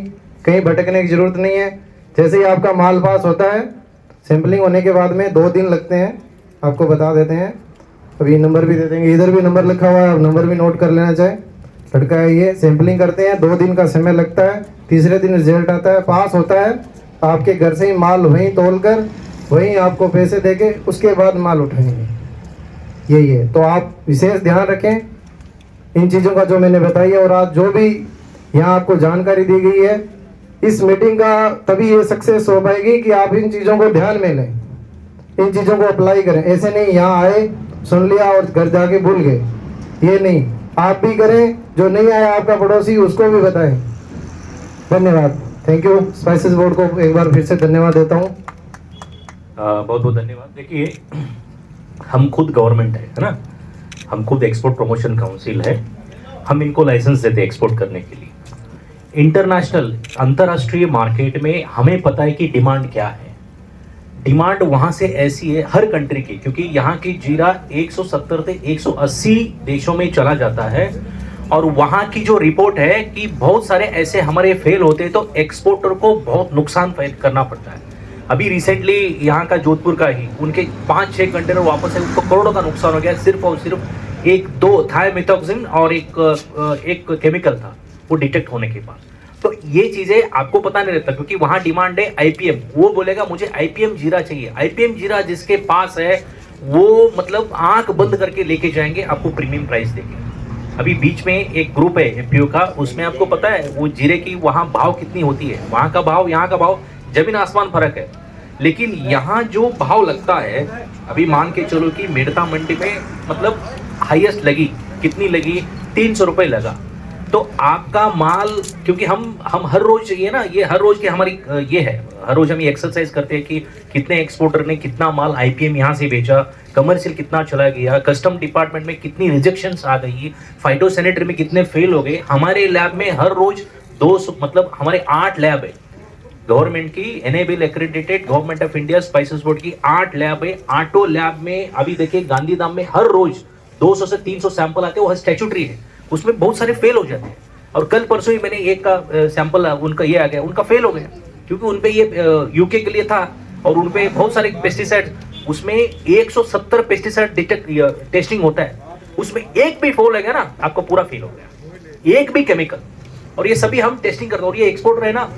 कहीं भटकने की जरूरत नहीं है। जैसे ही आपका माल पास होता है, सैंपलिंग होने के बाद में 2 दिन लगते हैं, आपको बता देते हैं। अभी नंबर भी दे देंगे, इधर भी नंबर लिखा हुआ है, आप नंबर भी नोट कर लेना चाहे। लड़का है ये, सैंपलिंग करते हैं, 2 दिन का समय लगता है, तीसरे दिन रिजल्ट आता है, पास होता है, आपके घर से ही माल वहीं तोल कर वहीं आपको पैसे देके उसके बाद माल उठाएंगे। यही है, तो आप विशेष ध्यान रखें इन चीज़ों का जो मैंने बताई है। और आज जो भी यहाँ आपको जानकारी दी गई है, इस मीटिंग का तभी ये सक्सेस हो पाएगी कि आप इन चीज़ों को ध्यान में लें, इन चीज़ों को अप्लाई करें। ऐसे नहीं यहाँ आए, सुन लिया और घर जाके भूल गए, ये नहीं, आप भी करें। जो नहीं आया आपका पड़ोसी, उसको भी बताएं। धन्यवाद, थैंक यू। स्पाइसेस बोर्ड को एक बार फिर से धन्यवाद देता हूँ। बहुत बहुत धन्यवाद। देखिए, हम खुद गवर्नमेंट है ना, हम खुद एक्सपोर्ट प्रमोशन काउंसिल है, हम इनको लाइसेंस देते हैं एक्सपोर्ट करने के लिए। इंटरनेशनल, अंतर्राष्ट्रीय मार्केट में हमें पता है कि डिमांड क्या है। डिमांड वहाँ से ऐसी है हर कंट्री की, क्योंकि यहाँ की जीरा 170 से 180 देशों में चला जाता है, और वहाँ की जो रिपोर्ट है कि बहुत सारे ऐसे हमारे फेल होते हैं, तो एक्सपोर्टर को बहुत नुकसान करना पड़ता है। अभी रिसेंटली यहाँ का जोधपुर का ही, उनके 5-6 कंटेनर वापस है, उनको करोड़ों का नुकसान हो गया, सिर्फ और सिर्फ 1-2 थायमिथॉक्सिन और एक केमिकल था, वो डिटेक्ट होने के बाद। तो ये चीज़ें आपको पता नहीं रहता, क्योंकि वहाँ डिमांड है आईपीएम, वो बोलेगा मुझे आईपीएम जीरा चाहिए। आईपीएम जीरा जिसके पास है, वो मतलब आंख बंद करके लेके जाएंगे, आपको प्रीमियम प्राइस देंगे। अभी बीच में एक ग्रुप है एमपीओ का, उसमें आपको पता है वो जीरे की वहाँ भाव कितनी होती है, वहाँ का भाव यहाँ का भाव जमीन आसमान फर्क है। लेकिन यहाँ जो भाव लगता है, अभी मान के चलो कि मेड़ता मंडी में मतलब हाईएस्ट लगी, कितनी लगी, 300 रुपये लगा। तो आपका माल, क्योंकि हम हर रोज ये ना, ये हर रोज की हमारी ये है, हर रोज हम ये एक्सरसाइज करते हैं कि कितने एक्सपोर्टर ने कितना माल आईपीएम यहाँ से बेचा, कमर्शियल कितना चला गया, कस्टम डिपार्टमेंट में कितनी रिजेक्शंस आ गई, फाइटोसैनिटरी में कितने फेल हो गए। हमारे लैब में हर रोज 200, मतलब हमारे 8 लैब है, गवर्नमेंट की enable accredited, government of India spices board की 8 लैब है। 8 लैब में अभी देखिए गांधीधाम में हर रोज 200 से 300 सैंपल आते हैं, वो स्टैट्यूटरी है, उसमें बहुत सारे फेल हो जाते हैं। और कल परसों ही मैंने एक का सैंपल उनका ये आ गया, उनका फेल हो गया, क्योंकि उनपे ये यूके के लिए था और उनपे बहुत सारे पेस्टिसाइड, उसमें 170 पेस्टिसाइड टेस्टिंग होता है, उसमें एक भी फेल हो गया ना, आपको पूरा फेल हो गया, एक भी केमिकल। और ये सभी हम टेस्टिंग करते हैं। और ये एक्सपोर्टर है ना,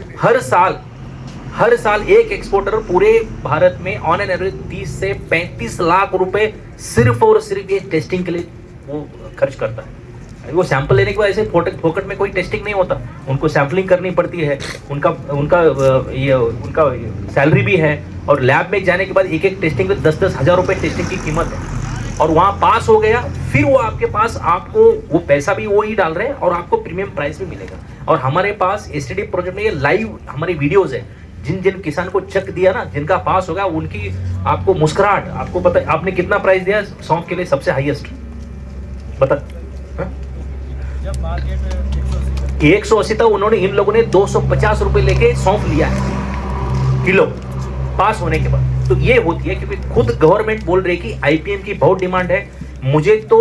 हर साल एक एक्सपोर्टर पूरे भारत में ऑन एन एवरेज 30 से 35 लाख रुपए सिर्फ और सिर्फ ये टेस्टिंग के लिए वो खर्च करता है। वो सैंपल लेने के बाद ऐसे फोकट में कोई टेस्टिंग नहीं होता, उनको सैंपलिंग करनी पड़ती है, उनका सैलरी भी है, और लैब में जाने के बाद एक टेस्टिंग में 10-10 हज़ार रुपये टेस्टिंग की कीमत है। और वहाँ पास हो गया, फिर वो आपके पास, आपको वो पैसा भी वो ही डाल रहे हैं और आपको प्रीमियम प्राइस भी मिलेगा। और हमारे पास एसटीडी प्रोजेक्ट में ये लाइव हमारी वीडियोज़ है, जिन किसान को चेक दिया ना, जिनका पास होगा, उनकी आपको मुस्कुराहट, आपको पता है आपने कितना प्राइस दिया सौंफ के लिए सबसे हाईएस्ट, बता 180 था, उन्होंने, इन लोगों ने 250 रुपए लेके सौंफ लिया है किलो पास होने के बाद। तो ये होती है, क्योंकि खुद गवर्नमेंट बोल रही है कि आईपीएम की बहुत डिमांड है। मुझे तो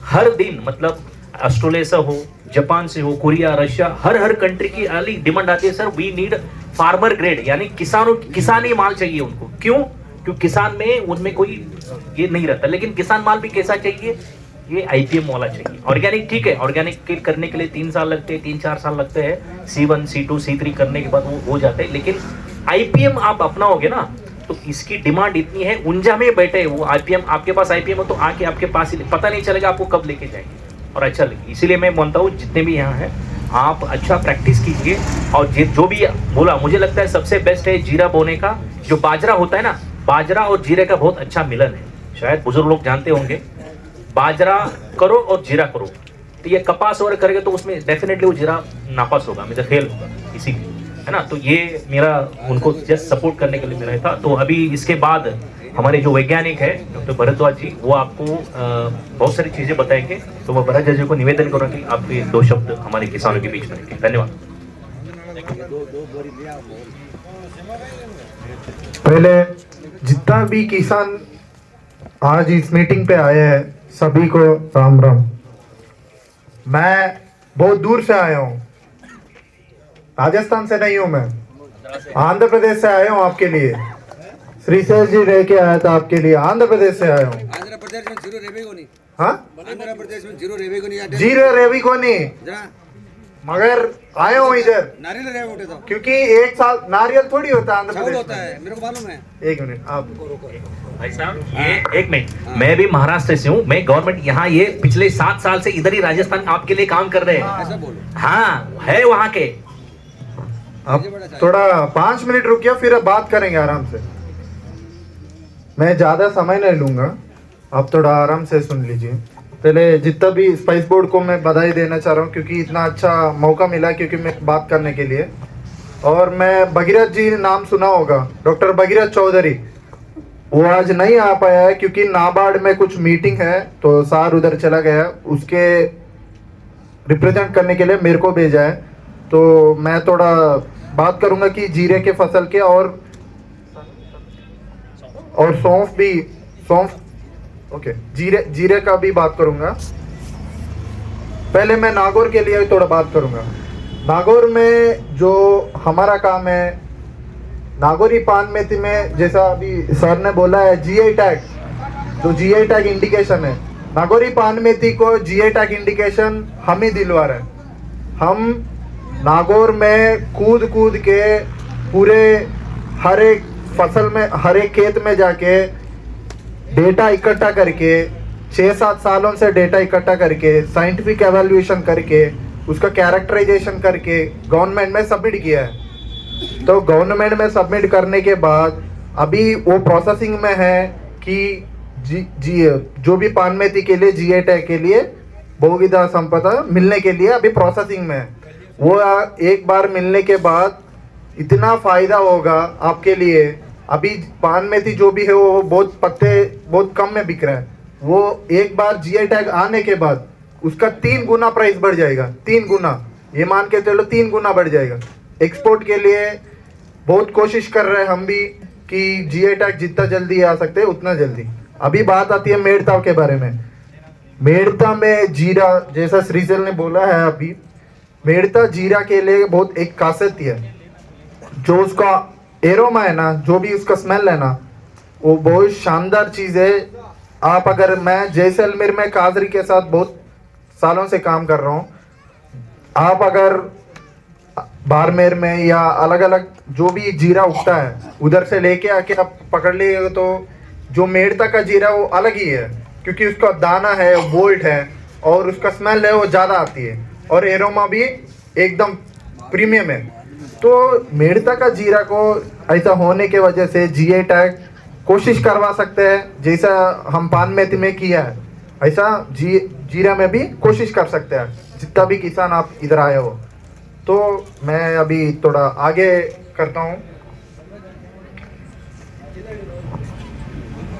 हर दिन, मतलब ऑस्ट्रेलिया से हो, जापान से हो, कोरिया, रशिया, हर कंट्री की अलग डिमांड आती है, sir we need farmer grade, यानी किसानी माल चाहिए उनको। क्यों? क्योंकि किसान में उनमें कोई ये नहीं रहता। लेकिन किसान माल भी कैसा चाहिए, ये IPM वाला चाहिए। ऑर्गेनिक ठीक है, ऑर्गेनिक करने के लिए 3 साल लगते हैं, 3-4 साल लगते हैं, C1 C2 C3 करने के बाद वो हो जाते हैं, लेकिन IPM आप अपनाओगे ना तो इसकी डिमांड इतनी है, उंजा में बैठे वो IPM, आपके पास IPM हो तो आके आपके पास ही, पता नहीं चलेगा आपको कब लेके जाएंगे और अच्छा लगे। इसीलिए मैं मानता हूँ जितने भी यहाँ हैं आप अच्छा प्रैक्टिस कीजिए, और जो भी बोला मुझे लगता है सबसे बेस्ट है जीरा बोने का। जो बाजरा होता है ना, बाजरा और जीरे का बहुत अच्छा मिलन है, शायद बुजुर्ग लोग जानते होंगे। बाजरा करो और जीरा करो, तो ये कपास और करेंगे तो उसमें डेफिनेटली वो जीरा नापास होगा, मतलब फेल होगा, इसीलिए है ना। तो ये मेरा उनको जस्ट सपोर्ट करने के लिए मेरा था। तो अभी इसके बाद हमारे जो वैज्ञानिक है डॉक्टर भरद्वाज जी, वो आपको बहुत सारी चीज़ें बताएंगे। तो मैं भरद्वाज जी को निवेदन करूँगा कि आप ये 2 शब्द हमारे किसानों के बीच में रखें। धन्यवाद। पहले जितना भी किसान आज इस मीटिंग पे आए हैं सभी को राम राम। मैं बहुत दूर से आया हूँ, राजस्थान से नहीं हूँ, मैं आंध्र प्रदेश से आया हूँ आपके लिए। श्रीशैल जी रह के आया था आपके लिए, आंध्र प्रदेश से आया हूँ। आंध्र प्रदेश में जीरो रेवेगो नहीं। हाँ, आंध्र प्रदेश में जीरो रेवेगो नहीं। जीरो रेवी को नहीं, मगर आया हूँ इधर नारियल रेवे उठे तो, क्योंकि 1 साल नारियल थोड़ी होता है आंध्र प्रदेश होता है, मेरे को मालूम है। 1 मिनट आप भाई साहब, ये 1 मिनट, मैं भी महाराष्ट्र से हूँ। मैं गवर्नमेंट यहाँ ये पिछले 7 साल से इधर ही राजस्थान आपके लिए काम कर रहे हैं। ऐसा बोलो। हाँ, है वहाँ के। अब थोड़ा 5 मिनट रुकिए, फिर अब बात करेंगे आराम से। मैं ज़्यादा समय नहीं लूँगा, आप थोड़ा आराम से सुन लीजिए। पहले जितना भी स्पाइस बोर्ड को मैं बधाई देना चाह रहा हूँ, क्योंकि इतना अच्छा मौका मिला क्योंकि मैं बात करने के लिए। और मैं भगीरथ जी नाम सुना होगा, डॉक्टर भगीरथ चौधरी, वो आज नहीं आ पाया है क्योंकि नाबार्ड में कुछ मीटिंग है, तो सार उधर चला गया। उसके रिप्रेजेंट करने के लिए मेरे को भेजा है, तो मैं थोड़ा बात करूंगा कि जीरे के फसल के और सौंफ ओके, जीरे का भी बात करूंगा। पहले मैं नागौर के लिए थोड़ा बात करूंगा। नागौर में जो हमारा काम है, नागौरी पान मेथी में, जैसा अभी सर ने बोला है GI टैग, जो GI टैग इंडिकेशन है, नागौरी पान मेथी को GI टैग इंडिकेशन हम ही दिलवा रहे हैं। हम नागौर में कूद के पूरे हर एक फसल में, हर एक खेत में जाके डेटा इकट्ठा करके, 6-7 सालों से डेटा इकट्ठा करके, साइंटिफिक एवेल्यूएशन करके, उसका कैरेक्टराइजेशन करके गवर्नमेंट में सबमिट किया है। तो गवर्नमेंट में सबमिट करने के बाद अभी वो प्रोसेसिंग में है कि जो भी पान मेथी के लिए GI टैग के लिए बहुविधा संपदा मिलने के लिए अभी प्रोसेसिंग में है। वो एक बार मिलने के बाद इतना फ़ायदा होगा आपके लिए। अभी पान मेथी जो भी है वो बहुत पत्ते बहुत कम में बिक रहा है, वो एक बार GI टैग आने के बाद उसका 3 गुना प्राइस बढ़ जाएगा। 3 गुना, ये मान के चलो 3 गुना बढ़ जाएगा। एक्सपोर्ट के लिए बहुत कोशिश कर रहे हैं हम भी कि GI टैग जितना जल्दी आ सकते हैं उतना जल्दी। अभी बात आती है मेड़ता के बारे में। मेड़ता में जीरा, जैसा श्रीशैल ने बोला है, अभी मेड़ता जीरा के लिए बहुत एक खासियत है, जो उसका एरोमा है ना, जो भी उसका स्मेल है ना, वो बहुत शानदार चीज़ है। आप अगर, मैं जैसलमेर में काजरी के साथ बहुत सालों से काम कर रहा हूँ, आप अगर बाड़मेर में या अलग अलग जो भी जीरा उगता है उधर से लेके आके आप पकड़ लीजिएगा तो जो मेड़ता का जीरा वो अलग ही है, क्योंकि उसका दाना है, बोल्ट है, और उसका स्मेल है वो ज़्यादा आती है, और एरोमा भी एकदम प्रीमियम है। तो मेड़ता का जीरा को ऐसा होने के वजह से GI टैग कोशिश करवा सकते हैं, जैसा हम पान मेथी में किया है, ऐसा जीरा में भी कोशिश कर सकते हैं, जितना भी किसान आप इधर आए हो। तो मैं अभी थोड़ा आगे करता हूँ।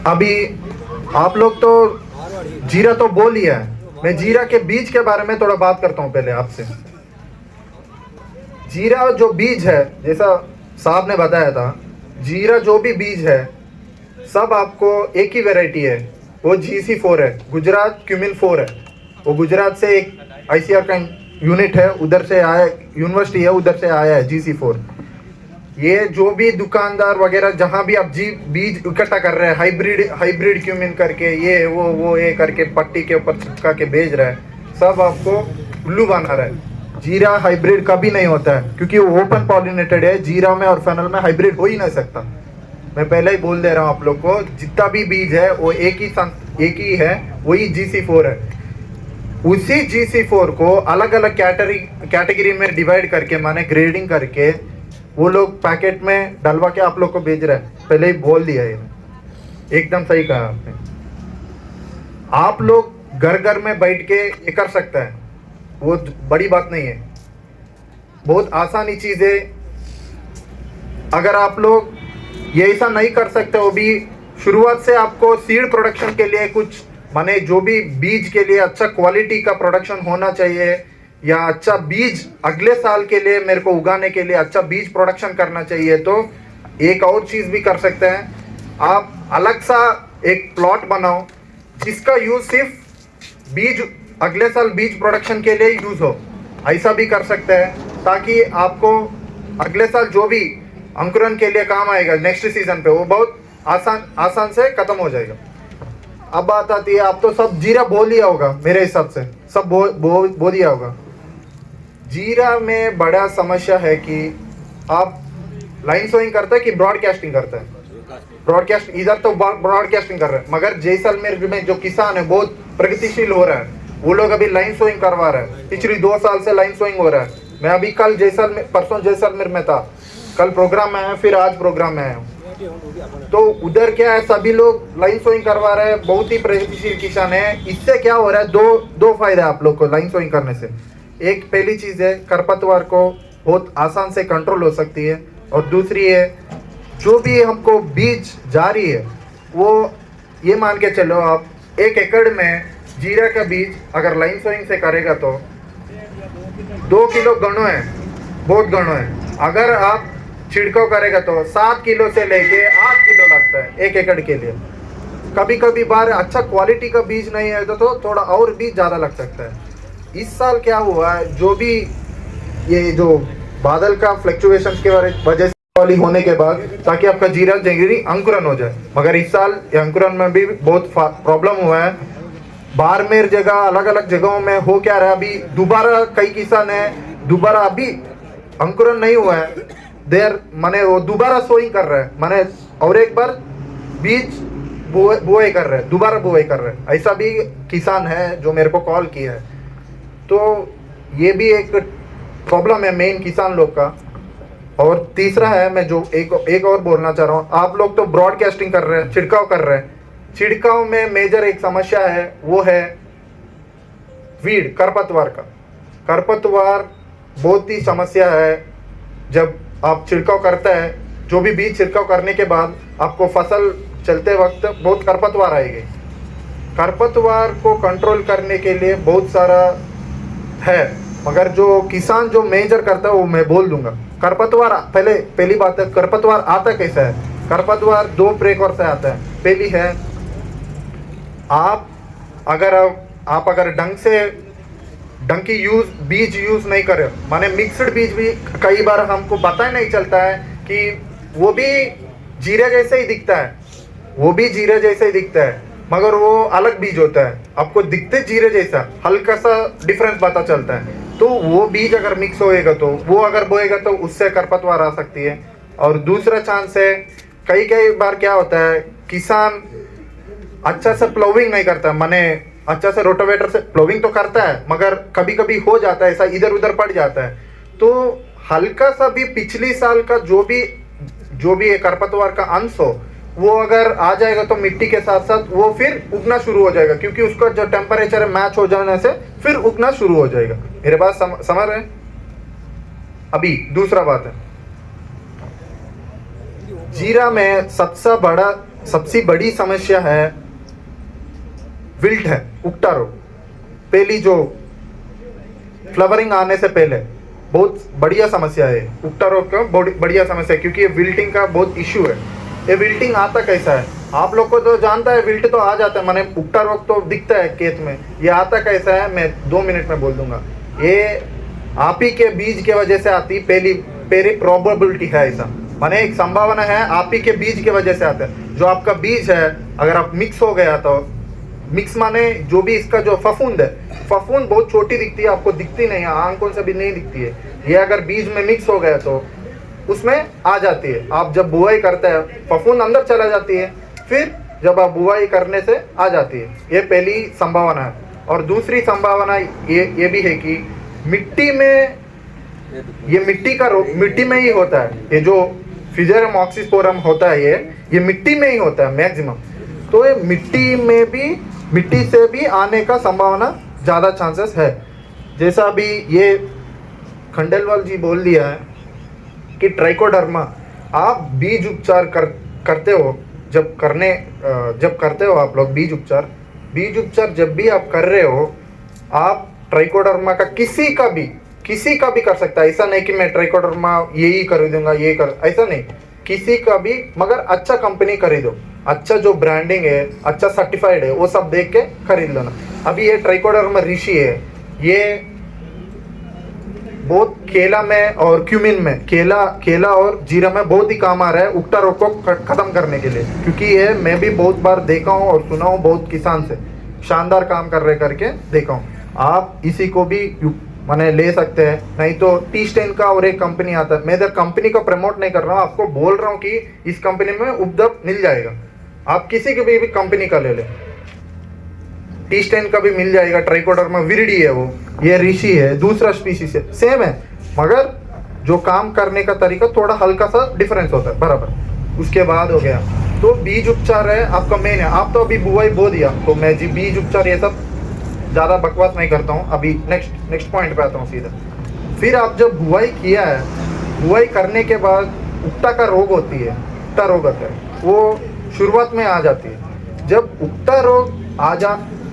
अभी आप लोग तो जीरा तो बोल लिया है, मैं जीरा के बीज के बारे में थोड़ा बात करता हूँ पहले आपसे। जीरा जो बीज है, जैसा साहब ने बताया था, जीरा जो भी बीज है सब आपको एक ही वैरायटी है, वो GC4 है, गुजरात क्यूमिन 4 है। वो गुजरात से एक ICR का यूनिट है, उधर से आया, यूनिवर्सिटी है, उधर से आया है GC4। ये जो भी दुकानदार वगैरह जहाँ भी आप बीज इकट्ठा कर रहे हैं, हाइब्रिड क्यूमिन करके वो ये करके पट्टी के ऊपर चिपका के बेच रहा है, सब आपको उल्लू बना रहा है। जीरा हाइब्रिड कभी नहीं होता है, क्योंकि वो ओपन पॉलिनेटेड है। जीरा में और फेनल में हाइब्रिड हो ही नहीं सकता। मैं पहले ही बोल दे रहा हूँ आप लोग को, जितना भी बीज है वो एक ही है, वही GC4 है। उसी GC4 को अलग अलग कैटेगरी में डिवाइड करके, माने ग्रेडिंग करके, वो लोग पैकेट में डलवा के आप लोग को भेज रहे हैं। पहले ही बोल दिया है, एकदम सही कहा आपने। आप लोग घर घर में बैठ के ये कर सकता है, वो बड़ी बात नहीं है, बहुत आसानी चीज़ है। अगर आप लोग ये ऐसा नहीं कर सकते हो भी, शुरुआत से आपको सीड प्रोडक्शन के लिए कुछ, माने जो भी बीज के लिए अच्छा क्वालिटी का प्रोडक्शन होना चाहिए, या अच्छा बीज अगले साल के लिए मेरे को उगाने के लिए अच्छा बीज प्रोडक्शन करना चाहिए, तो एक और चीज़ भी कर सकते हैं। आप अलग सा एक प्लॉट बनाओ जिसका यूज़ सिर्फ बीज अगले साल बीज प्रोडक्शन के लिए यूज़ हो, ऐसा भी कर सकते हैं, ताकि आपको अगले साल जो भी अंकुरन के लिए काम आएगा नेक्स्ट सीजन पे, वो बहुत आसान से ख़त्म हो जाएगा। अब बात आती है, आप तो सब जीरा बो लिया होगा, मेरे हिसाब से सब बो दिया होगा। जीरा में बड़ा समस्या है कि आप लाइन सोइंग करते हैं कि ब्रॉडकास्टिंग करते हैं। ब्रॉडकास्ट इधर तो ब्रॉडकास्टिंग कर रहे हैं, मगर जैसलमेर में जो किसान है बहुत प्रगतिशील हो रहा है, वो लोग अभी लाइन सोइंग करवा रहे हैं। पिछली 2 साल से लाइन सोइंग हो रहा है। मैं अभी कल परसों जैसलमेर में था, कल प्रोग्राम में आया, फिर आज प्रोग्राम में आया हूँ। तो उधर क्या है, सभी लोग लाइन सोइंग करवा रहे हैं, बहुत ही प्रगतिशील किसान है। इससे क्या हो रहा है, दो फायदा आप लोग को लाइन सोइंग करने से। एक पहली चीज़ है, खरपतवार को बहुत आसान से कंट्रोल हो सकती है, और दूसरी है जो भी हमको बीज जा रही है, वो ये मान के चलो आप 1 एकड़ में जीरा का बीज अगर लाइन सोइंग से करेगा तो 2 किलो गणो है, बहुत गणो है। अगर आप छिड़काव करेगा तो 7 किलो से लेके 8 किलो लगता है 1 एकड़ के लिए। कभी कभी बार अच्छा क्वालिटी का बीज नहीं है तो थोड़ा और भी ज़्यादा लग सकता है। इस साल क्या हुआ है, जो भी ये जो बादल का फ्लक्चुएशन के वजह से वाली होने के बाद, ताकि आपका जीरा जल्दी अंकुरन हो जाए, मगर इस साल ये अंकुरन में भी बहुत प्रॉब्लम हुआ है। बारमेर जगह अलग अलग जगहों में हो क्या रहा है, अभी दोबारा कई किसान है, दोबारा अभी अंकुरन नहीं हुआ है, देर माने वो दोबारा सोइंग कर रहे हैं, माने और एक बार बीज बुआई कर रहे हैं, दोबारा बुआई कर रहे हैं। ऐसा भी किसान है जो मेरे को कॉल किया है। तो ये भी एक प्रॉब्लम है मेन किसान लोग का। और तीसरा है, मैं जो एक और बोलना चाह रहा हूँ, आप लोग तो ब्रॉडकास्टिंग कर रहे हैं, छिड़काव कर रहे हैं। छिड़काव में मेजर एक समस्या है, वो है वीड, खरपतवार का। खरपतवार बहुत ही समस्या है। जब आप छिड़काव करते हैं, जो भी बीज छिड़काव करने के बाद आपको फसल चलते वक्त बहुत खरपतवार आएगी। खरपतवार को कंट्रोल करने के लिए बहुत सारा है, मगर जो किसान जो मेजर करता है वो मैं बोल दूंगा। खरपतवार पहली बात है, खरपतवार आता कैसा है? खरपतवार 2 प्रकार से आता है। पहली है, आप अगर ढंग की बीज यूज नहीं करे, माने मिक्सड बीज भी कई बार हमको पता ही नहीं चलता है कि वो भी जीरे जैसे ही दिखता है, मगर वो अलग बीज होता है। आपको दिखते जीरे जैसा, हल्का सा डिफरेंस पता चलता है। तो वो बीज अगर मिक्स होएगा तो वो अगर बोएगा तो उससे खरपतवार आ सकती है। और दूसरा चांस है, कई बार क्या होता है, किसान अच्छा से प्लोविंग नहीं करता, माने अच्छा से रोटावेटर से प्लोविंग तो करता है, मगर कभी कभी हो जाता है ऐसा, इधर उधर पड़ जाता है। तो हल्का सा भी पिछली साल का जो भी खरपतवार का अंश हो, वो अगर आ जाएगा तो मिट्टी के साथ साथ वो फिर उगना शुरू हो जाएगा, क्योंकि उसका जो टेम्परेचर है मैच हो जाने से फिर उगना शुरू हो जाएगा। मेरे बात समझ रहे हैं? अभी दूसरा बात है, जीरा में सबसे बड़ी समस्या है विल्ट है, उकटा रोग। पहली जो फ्लावरिंग आने से पहले बहुत बढ़िया समस्या है, उकटा रोग का बहुत बढ़िया समस्या है, क्योंकि ये विल्टिंग का बहुत इश्यू है। ये विल्टिंग आता कैसा है, आप लोग को तो जानता है, विल्ट तो आ जाता है, माने उकटा रोग तो दिखता है खेत में। ये आता कैसा है मैं 2 मिनट में बोल दूंगा। ये आप ही के बीज के वजह से आती, पहली प्रोबेबिलिटी है ऐसा। माने एक संभावना है आप ही के बीज की वजह से आता है। जो आपका बीज है अगर आप मिक्स हो गया तो मिक्स माने जो भी इसका जो फफूंद है, फफूंद बहुत छोटी दिखती है, आपको दिखती नहीं है, आंखों से भी नहीं दिखती है। ये अगर बीज में मिक्स हो गया तो उसमें आ जाती है। आप जब बुआई करते हैं फफूंद अंदर चला जाती है, फिर जब आप बुआई करने से आ जाती है। ये पहली संभावना है। और दूसरी संभावना ये भी है कि मिट्टी में, ये मिट्टी का रोग मिट्टी में ही होता है। ये जो फिजरियम ऑक्सीस्पोरम होता है ये मिट्टी में ही होता है मैक्सिमम। तो ये मिट्टी से भी आने का संभावना ज़्यादा चांसेस है। जैसा अभी ये खंडेलवाल जी बोल दिया है कि ट्राइकोडर्मा आप बीज उपचार करते हो, जब करते हो आप लोग बीज उपचार जब भी आप कर रहे हो, आप ट्राइकोडर्मा का किसी का भी कर सकता है। ऐसा नहीं कि मैं ट्राइकोडर्मा यही खरीदूंगा, ये कर, ऐसा नहीं, किसी का भी, मगर अच्छा कंपनी खरीदो, अच्छा जो ब्रांडिंग है, अच्छा सर्टिफाइड है, वो सब देख के खरीद लेना। अभी ये ट्राइकोडर्मा ऋषि है, ये बहुत केला में और क्यूमिन में, केला और जीरा में बहुत ही काम आ रहा है उक्टा रोग को खत्म करने के लिए। क्योंकि ये मैं भी बहुत बार देखा हूँ और सुना हूँ बहुत किसान से, शानदार काम कर रहे करके देखा हूँ। आप इसी को भी माने ले सकते हैं। नहीं तो टी स्टेन का और एक कंपनी आता है, मैं इधर कंपनी को प्रमोट नहीं कर रहा हूँ, आपको बोल रहा हूँ कि इस कंपनी में उपलब्ध मिल जाएगा। आप किसी की भी कंपनी का ले लें, टी स्टेन का भी मिल जाएगा। ट्राइकोडर्मा विरिडी है वो, ये ऋषि है, दूसरा स्पीशीज है, सेम है, मगर जो काम करने का तरीका थोड़ा हल्का सा डिफरेंस होता है, बराबर। उसके बाद हो गया तो बीज उपचार है आपका मेन है। आप तो अभी बुआई बो दिया, तो मैं जी बीज उपचार ये सब ज़्यादा बकवास नहीं करता हूँ। अभी नेक्स्ट पॉइंट पे आता हूँ सीधा। फिर आप जब बुआई किया है, बुआई करने के बाद उक्टा का रोग होती है, उक्टा रोग होता है, वो शुरुआत में आ जाती है। जब उक्टा रोग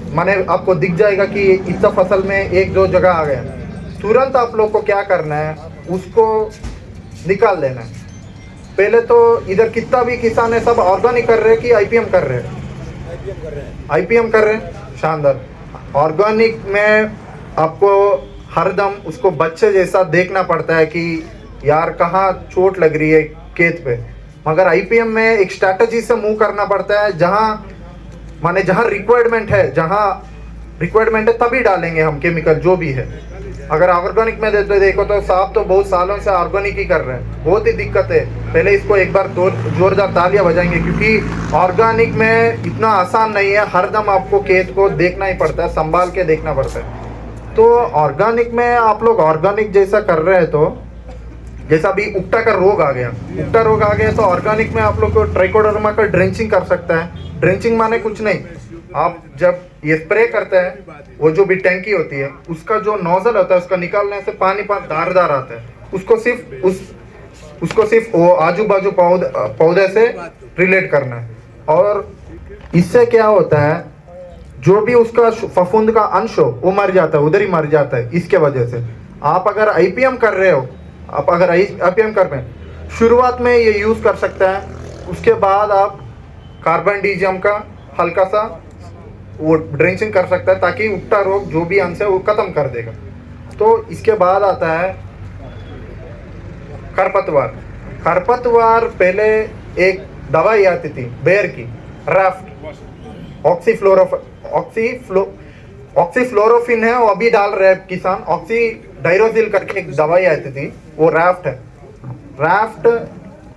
माने आपको दिख जाएगा कि इतना फसल में एक दो जगह आ गया, तुरंत आप लोग को क्या करना है, उसको निकाल लेना है। पहले तो इधर कितना भी किसान है सब ऑर्गेनिक कर रहे हैं कि आईपीएम कर रहे हैं? आईपीएम कर रहे हैं, शानदार। ऑर्गेनिक में आपको हरदम उसको बच्चे जैसा देखना पड़ता है कि यार कहाँ चोट लग रही है खेत पे, मगर आईपीएम में एक स्ट्रैटेजी से मूव करना पड़ता है। जहाँ रिक्वायरमेंट है तभी डालेंगे हम केमिकल जो भी है। अगर ऑर्गेनिक में देखो तो साहब तो बहुत सालों से ऑर्गेनिक ही कर रहे हैं, बहुत ही दिक्कत है। पहले इसको एक बार जोरदार तालियां बजाएंगे, क्योंकि ऑर्गेनिक में इतना आसान नहीं है, हरदम आपको खेत को देखना ही पड़ता है, संभाल के देखना पड़ता है। तो ऑर्गेनिक में आप लोग ऑर्गेनिक जैसा कर रहे हैं, तो जैसा भी उक्टा का रोग आ गया, तो ऑर्गेनिक में आप लोग को ट्राइकोडर्मा का ड्रेंचिंग कर सकता है। ड्रेंचिंग माने कुछ नहीं, आप जब ये स्प्रे करते हैं, वो जो भी टैंकी होती है उसका जो नोजल होता है, उसका निकालने से पानी धारदार आता है, उसको सिर्फ वो आजू बाजू पौधे से रिलेट करना है। और इससे क्या होता है, जो भी उसका फफूंद का अंश हो वो मर जाता है, उधर ही मर जाता है। इसके वजह से आप अगर आईपीएम कर रहे हो, शुरुआत में ये यूज़ कर सकते हैं। उसके बाद आप कार्बनडीजियम का हल्का सा वो ड्रेंचिंग कर सकता है, ताकि उक्टा रोग जो भी अंश है वो खत्म कर देगा। तो इसके बाद आता है खरपतवार। पहले एक दवाई आती थी बेर की, राफ्ट, ऑक्सीफ्लोरोफिन है, वो अभी डाल रहे हैं किसान। ऑक्सीडाइरोजिल करके एक दवाई आती थी, वो राफ्ट है। राफ्ट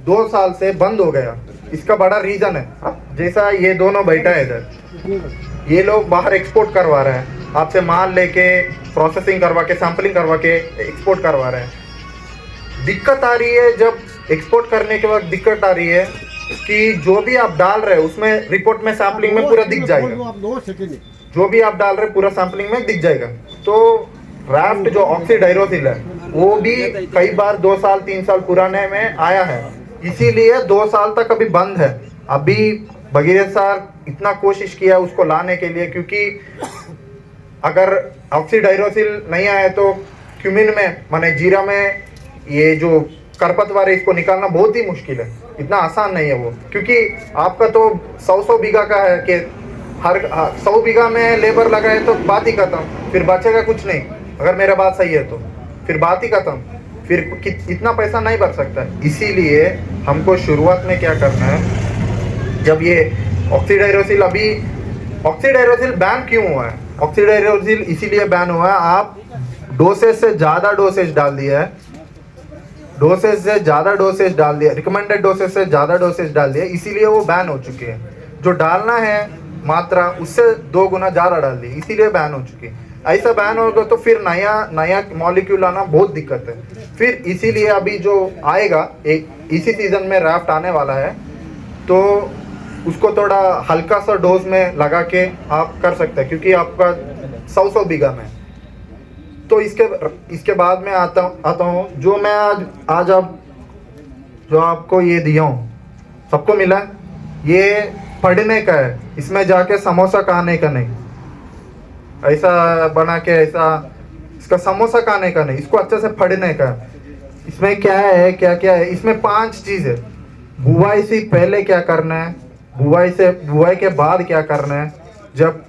2 साल से बंद हो गया। इसका बड़ा रीजन है, जैसा ये दोनों बैठा है इधर, ये लोग बाहर एक्सपोर्ट करवा रहे हैं, आपसे माल लेके प्रोसेसिंग करवा के, सैंपलिंग करवा के एक्सपोर्ट करवा रहे हैं। दिक्कत आ रही है, जब एक्सपोर्ट करने के बाद दिक्कत आ रही है कि जो भी आप डाल रहे हैं उसमें रिपोर्ट में सैंपलिंग में पूरा दिख जाएगा, जो भी आप डाल रहे हैं पूरा सैंपलिंग में दिख जाएगा। तो राफ्ट जो ऑक्सीडाइरोसिल है वो भी कई बार 2 साल 3 साल पुराने में आया है, इसीलिए 2 साल तक अभी बंद है। अभी भगीरथ सर इतना कोशिश किया उसको लाने के लिए, क्योंकि अगर ऑक्सीडाइरोसिल नहीं आया तो क्यूमिन में माने जीरा में ये जो खरपतवार है इसको निकालना बहुत ही मुश्किल है, इतना आसान नहीं है वो। क्योंकि आपका तो 100 बीघा का है कि हर 100 बीघा में लेबर लगाए तो बात ही खत्म, फिर बचेगा कुछ नहीं। अगर मेरा बात सही है तो फिर बात ही खत्म, फिर इतना पैसा नहीं भर सकता। इसीलिए हमको शुरुआत में क्या करना है, जब ये ऑक्सीडाइरोसिल, अभी ऑक्सीडाइरोसिल बैन क्यों हुआ है? ऑक्सीडाइरोसिल इसीलिए बैन हुआ है, आप डोसेज से ज़्यादा डोसेज डाल दिया है, डोसेज से ज़्यादा डोसेज डाल दिया, रिकमेंडेड डोसेज से ज़्यादा डोसेज डाल दिया, इसीलिए वो बैन हो चुके हैं। जो डालना है मात्रा उससे 2 गुना ज़्यादा डाल दी, इसीलिए बैन हो चुकी है। ऐसा बैन होगा तो फिर नया मॉलिक्यूल आना बहुत दिक्कत है। फिर इसीलिए अभी जो आएगा इसी सीज़न में राफ्ट आने वाला है, तो उसको थोड़ा हल्का सा डोज में लगा के आप कर सकते हैं, क्योंकि आपका 100 बीघा में। तो इसके बाद में आता हूँ जो मैं आज अब जो आपको ये दिया हूँ, सबको मिला, ये पढ़ने का है, इसमें जाके समोसा खाने का नहीं, ऐसा बना के ऐसा इसका समोसा खाने का नहीं, इसको अच्छे से पढ़ने का। इसमें क्या है, क्या क्या है, इसमें 5 चीज़ है। बुआई से पहले क्या करना है, बुआई के बाद क्या करना है, जब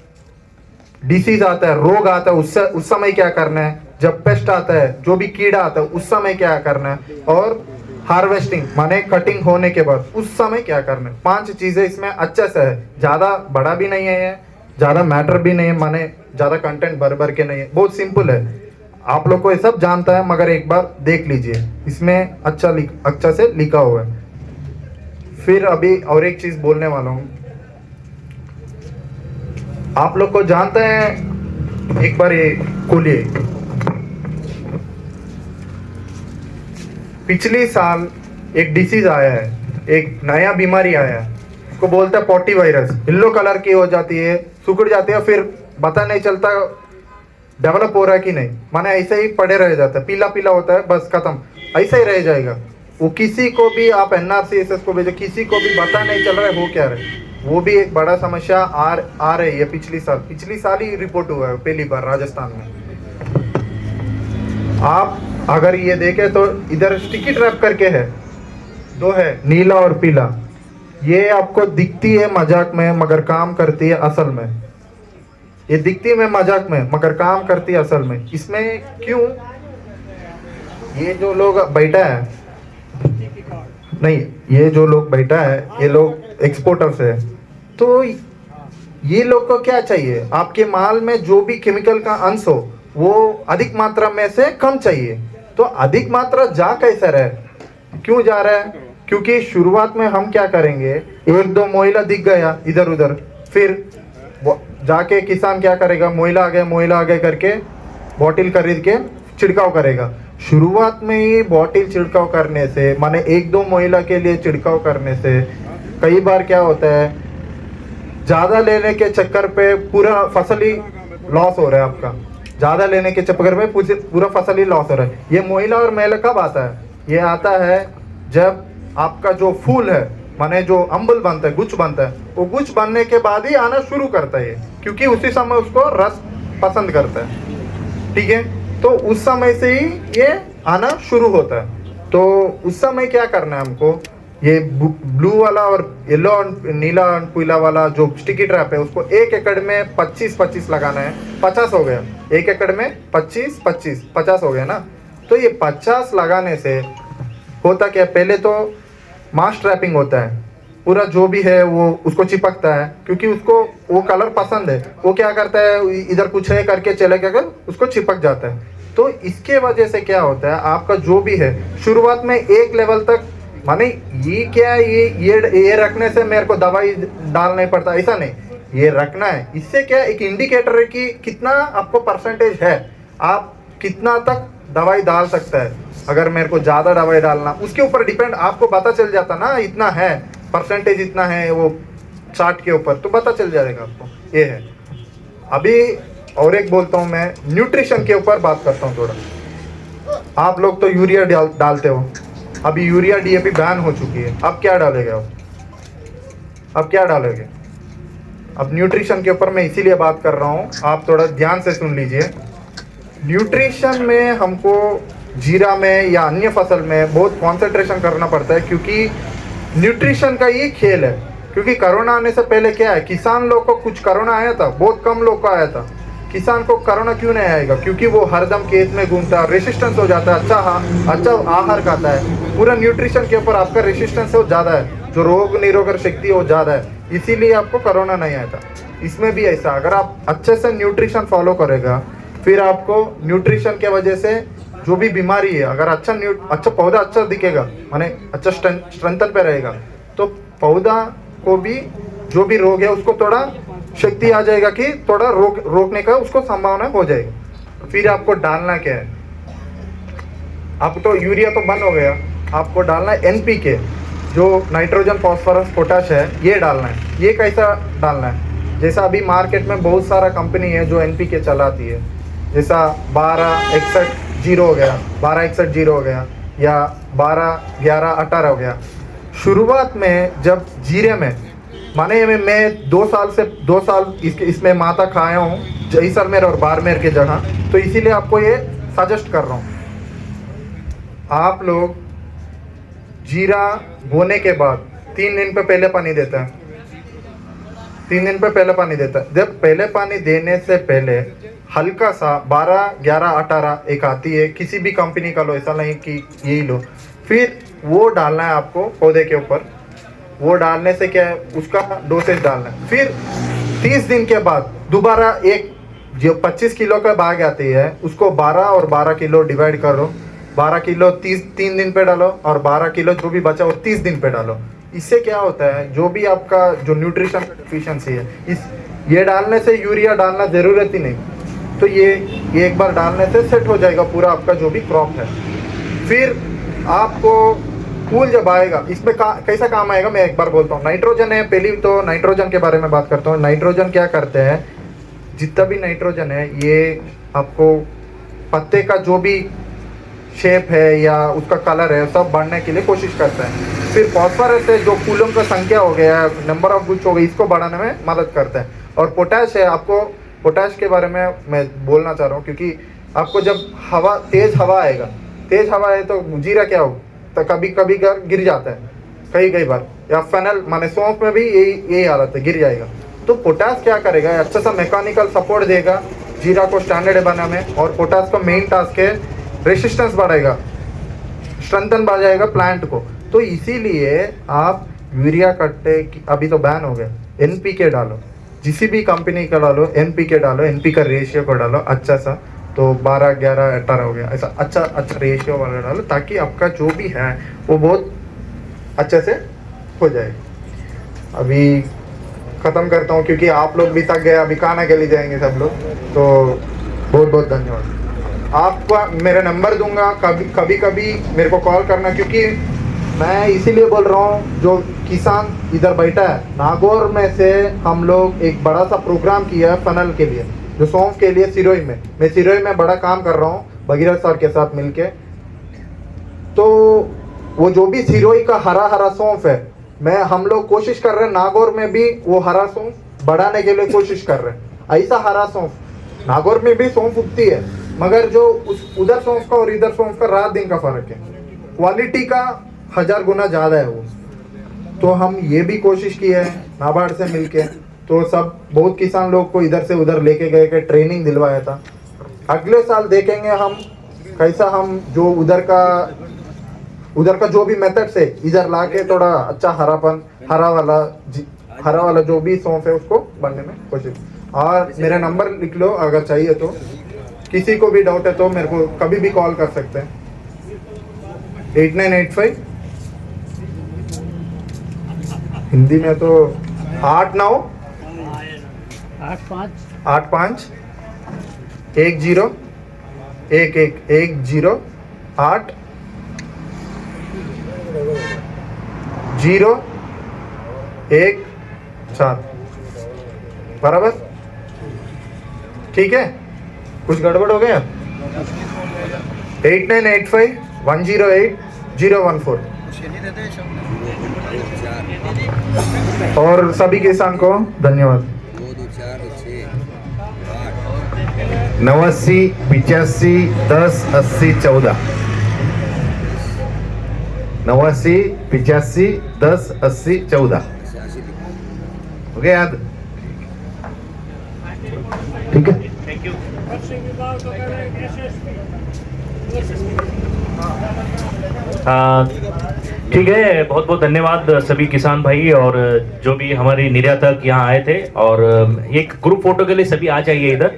डिसीज आता है, रोग आता है, उस समय क्या करना है, जब पेस्ट आता है, जो भी कीड़ा आता है उस समय क्या करना है, और हार्वेस्टिंग माने कटिंग होने के बाद उस समय क्या करना है। 5 चीज़ें इसमें अच्छे से है, ज़्यादा बड़ा भी नहीं है, ज़्यादा मैटर भी नहीं है, माने ज़्यादा कंटेंट भर के नहीं है, बहुत सिंपल है। आप लोग को ये सब जानता है, मगर एक बार देख लीजिए, इसमें अच्छा से लिखा हुआ है। फिर अभी और एक चीज़ बोलने वाला हूँ, आप लोग को जानते हैं, एक बार ये खोलिए, पिछले साल एक डिसीज आया है, एक नया बीमारी आया है, उसको बोलते हैं पॉटी वायरस। येलो कलर की हो जाती है, सुखड़ जाती है, फिर पता नहीं चलता डेवलप हो रहा है कि नहीं, माने ऐसे ही पड़े रह जाता है, पीला पीला होता है, बस खत्म, ऐसा ही रह जाएगा। वो किसी को भी आप NRCSS को भेजो, किसी को भी पता नहीं चल रहा है हो क्या रहा है। वो भी एक बड़ा समस्या आ रही है। पिछली साल ही रिपोर्ट हुआ है पहली बार राजस्थान में। आप अगर ये देखें तो इधर स्टिकी ट्रैप करके है, 2 है, नीला और पीला। ये आपको दिखती है मजाक में, मगर काम करती है असल में। ये दिखती है मजाक में, मगर काम करती है असल में। इसमें क्यों, ये जो लोग बैठा है, नहीं, ये जो लोग बैठा है, ये लोग एक्सपोर्टर्स है, तो ये लोग को क्या चाहिए, आपके माल में जो भी केमिकल का अंश हो वो अधिक मात्रा में से कम चाहिए। तो अधिक मात्रा जा कैसे रहे, क्यों जा रहा है, क्योंकि शुरुआत में हम क्या करेंगे, 1-2 मोइला दिख गया इधर उधर, फिर जाके किसान क्या करेगा, मोइला आ गए करके बॉटल खरीद के छिड़काव करेगा। शुरुआत में ही बॉटल छिड़काव करने से, माने 1-2 मोइला के लिए छिड़काव करने से कई बार क्या होता है, ज़्यादा लेने के चक्कर पे पूरा फसल ही लॉस हो रहा है आपका। ज़्यादा लेने के चक्कर में पूरा फसल ही लॉस हो रहा है। ये मोइला और मैला कब आता है, ये आता है जब आपका जो फूल है, माने जो अम्बल बनता है, गुच्छ बनता है, वो गुच्छ बनने के बाद ही आना शुरू करता है, क्योंकि उसी समय उसको रस पसंद करता है। ठीक है, तो उस समय से ही ये आना शुरू होता है। तो उस समय क्या करना है हमको, ये ब्लू वाला और येलो और नीला और पीला वाला जो स्टिकी ट्रैप है, उसको 1 एकड़ में 25-25 लगाना है। 50 हो गया, 1 एकड़ में 25-25, 50 हो गया ना। तो ये 50 लगाने से होता क्या, पहले तो मास ट्रैपिंग होता है, पूरा जो भी है वो उसको चिपकता है, क्योंकि उसको वो कलर पसंद है। वो क्या करता है, इधर कुछ है करके चले गया कर उसको चिपक जाता है। तो इसके वजह से क्या होता है, आपका जो भी है शुरुआत में एक लेवल तक, माने ये क्या है, ये रखने से मेरे को दवाई डालना नहीं पड़ता, ऐसा नहीं, ये रखना है। इससे क्या एक इंडिकेटर है कि कितना आपको परसेंटेज है, आप कितना तक दवाई डाल सकता है। अगर मेरे को ज़्यादा दवाई डालना, उसके ऊपर डिपेंड, आपको पता चल जाता ना, इतना है परसेंटेज, इतना है वो चार्ट के ऊपर, तो पता चल जाएगा आपको। ये है। अभी और एक बोलता हूँ, मैं न्यूट्रिशन के ऊपर बात करता हूँ थोड़ा। आप लोग तो यूरिया डालते हो, अभी यूरिया DAP बैन हो चुकी है, अब क्या डालेगा, अब क्या डालोगे। अब न्यूट्रिशन के ऊपर मैं इसीलिए बात कर रहा हूँ, आप थोड़ा ध्यान से सुन लीजिए। न्यूट्रिशन में हमको जीरा में या अन्य फसल में बहुत कॉन्सेंट्रेशन करना पड़ता है, क्योंकि न्यूट्रिशन का ये खेल है। क्योंकि कोरोना आने से पहले क्या है, किसान लोग को कुछ कोरोना आया था, बहुत कम लोग को आया था, किसान को कोरोना क्यों नहीं आएगा? क्योंकि वो हरदम खेत में घूमता है, रेसिस्टेंस हो जाता है, अच्छा आहार खाता है, पूरा न्यूट्रिशन के ऊपर आपका रेसिस्टेंस वो ज़्यादा है, जो रोग निरोधक शक्ति है वो ज़्यादा है, इसीलिए आपको कोरोना नहीं आता। इसमें भी ऐसा, अगर आप अच्छे से न्यूट्रिशन फॉलो करेगा, फिर आपको न्यूट्रिशन के वजह से जो भी बीमारी है, अगर अच्छा पौधा अच्छा दिखेगा, माने अच्छा स्ट्रेंथन पे रहेगा, तो पौधा को भी जो भी रोग है उसको थोड़ा शक्ति आ जाएगा कि थोड़ा रोकने का उसको संभावना हो जाएगी। फिर आपको डालना क्या है? आपको तो यूरिया तो बंद हो गया, आपको डालना है NPK, जो नाइट्रोजन फॉस्फोरस पोटाश है, ये डालना है। ये कैसा डालना है? जैसा अभी मार्केट में बहुत सारा कंपनी है जो NPK चलाती है, जैसा 12-61-0 हो गया, 12-61-0 हो गया, या 12-11-18 हो गया। शुरुआत में जब जीरे में माने मैं 2 साल इसमें माता खाया हूँ, जैसलमेर और बाड़मेर के जगह, तो इसीलिए आपको ये सजेस्ट कर रहा हूँ। आप लोग जीरा बोने के बाद 3 दिन पे पहले पानी देता है, 3 दिन पे पहले पानी देता है। जब पहले पानी देने से पहले हल्का सा 12-11-18 एक आती है, किसी भी कंपनी का लो, ऐसा नहीं कि यही लो, फिर वो डालना है आपको पौधे के ऊपर। वो डालने से क्या है, उसका डोसेज डालना है। फिर 30 दिन के बाद दोबारा एक जो 25 किलो का बाग आती है, उसको 12 और 12 किलो डिवाइड करो, 12 किलो 3 दिन पे डालो, और 12 किलो जो भी बचा वो 30 दिन पे डालो। इससे क्या होता है, जो भी आपका जो न्यूट्रिशन डिफिशियंसी है, ये डालने से यूरिया डालना ज़रूरत ही नहीं, तो ये एक बार डालने से सेट हो जाएगा पूरा आपका जो भी क्रॉप है। फिर आपको फूल जब आएगा, इसमें कैसा काम आएगा मैं एक बार बोलता हूँ। नाइट्रोजन है, पहली तो नाइट्रोजन के बारे में बात करता हूँ। नाइट्रोजन क्या करते हैं, जितना भी नाइट्रोजन है ये आपको पत्ते का जो भी शेप है या उसका कलर है सब बढ़ने के लिए कोशिश करता है। फिर फॉस्फोरस है, जो फूलों का संख्या हो गया, नंबर ऑफ गुच्छ हो गई, इसको बढ़ाने में मदद करता है। और पोटैश है, आपको पोटैश के बारे में मैं बोलना चाह रहा हूँ, क्योंकि आपको जब तेज़ हवा आएगा, तेज़ हवा है तो जीरा क्या हो, तो कभी कभी गिर जाता है कई बार, या फनल माने सौंफ में भी यही हालत है, गिर जाएगा। तो पोटास क्या करेगा, अच्छा सा मैकेनिकल सपोर्ट देगा जीरा को स्टैंडर्ड बनाने में। और पोटास का मेन टास्क है रेसिस्टेंस बढ़ाएगा, स्ट्रेंथन बढ़ जाएगा प्लांट को। तो इसीलिए आप यूरिया कट्टे अभी तो बैन हो गया, NPK डालो, किसी भी कंपनी का डालो, NPK डालो, NP का रेशियो को डालो अच्छा सा, तो 12-11-18 हो गया, ऐसा अच्छा रेशियो वाला डालो, ताकि आपका जो भी है वो बहुत अच्छे से हो जाए। अभी ख़त्म करता हूँ क्योंकि आप लोग भी थक गए, अभी खाना के लिए जाएंगे सब लोग, तो बहुत बहुत धन्यवाद। आपका मेरा नंबर दूंगा, कभी मेरे को कॉल करना, क्योंकि मैं इसीलिए बोल रहा हूँ, जो किसान इधर बैठा है नागौर में से, हम लोग एक बड़ा सा प्रोग्राम किया है फनल के लिए, जो सौंफ के लिए सिरोही में, मैं सिरोही में बड़ा काम कर रहा हूँ भगीरथ सर के साथ मिलके। तो वो जो भी सिरोही का हरा सौंफ है, हम लोग कोशिश कर रहे हैं नागौर में भी वो हरा सौंफ बढ़ाने के लिए कोशिश कर रहे हैं। ऐसा हरा सौंफ नागौर में भी सौंफ उगती है, मगर जो उधर सौंफ का और इधर सौंफ का रात दिन का फर्क है, क्वालिटी का 1000 गुना ज़्यादा है वो। तो हम ये भी कोशिश की है नाबार्ड से मिलके, तो सब बहुत किसान लोग को इधर से उधर लेके गए के ट्रेनिंग दिलवाया था। अगले साल देखेंगे हम कैसा हम जो उधर का जो भी मेथड से इधर ला के थोड़ा अच्छा हरा वाला जो भी सौंफ है उसको बनने में कोशिश। और मेरा नंबर लिख लो, अगर चाहिए तो, किसी को भी डाउट है तो मेरे को कभी भी कॉल कर सकते हैं। 8985 हिंदी में तो 89 85 10 11 8 0 1 7 बराबर, ठीक है? कुछ गड़बड़ हो गया? 8985 108 014। और सभी किसान को धन्यवाद। 89 85 10 80 14 89 85 10 80 14 हो गया याद? ठीक है। Thank you. कृषि विभाग तो कह रहे हैं SSP ठीक है, बहुत बहुत धन्यवाद सभी किसान भाई और जो भी हमारे निर्यातक यहाँ आए थे। और एक ग्रुप फोटो के लिए सभी आ जाइए इधर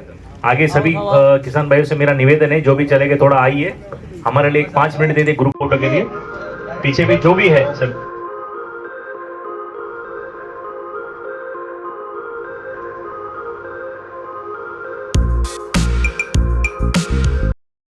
आगे। सभी किसान भाइयों से मेरा निवेदन है, जो भी चलेंगे थोड़ा आइए, हमारे लिए एक 5 मिनट दे दे ग्रुप फोटो के लिए। पीछे भी जो भी है सब